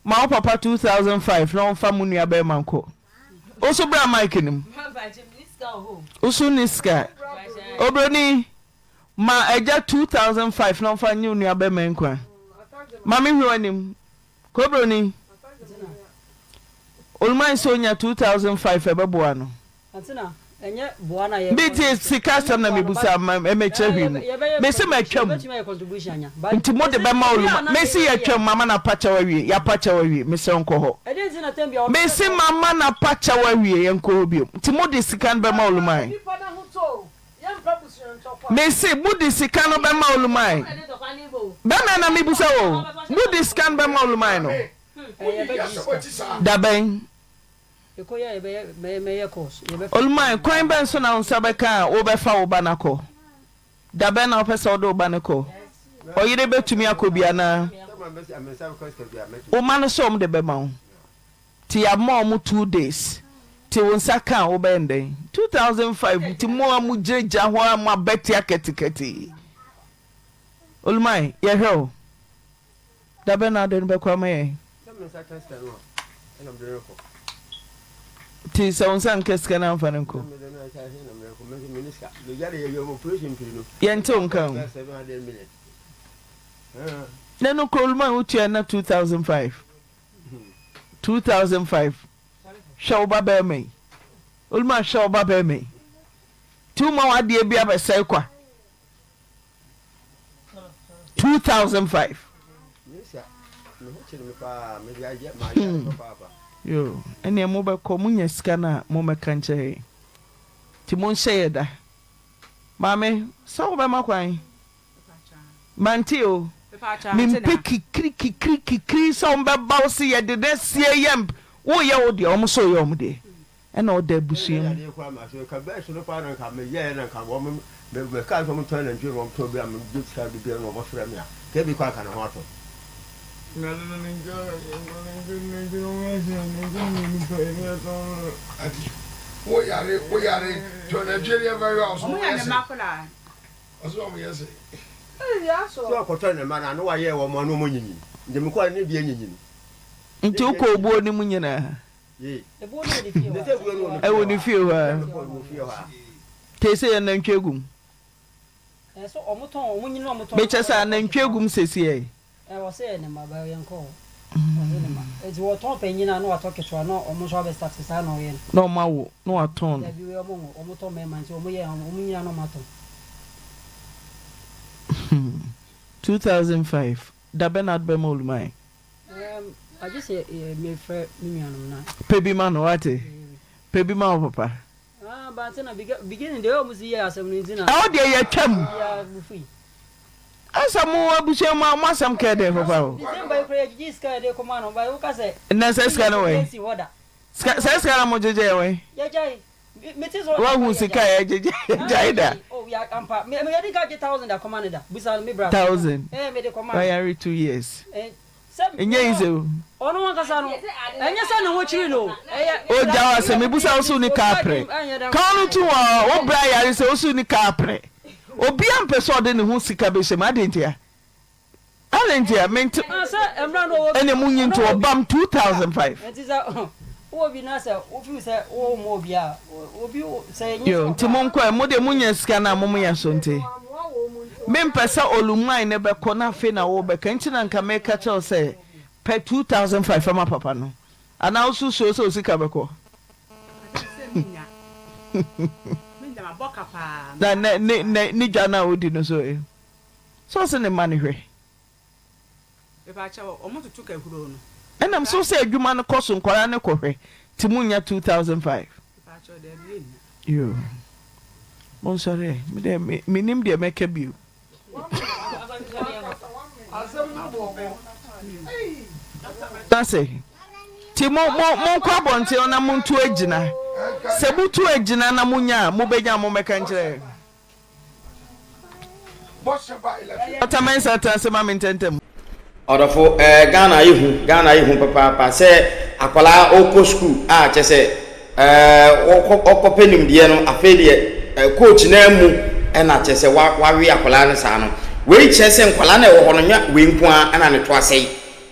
ma papa 2005 na on fa mu nua be manko oso bra mike nim oso niska obroni ma eja 2005 na on fa nyu nua be manko ma me hwe anim ko broni olman sonya 2005 ebeboa no antina enye boana ye biti sikasam na mebusa emeche hwim me se matwam nti mode be ma oluma me se yatwam mama na pacha wawie ya pacha wawie me se onko ho me se mama na pacha wawie yenko ho bio nti mode sikan be ma oluma me se mode sikan no be ma oluma be na na mebusa wo mode sikan be ma oluma no daben ekoya me course olman kwan ben so na unsabeka wo be fa wo banako daben na opesa wo do banako oyire betumi akobia na o man so om de be ma ti ya mo 2 days ti won saka wo ben den 2005 ti mo amu jeja ho am beti aketiketi olman ye hero daben na de be kwa me ti saunsan keska na amfanin ko yento nkan nenu kolman utia na 2005 shawba be me ulma shawba be me tuma wade bia be sai kwa 2005 yo ene mo be ko munya sika na mo meka nche ti mo nhyɛ da mame so be makwan manti o mimpe kikri so be bawo se ye de sie yem wo ye wo de o so ye o de ena o da busuem ka be so no pa na ka me ye na ka wo me ka so mo tan na ntwe mo to bi am je sika bi no mo frɛ me a ke bi kwa ka na ho ato Oyare, to Nigeria very well. So yes. So ko to ne mana no wa ye wo mo no mo nyinyi. Nde me ko ne bi anyinyi. Nti uko obuo ni mu nyina. Ye. Ebuo ni di fie. E woni fie wa. Tese ye na ntwegum. So omoton omunyina omoton. Be chesa na ntwegum sesie. Was saying in my very uncle. It's what top and you know, I talk to no almost all the stuff is annoying. No, Maw, no, a tone. You are almost all men, so we are no matter. 2005. Da Bernard Bemol, my. I just say, me fair, me, Pebi man, what? Pebi man, papa. Ah, but in a beginning, the almost year, 17. How dare you come? Asa mo abuche ma masam ke de papa. December crazy sky de command by ukase. Na seska no we. Seska na mo jeje we. Ya jai. Metis wa hu sika ya jeje jaida. Oh ya ampa. Me dey get 1000 da command da. Bisa me bra. 1000. Me dey command. I are 2 years. Enye ize. Ono wan kasa no. Enye sa na wo chiri no. O jawa se me busa osu ni kapre. Kanu tu o bra yare se osu ni kapre. Obi am person de ne ho sika be hye ma dentia ment ene munyi nto obam 2005 entiza obi na se ofi se o mo obi a obi se nyi yo nti mon kwa mo de munya sika na mo ya so nte me mpesa olumwan ne be ko na fe na wo be kan na nka me ka che se pe 2005 ama papa no ana osu so sika be ko na ni jana odi no so se ne mani hwe e ba cha o mo tutu ka huro no enam so se adwuma no koso nkwara ne kohwe ti munya 2005 ba cha de bi yo mon sorry me de minim de meka biu tase ti mo kwa bonte ona muntu agina se butu agina na munya mo benya mo meka nkire Atamensa tase ma mententem Odofo Ghana ihu papa se akwala oko school a che se okopenim de no afedie coach na mu na che se wawe akwala no sa no we che se nkwala na wo ho no nya we nku a na ne to asei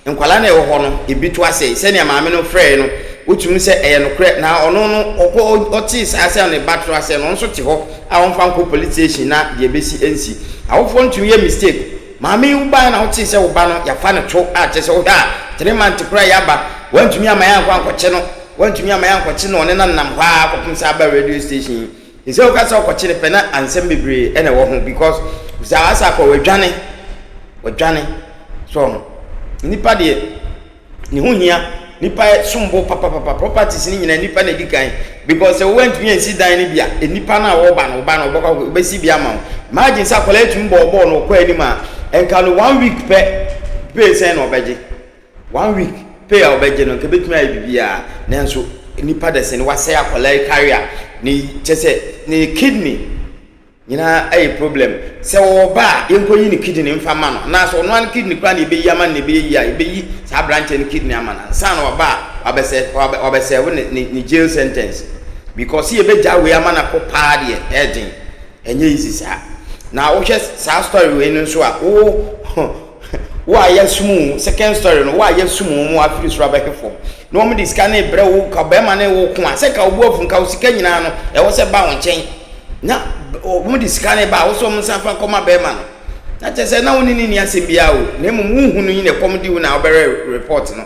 nkwala na ewo ho no ebi to ase se ne maame no frɛ no wotumi se ɛyɛ no korɛ na ɔno no ɔti ase ne batro ase no nso te ho a wɔmfa nko police station na de besi ensi awofo ntumi yɛ mistake maame wo ba na ɔti se wo ba no ya fa ne to a kyɛ se wo ha 3 months kora ya ba wantumi ama ya nkwankɔkye no wantumi ama ya nkɔkye no ne nam ha akɔpem sa ba radio station ise wo ka se ɔkɔkye ne pɛ na ansɛm bebree ɛna wɔ ho because sa asa kɔ wadwane so nipa de ni ho hia nipa sumbo papa properties ni nyina nipa na dikan because we went me ansi dan ni bia nipa na wo ba no boko be si bia ma imagine sa kola etum bo no kwa ani ma enka no 1 week pay say no obeje 1 week pay obeje no ke betuma e bibia nanso nipa de se ni wase akola career ni chese ni kidney nyina ay problem se wo ba yenko yi ni kidney mfa ma no na so no an kidney kwa ni be yi ama ni be yi a be yi sa branch ni kidney ama na sa no ba obese wo ni jail sentence because he be ja we ama na ko pa de edin enye easy sa na wo hwe sa story we no so a wo ayesum second story no wo ayesum mu afiri so abekefo no mo disca na ebre wo ka be ma na wo ko a se ka wo afu nka wo sika nyina no e wo se ba won chen na mo disca na ba wo so mo sanfa koma be ma no na che se na woni ni asem bia o na mo hunu yin e kom di wo na obere report no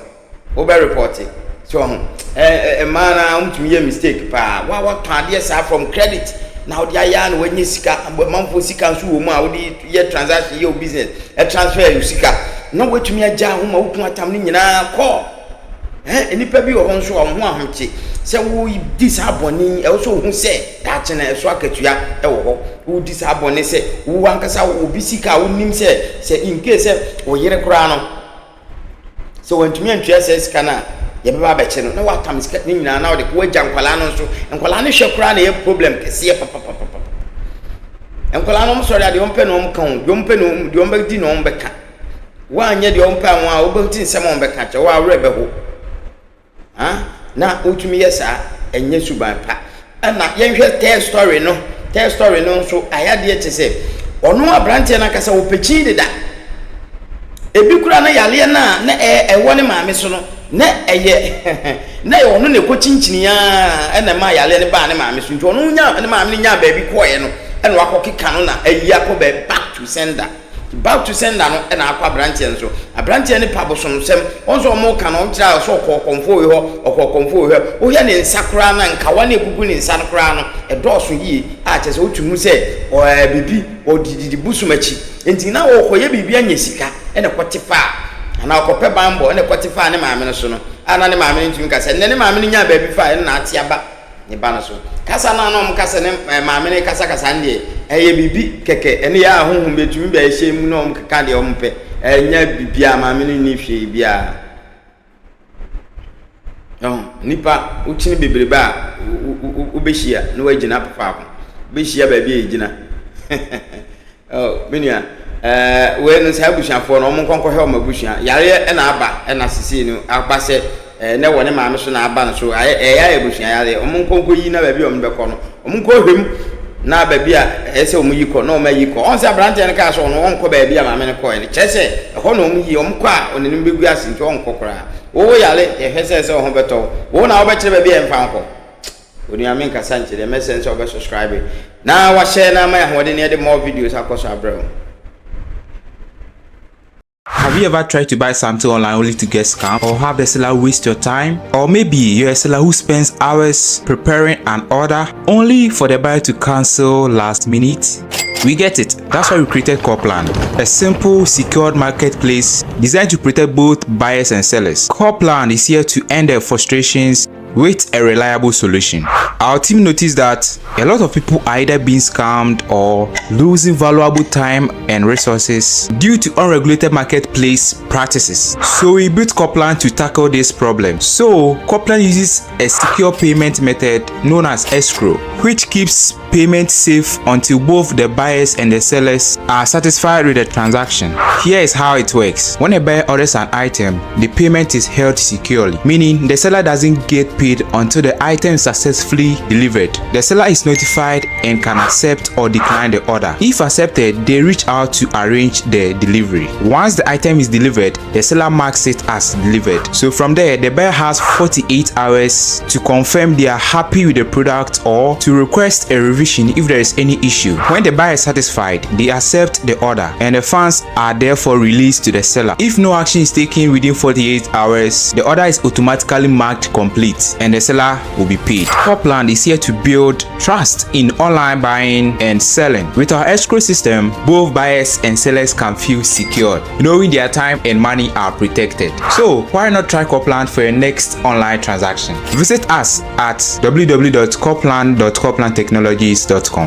obere report so man na mutumi ye mistake pa wa twade sa from credit na odi aya na wanyi sika manfo sika nso wo mu a odi ye transaction ye business e transfer you sika na wetumi agya ho ma wokun atam ni nyina ko enipa bi wo nso ho ahomche se wo disaboni e wo so hu se da chena e so akatua e wo ho wo disaboni se wo ankasa wo bi sika wo nim se in case wo yere kura no so wentumi antwa se sika na ye beba ba che no na watam sika ni nyina na wo de ko agya nkwala no nso nkwala no hwe kura na ye problem kese papa nkwala no msori ade ompe no omkan de ompe no de ombe di no ombe ka wa anye de ompe anwa wo be ti nsem ombe ka che wa awre be ho na otumi yesa enye suban pa na yenhwe tell story no nso ayade eche se ono abrante na kasa wo pechi de da ebi kura na yale na ewo ne maame so no na eye na ono ne ko chinchini ya na ma yale ne ba ne maame so nto ono nya ne maame nya ba bi koye no ene wakokeka no na ayi akoba back to sender no na akwa branch enso branch ne pabosom sem onso mo ka no kira so okokonfo we ho o ya ne nsakra na nkawa na egugu ne nsakra no edoso yi a chese otumu se o bibi o didi busumachi enti na wo koye bibi anya sika ene kotefa ana okope bambo ene kotefa ne maame no so no ana ne maame ntumi ka se ne maame nya ba bi fa ene na atiaba ne ba no so kasa na no mkasa ne maame ne kasa ndie eye bibi keke ene ya honhom betumi ba ehye mu no mkaka de ompe enya bibia maame ne ni hwe bia nipa uchini bebreba ubehia no wagina papa ko behia ba bia egina menua we no sa busuafo no monkonko he o mabusua yare na aba na sisi no aba se na wone maame so na aba no so ya ebusua yare omonkonko yi na ba bia ombeko no omonko hwem na ba bia ese omuyiko na omayiko on se abrante ne ka so no onko ba bia maame ne ko ne chese ho na omuyi omko a onenim begu ase nti onko kora wo yare ye hwese se ho beto wo na obekire ba bia emfa nko onuame nka sanche de message obe subscribe na wa share na ma ho de ne de more videos akoso abro. Have you ever tried to buy something online only to get scammed, or have the seller waste your time? Or maybe you're a seller who spends hours preparing an order only for the buyer to cancel last minute? We get it. That's why we created Copland, a simple, secured marketplace designed to protect both buyers and sellers. Copland is here to end their frustrations with a reliable solution. Our team noticed that a lot of people are either being scammed or losing valuable time and resources due to unregulated marketplace practices. So we built Copland to tackle this problem. So Copland uses a secure payment method known as escrow, which keeps payment safe until both the buyers and the sellers are satisfied with the transaction. Here is how it works. When a buyer orders an item, the payment is held securely, meaning the seller doesn't get paid until the item is successfully delivered. The seller is notified and can accept or decline the order. If accepted, they reach out to arrange the delivery. Once the item is delivered, the seller marks it as delivered. So from there, the buyer has 48 hours to confirm they are happy with the product or to request a revision if there is any issue. When the buyer is satisfied, they accept the order and the funds are therefore released to the seller. If no action is taken within 48 hours, the order is automatically marked complete and the seller will be paid. Copland is here to build trust in online buying and selling. With our escrow system, both buyers and sellers can feel secured, knowing their time and money are protected. So why not try Copland for your next online transaction? Visit us at www.copland.coplandtechnologies.com.